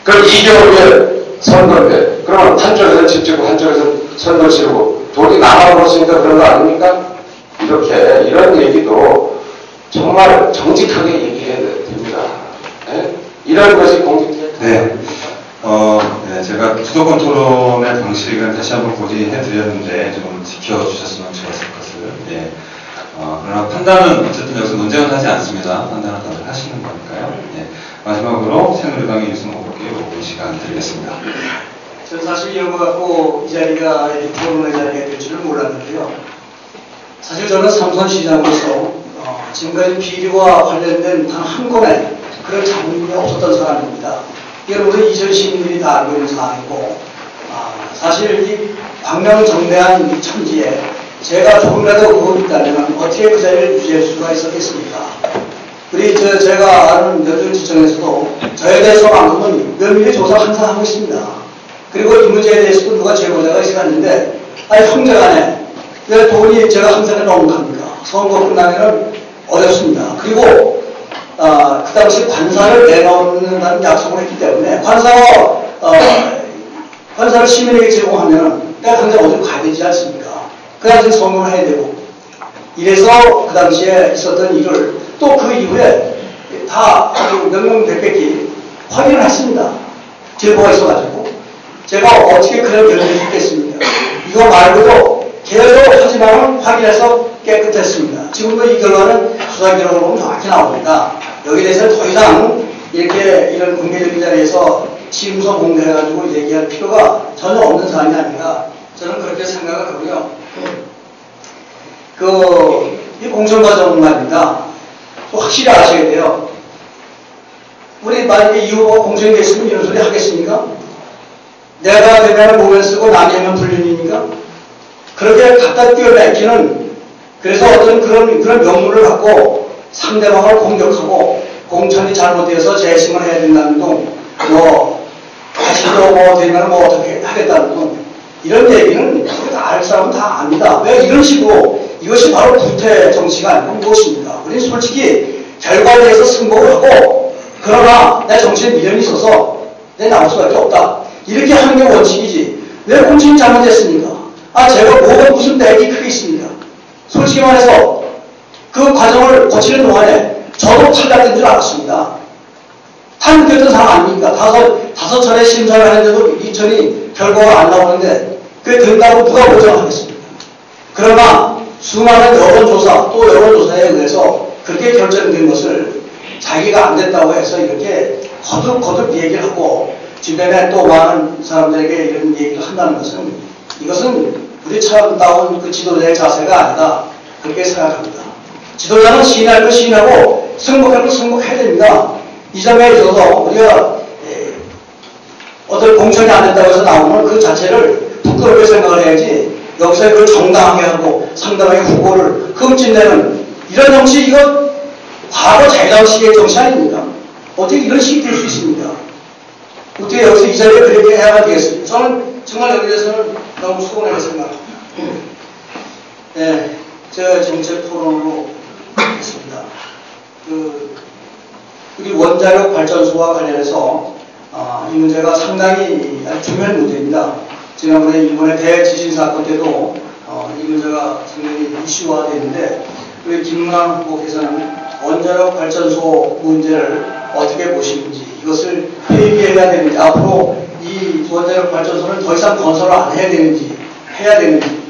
그럼 2개월 후에 선거인데 그러면 한쪽에서 집 짓고 한쪽에서 선거 치르고 돈이 남아버렸으니까 그런 거 아닙니까? 이렇게 이런 얘기도 정말 정직하게 얘기해야 됩니다. 네? 이런 것이 공직제. 네. 제가 수도권 토론의 방식은 다시 한번 고지해드렸는데 좀 지켜주셨으면 좋았을 것을. 예. 그러나 판단은 어쨌든 여기서 논쟁은 하지 않습니다. 판단은 다들 하시는 거니까요. 예. 마지막으로 새누리당의 유승호 후보께 물어볼 시간 드리겠습니다. 저는 사실 이런 거 갖고 이 자리가 토론의 자리가 될 줄은 몰랐는데요. 사실 저는 삼선시장으로서 지금까지 비리와 관련된 단 한 건의 그런 장면이 없었던 사람입니다. 이건 우리 이전 시민들이 다 알고 있는 사항이고, 사실 이 광명정대한 이 천지에 제가 조금이라도 의혹이 있다면 어떻게 그 자리를 유지할 수가 있었겠습니까? 우리 제가 아는 여전지청에서도 저에 대해서만큼은 면밀히 조사 항상 하고 있습니다. 그리고 이 문제에 대해서도 누가 제보자가 있었는데, 아니 형제간에 왜 돈이 제가 한 살에 너무합니까? 선거 끝나면은 어렵습니다. 그리고 그 당시 관사를 내놓는다는 약속을 했기 때문에 관사를 시민에게 제공하면 내가 당장 어디로 가야 되지 않습니까? 그 당시 선거를 해야 되고 이래서 그 당시에 있었던 일을 또 그 이후에 다 명명백백히 확인을 했습니다. 제보가 있어가지고 제가 어떻게 그런 결정을 했겠습니까? 이거 말고도 계속 하지만 확인해서 깨끗했습니다. 지금도 이 결과는 수사 기록을 보면 정확히 나오니까 여기에 대해서 더 이상 이렇게 이런 공개적인 자리에서 침소 공개해가지고 얘기할 필요가 전혀 없는 사안이 아닌가 저는 그렇게 생각을 하고요. 이 공천 과정은 말입니다. 확실히 아셔야 돼요. 우리 만약에 이 후보가 공천이 됐으면 이런 소리 하겠습니까? 내가 되면 모면 쓰고 남이 하면 불륜이니까? 그렇게 갖다 뛰어내기는 그래서 어떤 그런 명분을 갖고 상대방을 공격하고 공천이 잘못되어서 재심을 해야 된다는 둥, 다시도 되면 어떻게 하겠다는 둥, 이런 얘기는 알 사람은 다 압니다. 왜 이런 식으로 이것이 바로 구태 정치가 아니고 무엇입니까? 우리는 솔직히 결과에 대해서 승복을 하고 그러나 내 정치에 미련이 있어서 내 나올 수밖에 없다. 이렇게 하는 게 원칙이지. 왜 공천이 잘못됐습니까? 제가 뭐가 무슨 내기 크게 있습니다. 솔직히 말해서 그 과정을 거치는 동안에 저도 탈락된 줄 알았습니다. 다 느꼈던 사람 아닙니까? 다섯 차례 심사를 하는데도 2000이 결과가 안 나오는데 그게 된다고 누가 보장하겠습니까? 그러나 수많은 여론조사 또 여론조사에 의해서 그렇게 결정된 것을 자기가 안 됐다고 해서 이렇게 거듭 얘기를 하고 주변에 또 많은 사람들에게 이런 얘기를 한다는 것은 이것은 우리 차가운 그 지도자의 자세가 아니다. 그렇게 생각합니다. 지도자는 시인할 거 시인하고 승복할 거 승복해야 됩니다. 이 점에 있어서 우리가 어떤 공천이 안 됐다고 해서 나오면 그 자체를 부끄럽게 생각을 해야지 여기서 그걸 정당하게 하고 상당하게 후보를 흠집내는 이런 정치 이거 과거 자유당시의 정치 아닙니까? 어떻게 이런 식이 될 수 있습니까? 어떻게 여기서 이 자리에 그렇게 해야 되겠습니까? 저는 정말 여기 대해서는 너무 수고하게 생각합니다. 네, 제가 정책 토론으로 하겠습니다. 우리 원자력 발전소와 관련해서 이 문제가 상당히 중요한 문제입니다. 지난번에 일본의 대지진 사건 때도 이 문제가 상당히 이슈화됐는데 우리 김문환 후보께서는 원자력 발전소 문제를 어떻게 보시는지 이것을 폐기해야 되는지 앞으로 이 원자력 발전소는 더 이상 건설을 안 해야 되는지 해야 되는지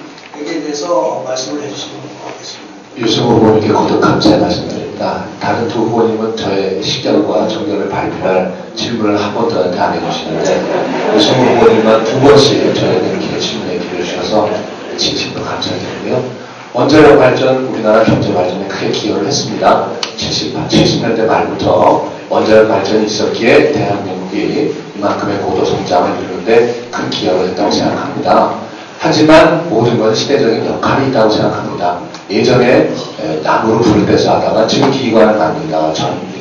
여기에 대해서 말씀을 해주시면 고맙겠습니다. 유승호 후보님께 거듭 감사의 말씀드립니다. 하겠습니다. 다른 두 후보님은 저의 식견과 정견을 발표할 질문을 한 번도 저한테 안 해주시는데 유승우 후보님만 두 번씩 저에게 이렇게 질문에 기회를 주셔서 진심으로 감사드리고요. 원자력 발전, 우리나라 경제 발전에 크게 기여를 했습니다. 70년대 말부터 원자력 발전이 있었기에 대한민국이 이만큼의 고도 성장을 이루는데 큰 기여를 했다고 생각합니다. 하지만 모든 건 시대적인 역할이 있다고 생각합니다. 예전에 나무로 불을 떼서 하다가 증기기관을 만든다가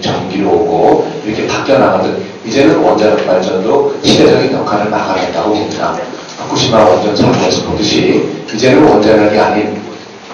전기로 오고 이렇게 바뀌어 나가듯 이제는 원자력 발전도 시대적인 역할을 나가겠다고 봅니다. 후쿠시마 원전 사고에서 보듯이 이제는 원자력이 아닌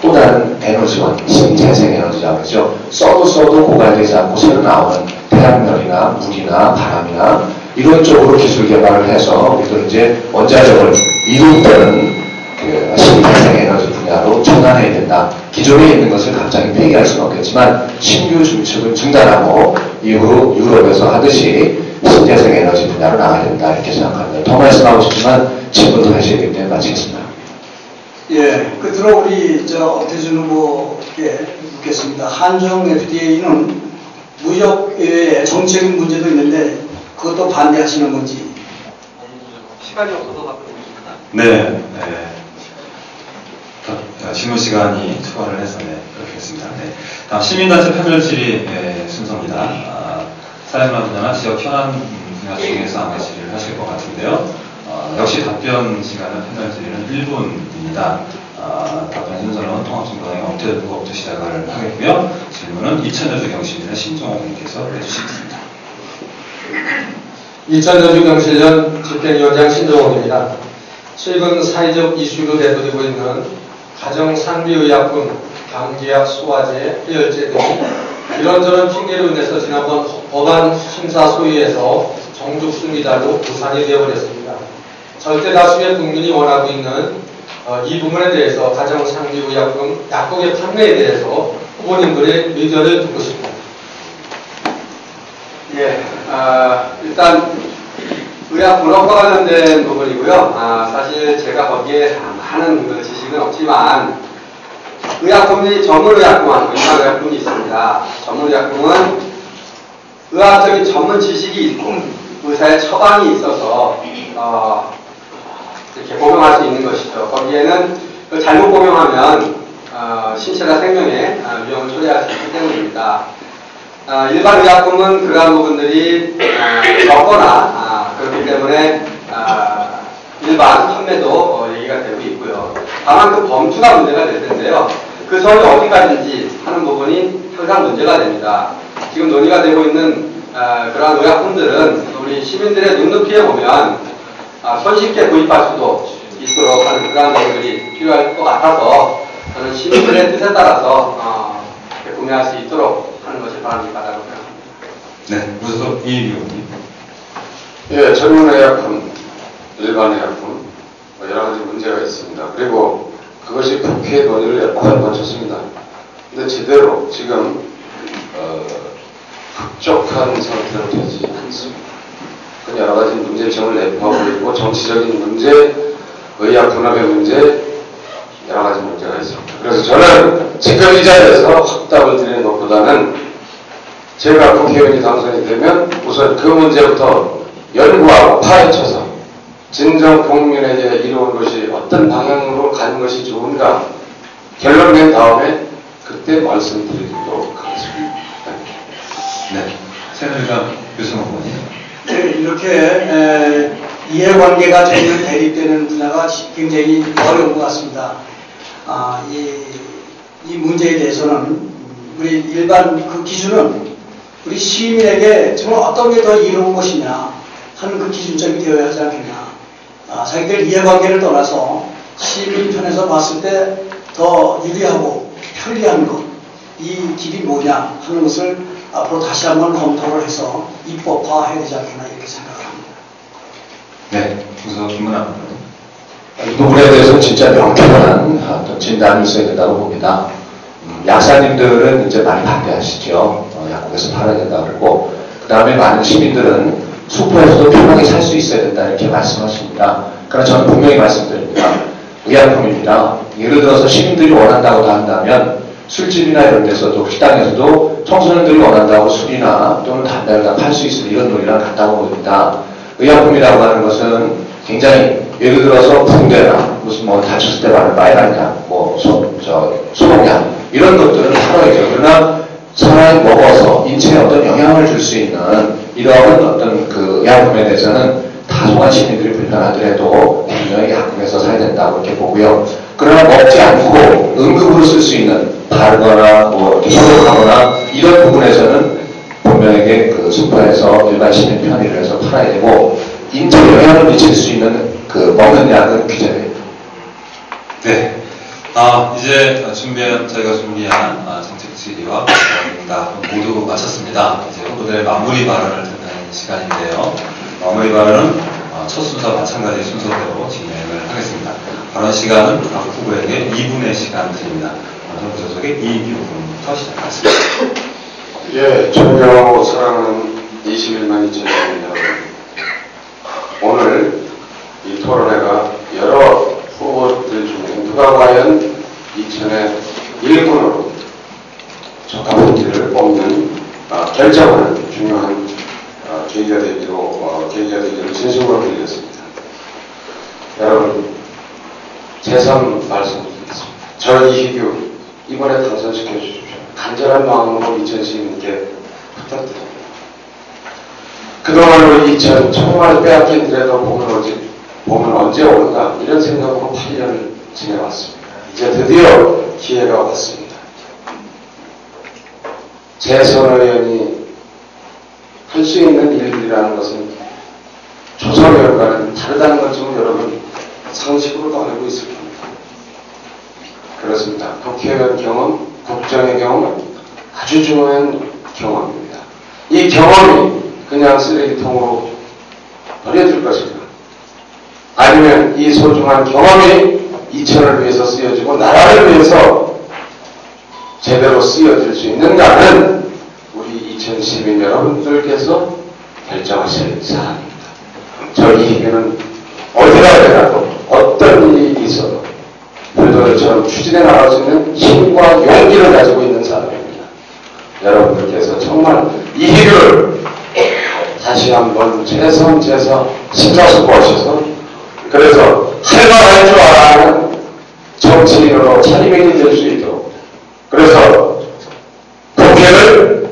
또 다른 에너지원, 신재생 에너지라고 그러죠. 써도 고갈되지 않고 새로 나오는 태양열이나 물이나 바람이나 이런 쪽으로 기술 개발을 해서 우리도 이제 원자력을 이룬다는 그 신재생 에너지 분야로 전환해야 된다. 기존에 있는 것을 갑자기 폐기할 수는 없겠지만 신규 중축을 중단하고 이후로 유럽에서 하듯이 신재생 에너지 분야로 나가야 된다 이렇게 생각합니다. 더 말씀하고 싶지만 질문도 하셔야 되기 때문에 마치겠습니다. 예, 끝으로 우리 오태준 후보께 묻겠습니다. 한중 FTA는 무역 외에 정치적인 문제도 있는데 그것도 반대하시는 건지. 시간이 없어서 답변드립니다. 네. 질문 시간이 초과를 해서 그렇게 했습니다. 네. 다음 시민단체 패널 질의 순서입니다. 사회문화 분야나 지역 현안 분야 중에서 아마 질의를 하실 것 같은데요. 역시 답변 시간은 패널 질의는 1분입니다. 답변 순서는 통합진보당의 엄태훈 후보부터 시작을 하겠고요. 질문은 이천여주 경실련의 신종호 님께서 해주시겠습니다. 이천여주 경실련 집행위원장 신종호입니다. 최근 사회적 이슈로 대두되고 있는 가정산비의약품, 감기약, 소화제, 해열제 등 이런저런 핑계로 인해서 지난번 법안 심사 소위에서 정죽 승리자로 무산이 되어버렸습니다. 절대 다수의 국민이 원하고 있는 이 부분에 대해서 가정산비의약품, 약국의 판매에 대해서 후보님들의 의견을 듣고 싶습니다. 예, 일단 의학 분업과 관련된 부분이고요. 사실 제가 거기에 많은 지식은 없지만 의약품이 전문의약품하고 일반의약품이 있습니다. 전문의약품은 의학적인 전문 지식이 있고 의사의 처방이 있어서 이렇게 복용할 수 있는 것이죠. 거기에는 잘못 복용하면 신체나 생명에 위험을 초래할 수 있기 때문입니다. 일반 의약품은 그러한 부분들이 적거나 그렇기 때문에 일반 판매도 얘기가 되고 있고요. 다만 그 범주가 문제가 될 텐데요. 그 선이 어디까지인지 하는 부분이 항상 문제가 됩니다. 지금 논의가 되고 있는 그러한 의약품들은 우리 시민들의 눈높이에 보면 손쉽게 구입할 수도 있도록 하는 그러한 것들이 필요할 것 같아서 저는 시민들의 뜻에 따라서 구매할 수 있도록 하는 것이 바람직하다고 생각합니다. 네, 우선 이의원님. 예, 전문의약품, 일반의약품 여러 가지 문제가 있습니다. 그리고 그것이 국회 논의를 몇 번 거쳤습니다. 근데 제대로 지금 흡족한 상태로 되지 않습니다. 그 여러 가지 문제점을 내포하고 있고 정치적인 문제, 의학 분업의 문제, 여러 가지 문제가 있습니다. 그래서 저는 지금 이 자리에서 확답을 드리는 것보다는 제가 국회의원이 당선이 되면 우선 그 문제부터 연구하고 파헤쳐서 진정 국민에게 이루는 것이 어떤 방향으로 가는 것이 좋은가 결론 낸 다음에 그때 말씀드리도록 하겠습니다. 네, 새누리당 유승호 후보님. 네, 이렇게 이해관계가 전혀 대립되는 분야가 굉장히 어려운 것 같습니다. 이 문제에 대해서는 우리 일반 그 기준은 우리 시민에게 정말 어떤 게 더 이로운 것이냐 하는 그 기준점이 되어야 하지 않겠나. 자기들 이해관계를 떠나서 시민 편에서 봤을 때 더 유리하고 편리한 것, 이 길이 뭐냐 하는 것을 앞으로 다시 한번 검토를 해서 입법화해야 되지 않겠나 이렇게 생각을 합니다. 네, 우선 김문환. 이 부분에 대해서는 진짜 명쾌한 어떤 진단이 있어야 된다고 봅니다. 약사님들은 이제 많이 반대하시죠. 약국에서 팔아야 된다고 그러고, 그 다음에 많은 시민들은 숙소에서도 편하게 살 수 있어야 된다 이렇게 말씀하십니다. 그러나 저는 분명히 말씀드립니다. 의약품입니다. 예를 들어서 시민들이 원한다고 한다면 술집이나 이런 데서도 식당에서도 청소년들이 원한다고 술이나 또는 담배를 팔 수 있을 이런 논리랑 같다고 봅니다. 의약품이라고 하는 것은 굉장히 예를 들어서 붕대나 무슨 뭐 다쳤을 때 바르는 빨간약, 뭐 소독약 이런 것들은 팔아야죠. 그러나 사람이 먹어서 인체에 어떤 영향을 줄 수 있는 이러한 어떤 그 의약품에 대해서는 다소간 시민들이 불편하더라도 분명히 약품에서 사야 된다고 이렇게 보고요. 그러나 먹지 않고 응급으로 쓸 수 있는 바르거나 뭐 소독하거나 이런 부분에서는 분명하게 그 슈퍼에서 일반 시민 편의를 해서 팔아야 되고 인체에 영향을 미칠 수 있는 그 먹는 약은 규제됩니다. 네. 이제 저희가 준비한 정책 질의와 응답 모두 마쳤습니다. 이제 후보들의 마무리 발언을 듣는 시간인데요. 마무리 발언은 첫 순서와 마찬가지 순서대로 진행을 하겠습니다. 발언 시간은 각 후보에게 2분의 시간 드립니다. 후보조석의 이규훈부터 시작하겠습니다. 예, 존경하고 사랑하는 21만 2천 시민 여러분, 오늘 이 토론회가 여러 후보들 중에 누가 과연 2천의 1군으로 적합한지를 뽑는 결정하는 중요한 계기가 되기를 진심으로 드리겠습니다. 여러분, 재선 말씀드리겠습니다. 저 이희규 이번에 당선시켜 주십시오. 간절한 마음으로 2천 시민께 부탁드립니다. 그동안 우리 2천 정말 빼앗긴더라도 봄은 언제 오는가 이런 생각으로 8년을 지내왔습니다. 이제 드디어 기회가 왔습니다. 재선 의원이 할 수 있는 일들이라는 것은 조선 의원과는 다르다는 것 좀 여러분 상식으로도 알고 있을 겁니다. 그렇습니다. 국회의원 경험, 국정의 경험은 아주 중요한 경험입니다. 이 경험이 그냥 쓰레기통으로 버려질 것인가? 아니면 이 소중한 경험이 2천을 위해서 쓰여지고 나라를 위해서 제대로 쓰여질 수 있는가는 우리 2천 시민 여러분들께서 결정하실 사안입니다. 저 이희규는 어디가 되나도 어떤 일이 있어도 불도저처럼 추진해 나갈 수 있는 힘과 용기를 가지고 있는 사람입니다. 여러분들께서 정말 이희규를 다시 한번 심사숙고하셔서 그래서 할만할 줄 아는 정치인으로 차림이 될 수 있도록 그래서 국회를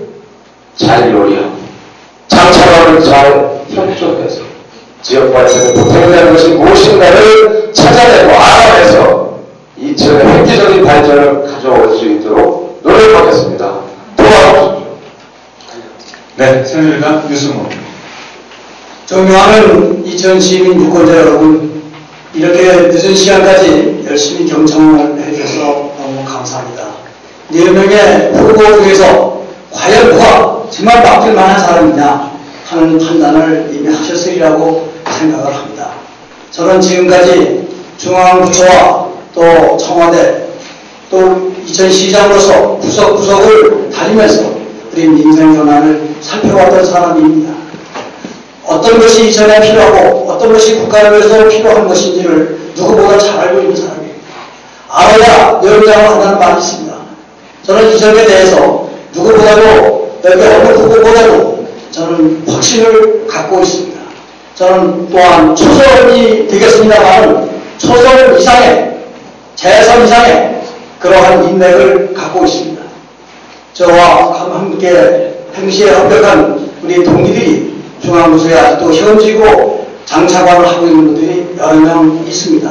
잘 요리하고 장차관을 잘 협조해서 지역 발전에 보탬이 되는 것이 무엇인가를 찾아내고 알아내서 2천의 획기적인 발전을 가져올 수 있도록 노력하겠습니다. 도와주십시오. 네, 새누리당 유승호. 존경하는 2천 시민 유권자 여러분, 이렇게 늦은 시간까지 열심히 경청을 해주셔서 너무 감사합니다. 4명의 후보 중에서 과연 누가 정말 맡길 만한 사람이냐 하는 판단을 이미 하셨으리라고 생각을 합니다. 저는 지금까지 중앙부처와 또 청와대 또 2천시장으로서 구석구석을 다니면서 우리 민생 현안을 살펴왔던 사람입니다. 어떤 것이 이전에 필요하고 어떤 것이 국가를 위해서 필요한 것인지를 누구보다 잘 알고 있는 사람입니다. 알아야 뇌물장을 한다는 말이 있습니다. 저는 이전에 대해서 누구보다도 여기 어느 후보보다도 저는 확신을 갖고 있습니다. 저는 또한 초선이 되겠습니다만 초선 이상의 재선 이상의 그러한 인맥을 갖고 있습니다. 저와 함께 행시에 합격한 우리 동기들이 중앙부서에 아직도 현직으로 장차관을 하고 있는 분들이 여러 명 있습니다.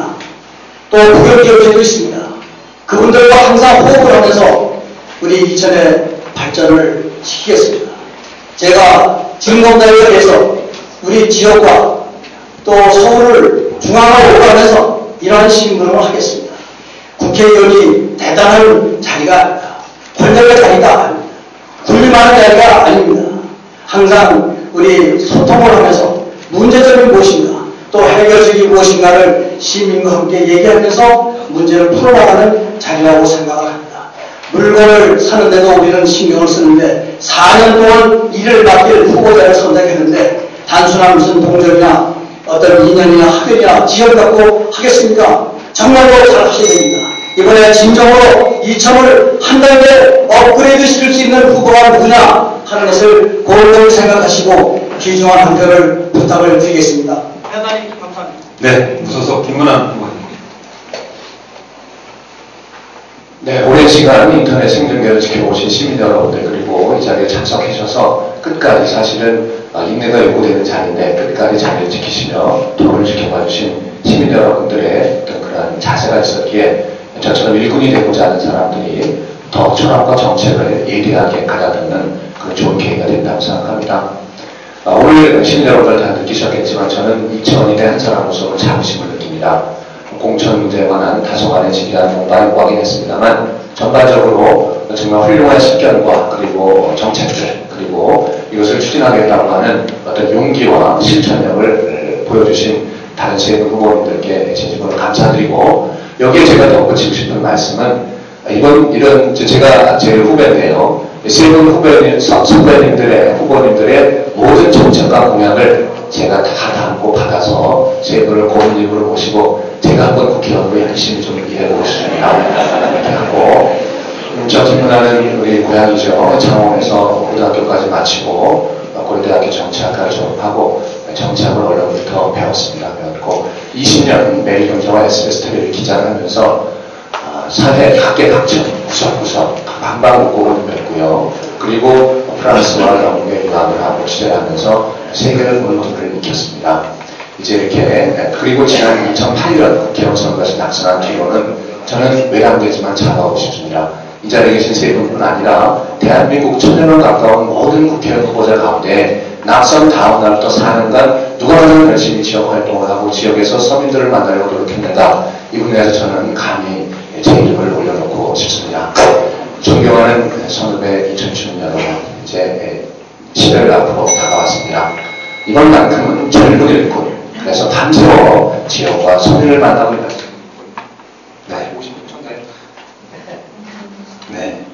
또 부경기업체도 있습니다. 그분들과 항상 호흡을 하면서 우리 2천의 발전을 시키겠습니다. 제가 진검다리에 대해서 우리 지역과 또 서울을 중앙으로 오가면서 이러한 심부름을 하겠습니다. 국회의원이 대단한 자리가 아닙니다. 권력의 자리가 아닙니다. 굴림하는 자리가 아닙니다. 항상 우리 소통을 하면서 문제점이 무엇인가 또 해결책이 무엇인가를 시민과 함께 얘기하면서 문제를 풀어나가는 자리라고 생각을 합니다. 물건을 사는데도 우리는 신경을 쓰는데 4년 동안 일을 맡길 후보자를 선택했는데 단순한 무슨 동정이나 어떤 인연이나 학연이나 지역 갖고 하겠습니까? 정말로 잘 하셔야 됩니다. 이번에 진정으로 이천을 한 단계 업그레이드 시킬 수 있는 후보가 누구냐 하는 것을 골고루 생각하시고 귀중한 한 표를 부탁을 드리겠습니다. 대단히 감사합니다. 네, 무소속 김문환 후보님. 네, 오랜 시간 인터넷 생중계를 지켜보신 시민 여러분들 그리고 이 자리에 참석하셔서 끝까지 사실은 인내가 요구되는 자리인데 끝까지 자리를 지키시며 토론을 지켜봐 주신 시민 여러분들의 어떤 그런 자세가 있었기에 저처럼 일꾼이 되고자 하는 사람들이 더 철학과 정책을 예리하게 가다듬는 그런 좋은 계기가 된다고 생각합니다. 오늘 시민 여러분들 다 느끼셨겠지만 저는 이천일의 한 사람으로서 자부심을 느낍니다. 공천 문제에 관한 다소간의 지리한 공방을 확인했습니다만 전반적으로 정말 훌륭한 식견과 그리고 정책들 그리고 이것을 추진하겠다고 하는 어떤 용기와 실천력을 보여주신 다른 세 분 후보님들께 진심으로 감사드리고 여기에 제가 덧붙이고 싶은 말씀은 이런 제가 제 후배인데요. 세 분 선배님들의 후보님들의 모든 정책과 공약을 제가 다 담고 받아서 세 분을 고문님으로 모시고 제가 한번 국회의원으로 열심히 좀 일해보고 싶습니다. 이렇게 하고 저 김문환은 우리 고향이죠. 창원에서 고등학교까지 마치고 고려대학교 정치학과를 졸업하고 정치학을 원래부터 배웠습니다. 배웠고 20년 매일경제와 SBS TV를 기자를 하면서 사회 각계각층 구석구석 방방곡곡을 맺고요. 그리고 프랑스와 영국에 유학을 하고 취재를 하면서 세계를 보는 것을 익혔습니다. 이제 이렇게 그리고 지난 2008년 국회의원 선거에서 낙선한 뒤로는 저는 외람되지만 자부하고 싶습니다. 이 자리에 계신 세 분뿐 아니라 대한민국 1000년 가까운 모든 국회의원 후보자 가운데 낙선 다음 날부터 4년간 누가 가장 열심히 지역 활동을 하고 지역에서 서민들을 만나려고 노력했는가 이 분야에서 저는 감히 제 이름을 올려놓고 싶습니다. 존경하는 선후배 2016년 여러분 이제 10일 앞으로 다가왔습니다. 이번만큼은 젊은 일꾼 그래서 밤새워 지역과 서민을 만나고 있다. 네. 56초 네. 네.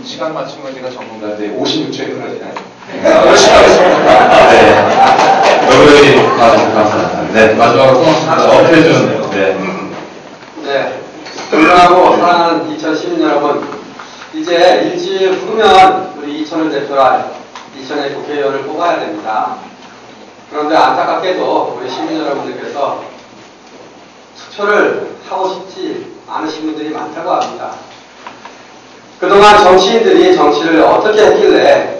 시간 맞춘 건 제가 전문가인데 56초에 끊어지나요? 열심히 하겠습니다. 네. 여러분들이 감사합니다. 네. 마지막으로 어필해준 네. 존경하고 사랑하는 이천 시민 여러분, 이제 일주일 후면 우리 이천을 대표할 이천의 국회의원을 뽑아야 됩니다. 그런데 안타깝게도 우리 시민 여러분들께서 투표를 하고 싶지 않으신 분들이 많다고 합니다. 그동안 정치인들이 정치를 어떻게 했길래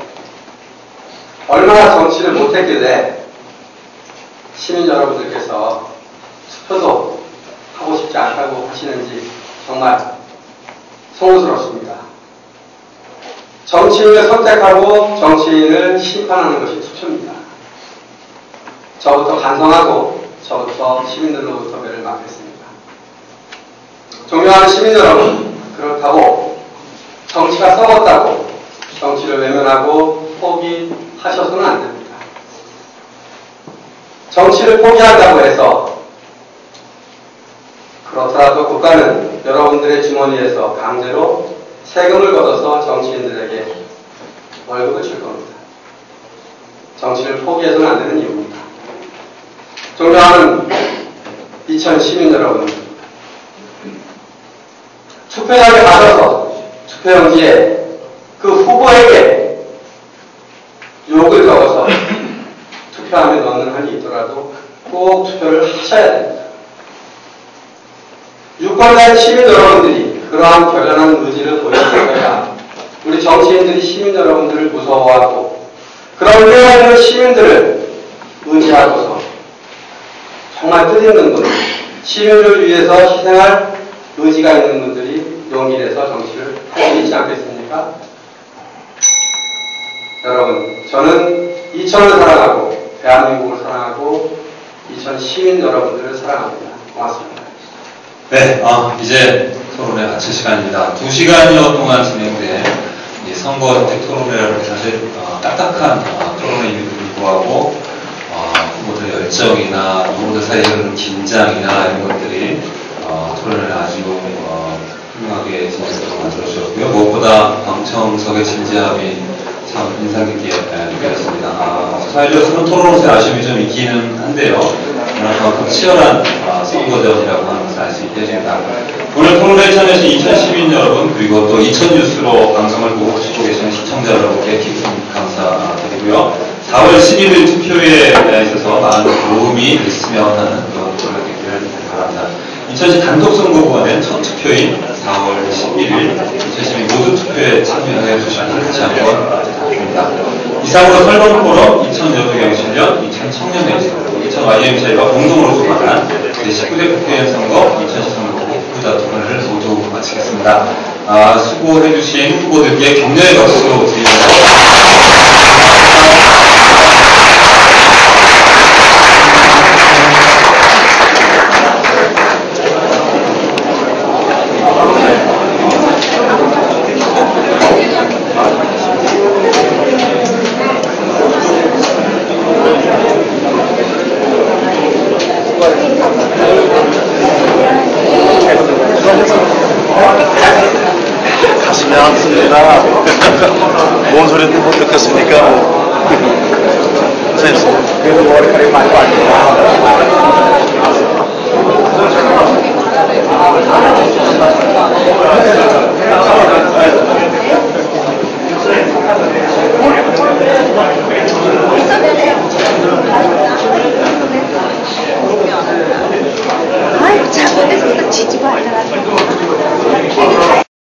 얼마나 정치를 못했길래 시민 여러분들께서 투표도 하고 싶지 않다고 하시는지 정말 송구스럽습니다. 정치인을 선택하고 정치인을 심판하는 것이 투표입니다. 저부터 반성하고 저부터 시민들로부터 배를 막겠습니다. 존경하는 시민 여러분, 그렇다고 정치가 썩었다고 정치를 외면하고 포기하셔서는 안 됩니다. 정치를 포기한다고 해서 그렇더라도 국가는 여러분들의 주머니에서 강제로 세금을 걷어서 정치인들에게 월급을 줄 겁니다. 정치를 포기해서는 안 되는 이유입니다. 존경하는 이천 시민 여러분, 투표장에 가셔서 투표용지에 그 후보에게 욕을 적어서 투표함에 넣는 한이 있더라도 꼭 투표를 하셔야 됩니다. 유권자인 시민 여러분들이 그러한 결연한 의지를 보여주셔야 우리 정치인들이 시민 여러분들을 무서워하고 그런 깨어있는 시민들을 의지하고서 정말 뜻있는 분, 시민을 위해서 희생할 의지가 있는 분들이 용기 내서 정치를 하고 있지 않겠습니까? 여러분, 저는 이천을 사랑하고 대한민국을 사랑하고 이천 시민 여러분들을 사랑합니다. 고맙습니다. 네, 이제 토론회 마칠 시간입니다. 2시간여 동안 진행된 이 선거 토론회를 사실 딱딱한 토론회임에도 불구하고 후보들의 열정이나 후보들 사이의 긴장이나 이런 것들이 토론회를 아주 훌륭하게 진행되도록 만들어주셨고요. 무엇보다 방청석의 진지함이 참 인상 깊게 느껴졌습니다. 사회적으로 토론에 아쉬움이 좀 있기는 한데요. 그만큼 치열한 선거전이라고 하는 것을 알 수 있게 해줍니다. 오늘 토론회에 참여하신 2012인 여러분, 그리고 또 2000뉴스로 방송을 보고 계시는 시청자 여러분께 깊은 감사드리고요. 4월 11일 투표에 있어서 많은 도움이 됐으면 하는 그런 기대를 바랍니다. 2010 단독선거구간의 첫 투표인 4월 11일 2012 모두 투표에 참여해 주시는 다시 한번 부탁드립니다. 이상으로 설문포럼 20여대경실련 2000청년회의소 2000YMCA가 공동으로 주관한 제19대 국회의원 선거 2010 선거구 후보자 토론을 모두 마치겠습니다. 수고해주신 후보들께 격려의 박수 드립니다. 가슴이 아픕니다. 뭔 소리인지 못 듣겠습니까? 고생했습니다. 그래도 머리카락이 많이 빠지고.